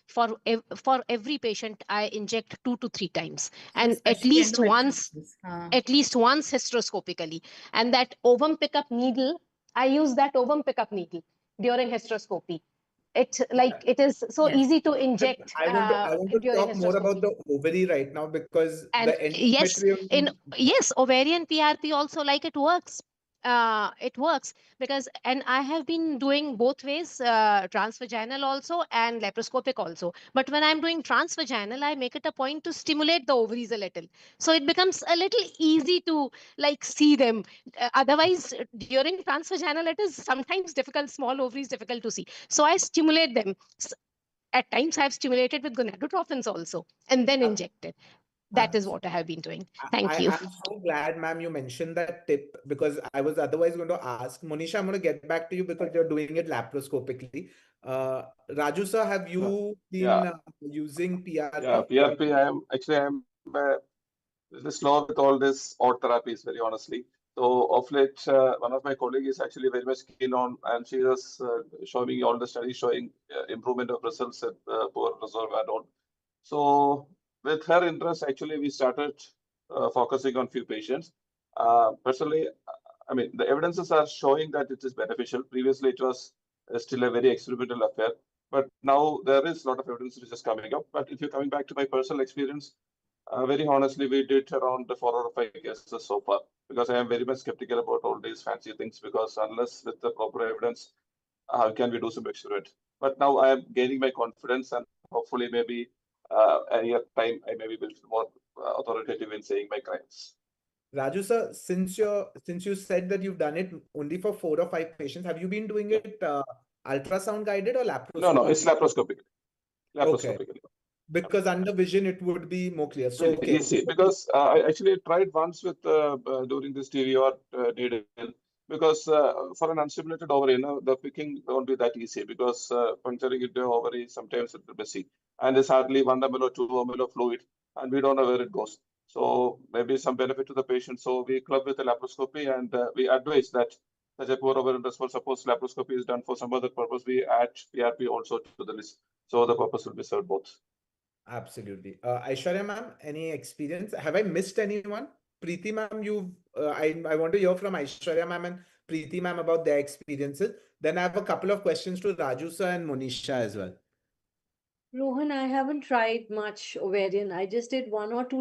for every patient. I inject 2 to 3 times, and at Especially least once, endometriosis. hysteroscopically. And that ovum pickup needle, I use that ovum pickup needle during hysteroscopy. It's like it is so Yes. easy to inject I want to during talk more about hysteroscopy. the ovary right now because And the yes, endometrium. ovarian PRP also, like it works. It works because, and I have been doing both ways, transvaginal also and laparoscopic also. But when I'm doing transvaginal, I make it a point to stimulate the ovaries a little, so it becomes a little easy to like see them. Otherwise, during transvaginal, it is sometimes difficult. Small ovaries difficult to see, so I stimulate them. At times, I have stimulated with gonadotrophins also, and then injected. That is what I have been doing. Thank you. I'm so glad, ma'am, you mentioned that tip because I was otherwise going to ask. Monisha, I'm going to get back to you because you're doing it laparoscopically. Raju sir, have you been using PRP? Yeah, PRP, I'm little slow with all this odd therapies, very honestly. So of late, one of my colleagues is actually very much keen on, and she was showing me all the studies showing improvement of results at poor resolve and all. So with her interest, actually, we started focusing on few patients. Personally, I mean, the evidences are showing that it is beneficial. Previously, it was still a very experimental affair, but now there is a lot of evidence which is coming up. But if you're coming back to my personal experience, very honestly, we did around 4 or 5 cases so far because I am very much skeptical about all these fancy things because unless with the proper evidence, how can we do some experiment? But now I am gaining my confidence and hopefully maybe a year time I maybe will feel more authoritative in saying my crimes. Raju sir, since you said that you've done it only for 4 or 5 patients, have you been doing it ultrasound guided or laparoscopic? No, it's laparoscopic. Okay. Because under vision it would be more clear. So okay. Easy because I actually tried once with during this TVR needle because for an unstimulated ovary, the picking won't be that easy because puncturing into ovary sometimes it will be messy and there's hardly 1 ml or 2 ml of fluid and we don't know where it goes. So maybe some benefit to the patient. So we club with the laparoscopy and we advise that such a poor ovarian response, suppose laparoscopy is done for some other purpose, we add PRP also to the list. So the purpose will be served both. Absolutely. Aishwarya ma'am, any experience? Have I missed anyone? Preeti ma'am, I want to hear from Aishwarya ma'am and Preeti ma'am about their experiences. Then I have a couple of questions to Raju sir and Monisha as well. Rohan, I haven't tried much ovarian. I just did 1 or 2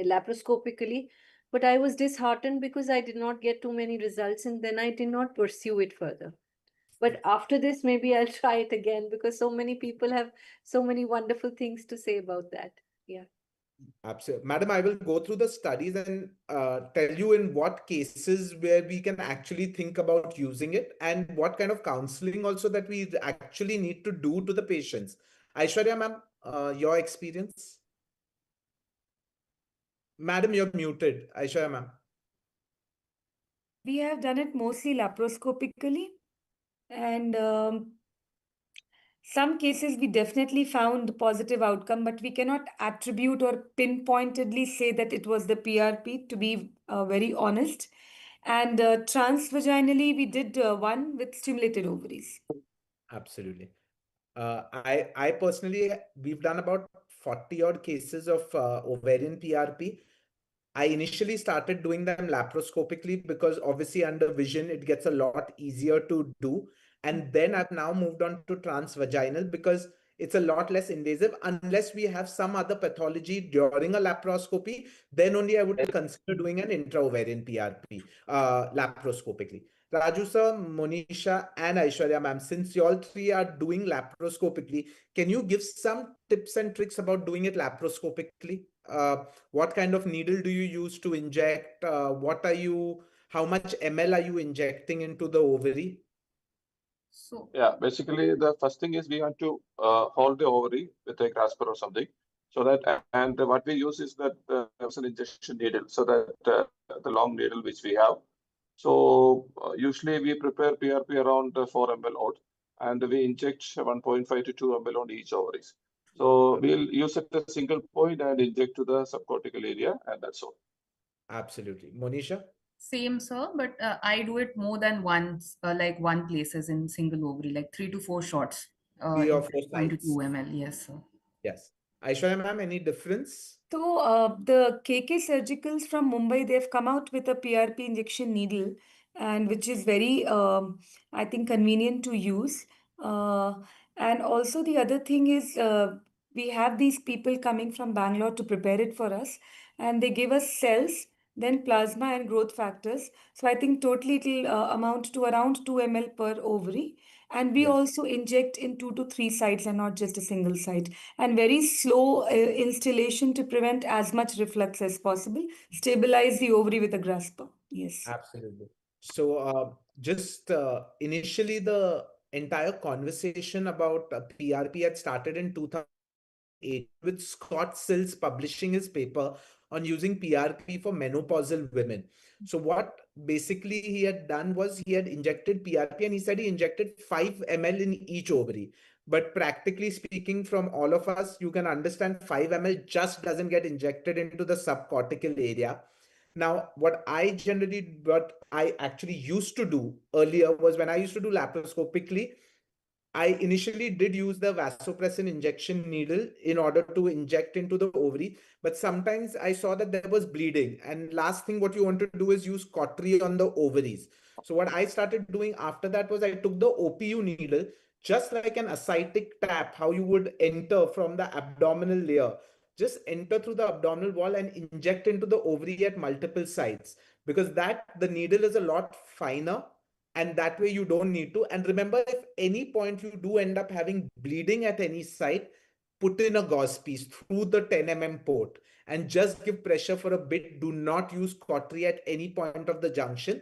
laparoscopically, but I was disheartened because I did not get too many results and then I did not pursue it further. But after this, maybe I'll try it again because so many people have so many wonderful things to say about that. Yeah. Absolutely. Madam, I will go through the studies and tell you in what cases where we can actually think about using it and what kind of counseling also that we actually need to do to the patients. Aishwarya ma'am, your experience? Madam, you're muted. Aishwarya ma'am. We have done it mostly laparoscopically, and some cases we definitely found positive outcome, but we cannot attribute or pinpointedly say that it was the PRP, to be very honest. And transvaginally, we did one with stimulated ovaries. Absolutely. I personally, we've done about 40 odd cases of ovarian PRP. I initially started doing them laparoscopically because obviously under vision, it gets a lot easier to do. And then I've now moved on to transvaginal because it's a lot less invasive unless we have some other pathology during a laparoscopy. Then only I would consider doing an intraovarian PRP laparoscopically. Raju sir, Monisha and Aishwarya ma'am, since you all three are doing laparoscopically, can you give some tips and tricks about doing it laparoscopically? What kind of needle do you use to inject? How much ml are you injecting into the ovary? So yeah, basically the first thing is we want to hold the ovary with a grasper or something. So that, and what we use is that there's an injection needle, so that the long needle which we have. So usually we prepare PRP around 4 ml odd, and we inject 1.5 to 2 ml on each ovaries. So we'll use it a single point and inject to the subcortical area, and that's all. Absolutely. Monisha? Same, sir, but I do it more than once, like one places in single ovary, like 3 to 4 shots. 3 or 4 sites. 0.2 ml. Yes, sir. Yes. Aishwarya ma'am, any difference? So the KK Surgicals from Mumbai, they've come out with a PRP injection needle, and which is very, I think, convenient to use. Uh, and also the other thing is, we have these people coming from Bangalore to prepare it for us, and they give us cells, then plasma and growth factors. So I think totally it'll amount to around 2 ml per ovary. And we Yes. also inject in 2 to 3 sites and not just a single site. And very slow installation to prevent as much reflux as possible. Stabilize the ovary with a grasper. Yes. Absolutely. So, just initially, the entire conversation about PRP had started in 2008 with Scott Sills publishing his paper on using PRP for menopausal women. So, what basically he had done was he had injected PRP, and he said he injected 5 ml in each ovary. But practically speaking, from all of us, you can understand 5 ml just doesn't get injected into the subcortical area. Now, what I actually used to do earlier was when I used to do laparoscopically, I initially did use the vasopressin injection needle in order to inject into the ovary, but sometimes I saw that there was bleeding. And last thing what you want to do is use cautery on the ovaries. So what I started doing after that was I took the OPU needle, just like an ascitic tap, how you would enter from the abdominal layer. Just enter through the abdominal wall and inject into the ovary at multiple sites, because that the needle is a lot finer, and that way you don't need to. And remember, if any point you do end up having bleeding at any site, put in a gauze piece through the 10 mm port and just give pressure for a bit. Do not use cautery at any point of the junction.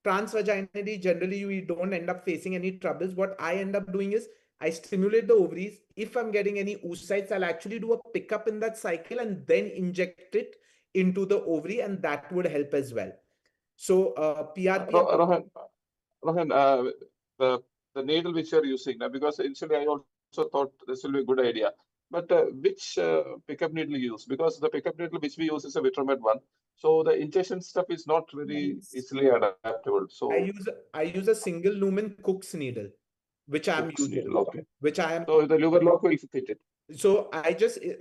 Transvaginally, generally you don't end up facing any troubles. What I end up doing is I stimulate the ovaries. If I'm getting any oocytes, I'll actually do a pickup in that cycle and then inject it into the ovary, and that would help as well. So PRP. Rohan, the the needle which you're using now, because initially I also thought this will be a good idea. But which pickup needle you use? Because the pickup needle which we use is a Vitromed one. So the injection stuff is not very easily adaptable. So I use a single lumen Cook's needle, which I'm Cook's using, needle, okay. which I am. So the liver lock will fit it. So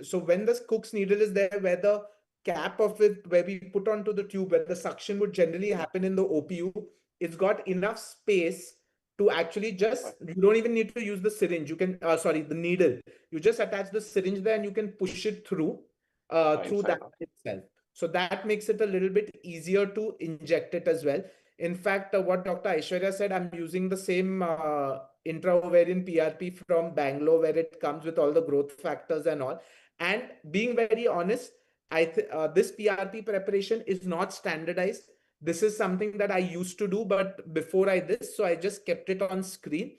so when the Cook's needle is there, where the cap of it, where we put onto the tube, where the suction would generally happen in the OPU, it's got enough space to actually just, you don't even need to use the syringe. You can, sorry, the needle. You just attach the syringe there and you can push it through that itself. So that makes it a little bit easier to inject it as well. In fact, what Dr. Aishwarya said, I'm using the same intraovarian PRP from Bangalore, where it comes with all the growth factors and all. And being very honest, this PRP preparation is not standardized. This is something that I used to do, but before so I just kept it on screen.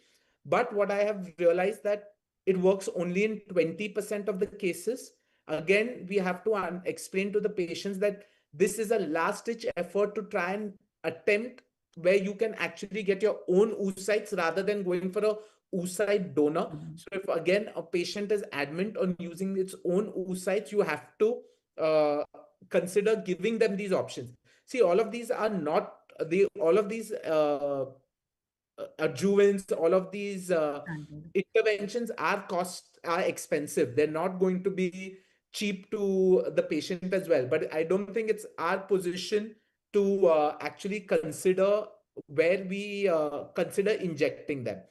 But what I have realized that it works only in 20% of the cases. Again, we have to explain to the patients that this is a last-ditch effort to try and attempt where you can actually get your own oocytes rather than going for a oocyte donor. So if again a patient is adamant on using its own oocytes, you have to consider giving them these options. See, all of these are not all of these adjuvants, all of these interventions are expensive. They're not going to be cheap to the patient as well. But I don't think it's our position to actually consider where we consider injecting them.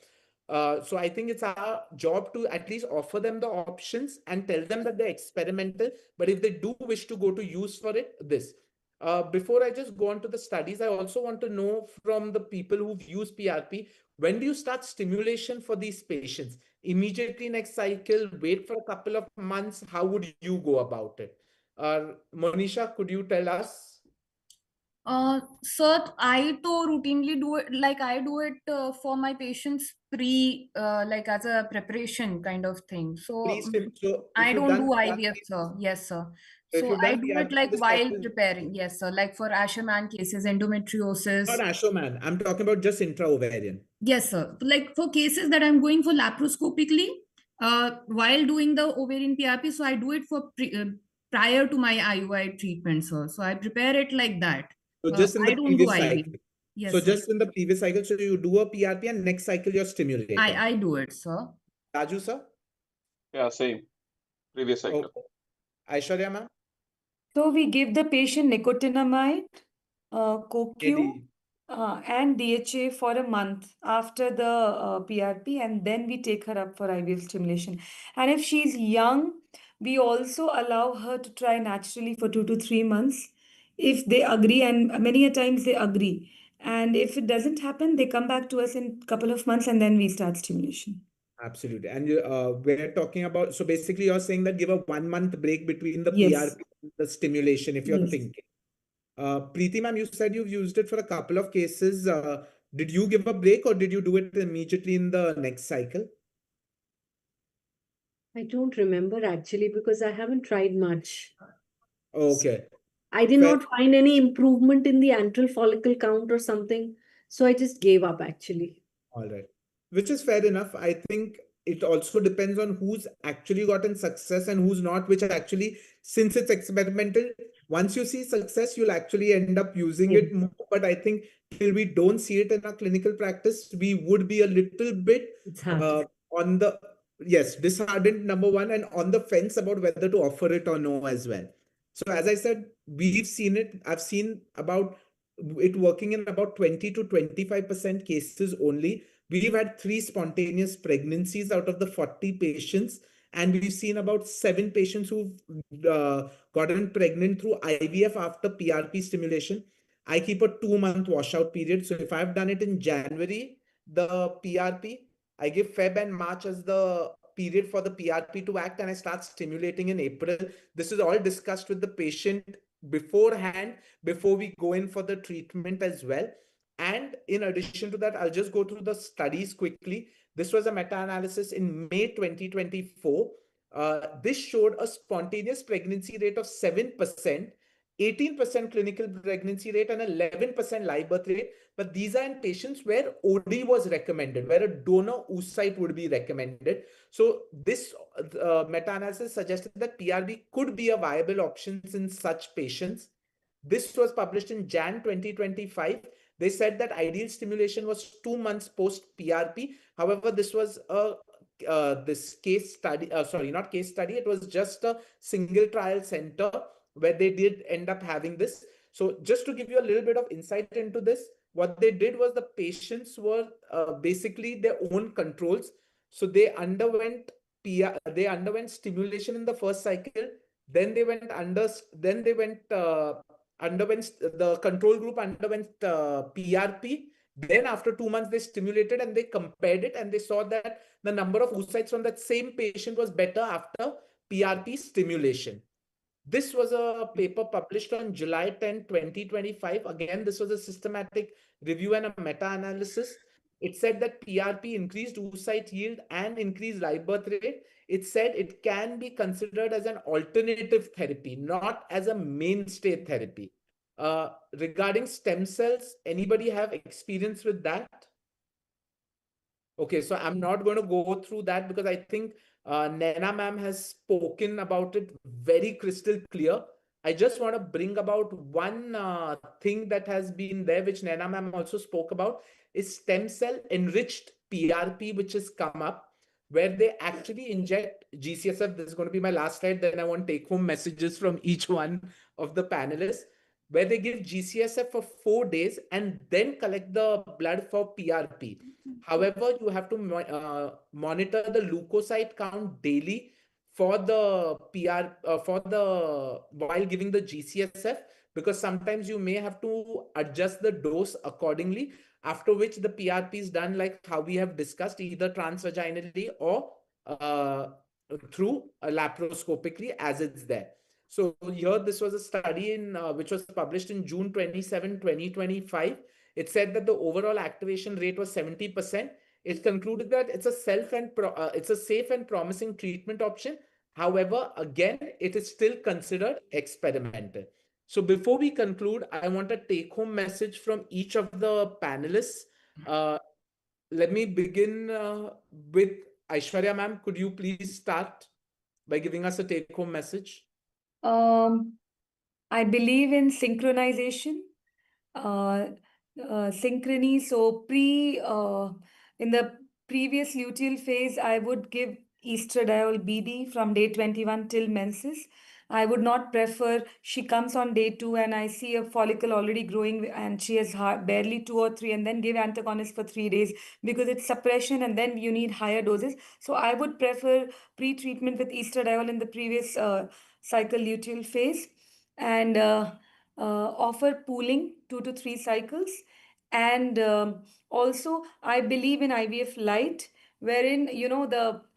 So I think it's our job to at least offer them the options and tell them that they're experimental. But if they do wish to go to use for it, this. Before I just go on to the studies, I also want to know from the people who've used PRP, when do you start stimulation for these patients? Immediately next cycle, wait for a couple of months? How would you go about it? Monisha, could you tell us? Sir, I to routinely do it, like I do it for my patients like as a preparation kind of thing. So Pre-stim. So if I you've don't done do PRP, IVF, sir. Yes, sir. if So you've I done do it PRP like this while cycle, preparing. Yes, sir. Like for Asherman cases, endometriosis. not Ashoman. I'm talking about just intra-ovarian. Yes, sir. Like for cases that I'm going for laparoscopically, while doing the ovarian PRP, so I do it for prior to my IUI treatment, sir. So I prepare it like that. So just in I the don't do previous IVF. cycle. So Yes, sir. just in the previous cycle, so you do a PRP and next cycle you're stimulating. I do it, sir. Raju, sir? Yeah, same. Previous cycle. Okay. Aishwarya, ma'am? So we give the patient nicotinamide, CoQ, AD. and DHA for a month after the PRP, and then we take her up for IVF stimulation. And if she's young, we also allow her to try naturally for 2 to 3 months if they agree, and many a times they agree. And if it doesn't happen, they come back to us in a couple of months, and then we start stimulation. Absolutely. And we're talking about, so basically you're saying that give a 1 month break between the Yes. PRP and the stimulation if you're Yes. thinking. Preeti ma'am, you said you've used it for a couple of cases. Did you give a break or did you do it immediately in the next cycle? I don't remember actually because I haven't tried much. Okay. I did Fair. not find any improvement in the antral follicle count or something. So I just gave up actually. All right. Which is fair enough. I think it also depends on who's actually gotten success and who's not, which actually, since it's experimental, once you see success, you'll actually end up using it more. But I think till we don't see it in our clinical practice, we would be a little bit on the, yes, disheartened, number one, and on the fence about whether to offer it or no as well. So as I said, we've seen it. I've seen about it working in about 20 to 25% cases only. We've had 3 spontaneous pregnancies out of the 40 patients, and we've seen about 7 patients who've gotten pregnant through IVF after PRP stimulation. I keep a 2-month washout period. So if I've done it in January, the PRP, I give Feb and March as the period for the PRP to act, and I start stimulating in April. This is all discussed with the patient beforehand, before we go in for the treatment as well. And in addition to that, I'll just go through the studies quickly. This was a meta-analysis in May 2024. This showed a spontaneous pregnancy rate of 7%, 18% clinical pregnancy rate, and 11% live birth rate. But these are in patients where OD was recommended, where a donor oocyte would be recommended. So this meta-analysis suggested that PRP could be a viable option in such patients. This was published in Jan 2025. They said that ideal stimulation was 2 months post PRP. However, this was a this case study, sorry, not case study. It was just a single trial center where they did end up having this. So just to give you a little bit of insight into this, what they did was the patients were basically their own controls. So they underwent stimulation in the first cycle. Then they went the control group underwent PRP. Then after 2 months, they stimulated and they compared it, and they saw that the number of oocytes from that same patient was better after PRP stimulation. This was a paper published on July 10, 2025. Again, this was a systematic review and a meta-analysis. It said that PRP increased oocyte yield and increased live birth rate. It said it can be considered as an alternative therapy, not as a mainstay therapy. Regarding stem cells, anybody have experience with that? Okay, so I'm not going to go through that because I think Naina ma'am has spoken about it very crystal clear. I just want to bring about one thing that has been there, which Naina ma'am also spoke about, is stem cell enriched PRP, which has come up, where they actually inject GCSF. This is going to be my last slide. Then I want take home messages from each one of the panelists, where they give GCSF for 4 days and then collect the blood for PRP. However, you have to monitor the leukocyte count daily for the while giving the GCSF, because sometimes you may have to adjust the dose accordingly, after which the PRP is done like how we have discussed, either transvaginally or through laparoscopically as it's there. So here, this was a study in which was published in June 27, 2025. It said that the overall activation rate was 70%. It concluded that it's a safe and promising treatment option. However, again, it is still considered experimental. So before we conclude, I want a take-home message from each of the panelists. Let me begin with Aishwarya ma'am. Could you please start by giving us a take-home message? I believe in synchronization, synchrony. So in the previous luteal phase, I would give estradiol BD from day 21 till menses. I would not prefer she comes on day 2 and I see a follicle already growing and she has barely 2 or 3 and then give antagonist for 3 days because it's suppression and then you need higher doses. So I would prefer pre-treatment with estradiol in the previous cycle luteal phase and offer pooling 2 to 3 cycles. And also, I believe in IVF light, wherein,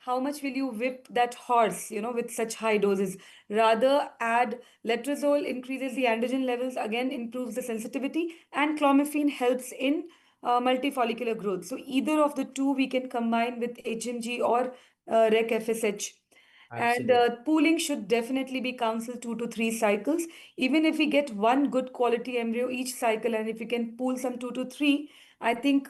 how much will you whip that horse, with such high doses? Rather, add letrozole, increases the androgen levels, again, improves the sensitivity, and clomiphene helps in multifollicular growth. So either of the two we can combine with HMG or REC FSH. And pooling should definitely be counseled 2 to 3 cycles. Even if we get one good quality embryo each cycle, and if we can pool some 2 to 3, I think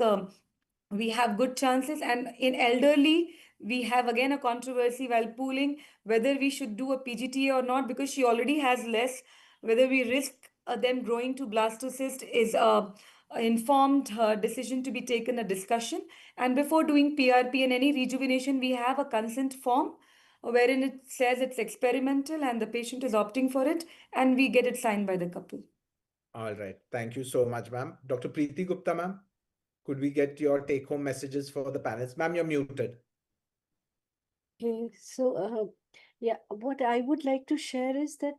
we have good chances. And in elderly, we have again a controversy while pooling whether we should do a PGTA or not because she already has less. Whether we risk them growing to blastocyst is a informed decision to be taken, a discussion. And before doing PRP and any rejuvenation, we have a consent form wherein it says it's experimental and the patient is opting for it, and we get it signed by the couple. All right. Thank you so much, ma'am. Dr. Preeti Gupta, ma'am, could we get your take-home messages for the panelists? Ma'am, you're muted. Okay, so yeah, what I would like to share is that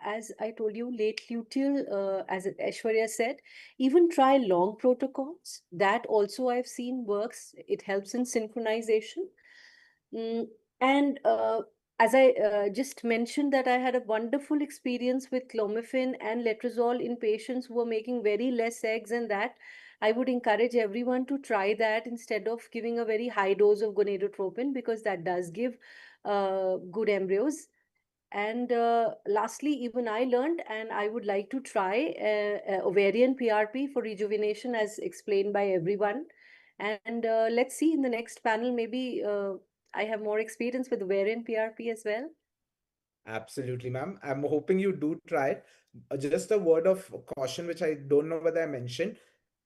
as I told you, late luteal, as Aishwarya said, even try long protocols. That also I've seen works. It helps in synchronization. And as I just mentioned that I had a wonderful experience with clomiphene and letrozole in patients who were making very less eggs, and that I would encourage everyone to try that instead of giving a very high dose of gonadotropin because that does give good embryos. And lastly, even I learned, and I would like to try ovarian PRP for rejuvenation as explained by everyone. And let's see in the next panel, maybe I have more experience with ovarian PRP as well. Absolutely, ma'am. I'm hoping you do try it. Just a word of caution, which I don't know whether I mentioned.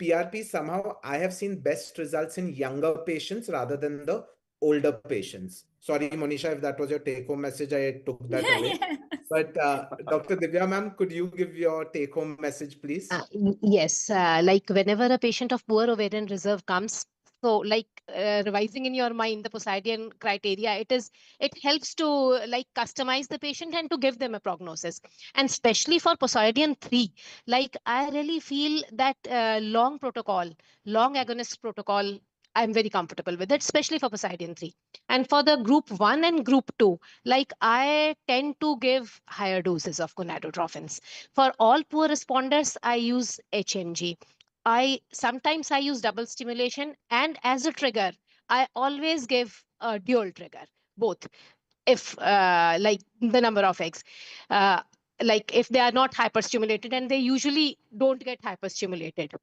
PRP, somehow I have seen best results in younger patients rather than the older patients. Sorry, Monisha, if that was your take-home message, I took that away. Yes. But Dr. Divya, ma'am, could you give your take-home message, please? Yes, like whenever a patient of poor ovarian reserve comes, so like revising in your mind the Poseidon criteria, it helps to like customize the patient and to give them a prognosis. And especially for Poseidon 3, like I really feel that long agonist protocol, I'm very comfortable with it, especially for Poseidon 3. And for the group 1 and group 2, like I tend to give higher doses of gonadotrophins. For all poor responders, I use HMG. Sometimes I use double stimulation, and as a trigger, I always give a dual trigger, both. If like the number of eggs, like if they are not hyperstimulated, and they usually don't get hyperstimulated.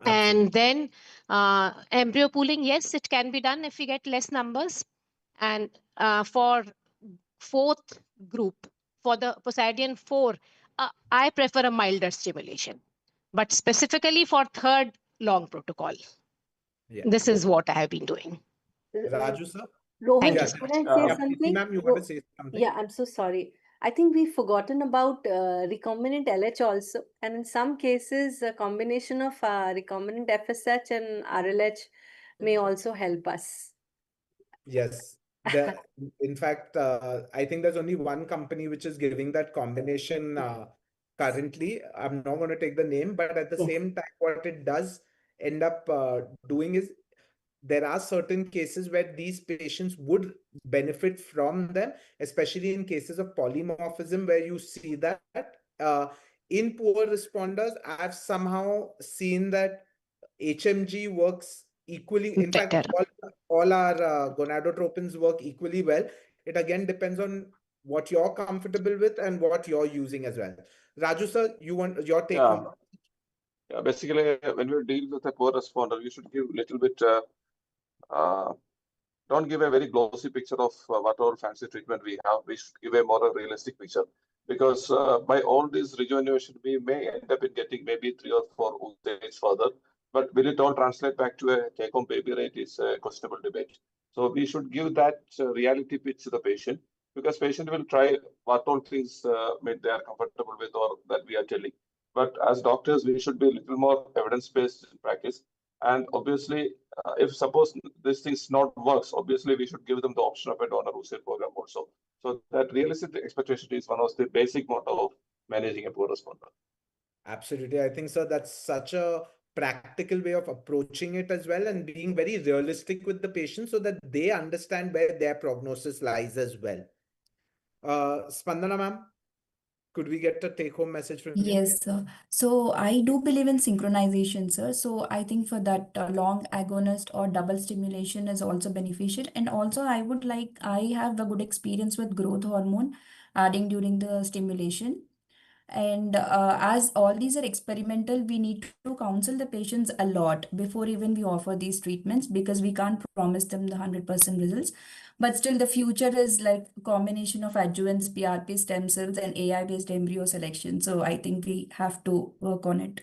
And then embryo pooling, yes, it can be done if we get less numbers. And for fourth group, for the Poseidon 4, I prefer a milder stimulation. But specifically for third long protocol, this is what I have been doing. Raju, sir? Rohan, Yeah, can I say yeah, something? ma'am, you want to say something? Yeah, I'm so sorry. I think we've forgotten about recombinant LH also. And in some cases, a combination of recombinant FSH and RLH may also help us. Yes. In fact, I think there's only one company which is giving that combination currently. I'm not going to take the name, but at the same time, what it does end up doing is there are certain cases where these patients would benefit from them, especially in cases of polymorphism, where you see that uh, in poor responders, I've somehow seen that HMG works equally. In fact, Better. all our gonadotropins work equally well. It again depends on what you're comfortable with and what you're using as well. Raju sir, you want your take Yeah. home? Yeah, basically, when we deal with a poor responder, you should give little bit, don't give a very glossy picture of whatever fancy treatment we have. We should give a more realistic picture, because by all this rejuvenation, we may end up in getting maybe 3 or 4 days further. But will it all translate back to a take-home baby rate is a questionable debate. So we should give that reality pitch to the patient, because patient will try what all things they are comfortable with or that we are telling. But as doctors, we should be a little more evidence-based in practice. And obviously, if suppose this things not works, obviously we should give them the option of a donor oocyte program also. So that realistic expectation is one of the basic motto of managing a poor responder. Absolutely. I think so. That's such a practical way of approaching it as well, and being very realistic with the patient so that they understand where their prognosis lies as well. Spandana ma'am, could we get a take-home message from you? Yes, sir. So I do believe in synchronization, sir. So I think for that long agonist or double stimulation is also beneficial. And also I have a good experience with growth hormone adding during the stimulation. And as all these are experimental, we need to counsel the patients a lot before even we offer these treatments, because we can't promise them the 100% results. But still, the future is like a combination of adjuvants, PRP stem cells, and AI-based embryo selection. So I think we have to work on it.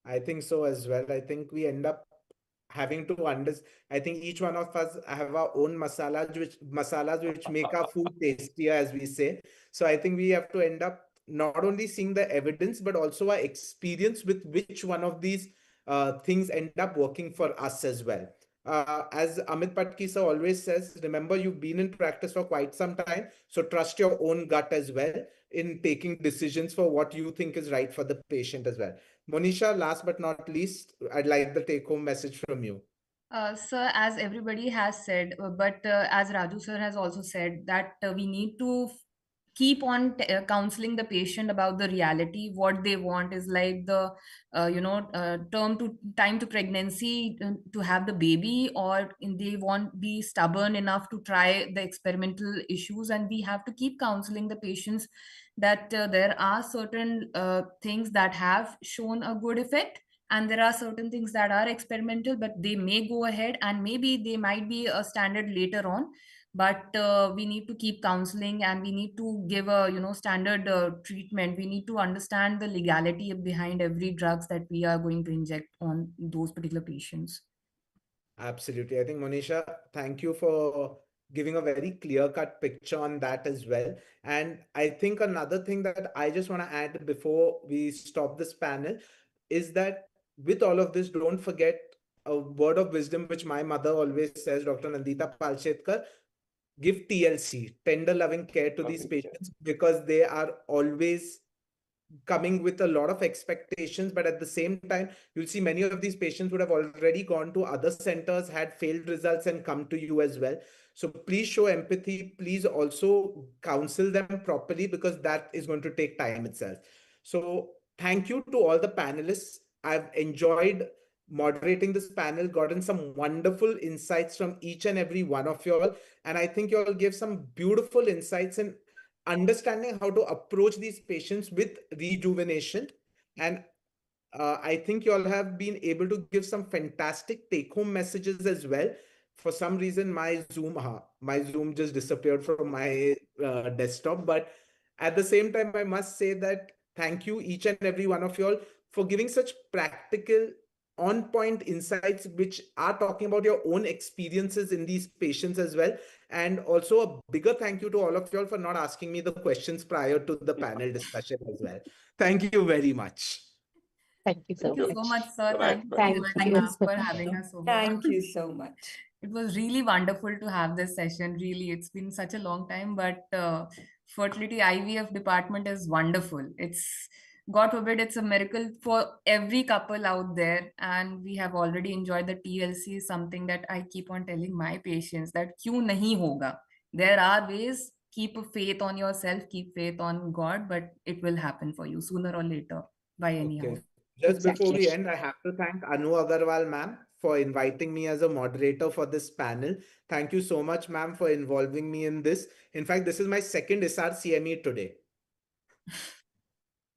I think so as well. I think we end up having to understand. I think each one of us have our own masalas which make our food tastier, as we say. So I think we have to end up not only seeing the evidence, but also our experience with which one of these things end up working for us as well. As Amit Patki sir always says, remember, you've been in practice for quite some time, so trust your own gut as well in taking decisions for what you think is right for the patient as well. Monisha, last but not least, I'd like the take-home message from you. Sir, as everybody has said, but as Raju sir has also said, that we need to keep on counseling the patient about the reality. What they want is like the time to pregnancy to have the baby, or they won't be stubborn enough to try the experimental issues. And we have to keep counseling the patients that there are certain things that have shown a good effect, and there are certain things that are experimental, but they may go ahead and maybe they might be a standard later on. But we need to keep counseling, and we need to give a standard treatment. We need to understand the legality behind every drugs that we are going to inject on those particular patients. Absolutely. I think, Monisha, thank you for giving a very clear-cut picture on that as well. And I think another thing that I just want to add before we stop this panel is that with all of this, don't forget a word of wisdom which my mother always says, Dr. Nandita Palshetkar: give TLC, tender loving care, to these patients, because they are always coming with a lot of expectations, but at the same time, you'll see many of these patients would have already gone to other centers, had failed results, and come to you as well. So please show empathy. Please also counsel them properly, because that is going to take time itself. So thank you to all the panelists. I've enjoyed moderating this panel, gotten some wonderful insights from each and every one of you all. And I think you all give some beautiful insights in understanding how to approach these patients with rejuvenation. And I think you all have been able to give some fantastic take-home messages as well. For some reason, my Zoom just disappeared from my desktop. But at the same time, I must say that thank you, each and every one of you all, for giving such practical, on-point insights, which are talking about your own experiences in these patients as well. And also a bigger thank you to all of you all for not asking me the questions prior to the panel discussion as well. Thank you very much. Thank you so Thank you so much, sir. Right. Thank you so Thank much you. for having us over. Thank you so much. It was really wonderful to have this session. Really, it's been such a long time, but fertility IVF department is wonderful. It's God forbid, it's a miracle for every couple out there. And we have already enjoyed the TLC, something that I keep on telling my patients that kyun nahi hoga. There are ways, keep a faith on yourself, keep faith on God, but it will happen for you sooner or later by anyhow. Okay. Just before Exactly. we end, I have to thank Anu Agarwal, ma'am, for inviting me as a moderator for this panel. Thank you so much, ma'am, for involving me in this. In fact, this is my second ISAR CME today.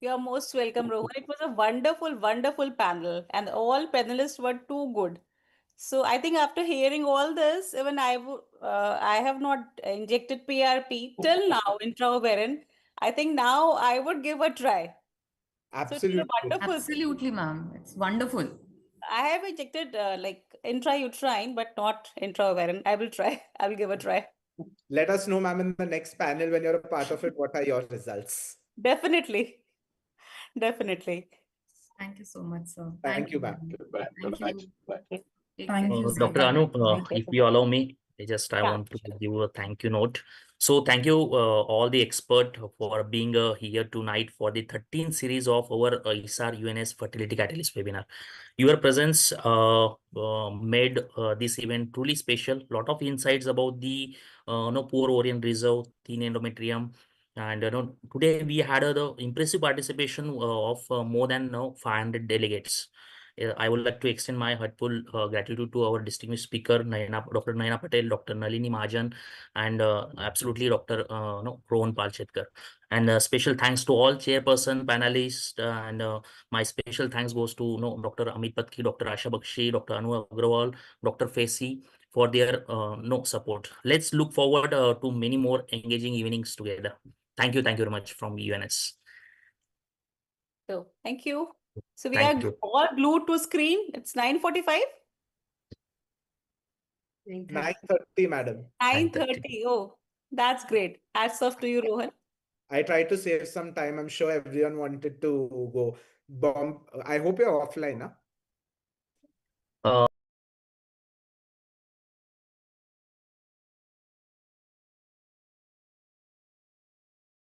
You're most welcome, Rohan. It was a wonderful, wonderful panel, and all panelists were too good. So I think after hearing all this, even I have not injected PRP till now, intraovarian. I think now I would give a try. So it was a Absolutely. wonderful. Absolutely, ma'am. It's wonderful. I have injected like intrauterine, but not intraovarian. I will try. I will give a try. Let us know, ma'am, in the next panel when you're a part of it, what are your results? Definitely. Definitely. Thank you so much, sir. Thank you, ma'am. Thank you. Take Thank care. you. Dr. Anu, if you allow me, I Yeah. want to give you a thank you note. So thank you all the expert for being here tonight for the 13th series of our ISAR UNS Fertility Catalyst webinar. Your presence made this event truly special. Lot of insights about the poor ovarian reserve, thin endometrium, and today we had the impressive participation of more than 500 delegates. I would like to extend my heartful gratitude to our distinguished speaker, Dr. Naina Patel, Dr. Nalini Mahajan, and absolutely Dr. Rohan Palchetkar. And special thanks to all chairperson, panelists, and my special thanks goes to Dr. Amit Patki, Dr. Asha Bakshi, Dr. Anu Agrawal, Dr. Fesi for their support. Let's look forward to many more engaging evenings together. Thank you very much from UNS. So thank you. So we Thank are you. all glued to screen. It's 9:45. 9:30, madam. 9:30. Oh, that's great. Hats off to you, Rohan. I tried to save some time. I'm sure everyone wanted to go. Bomb. I hope you're offline, huh?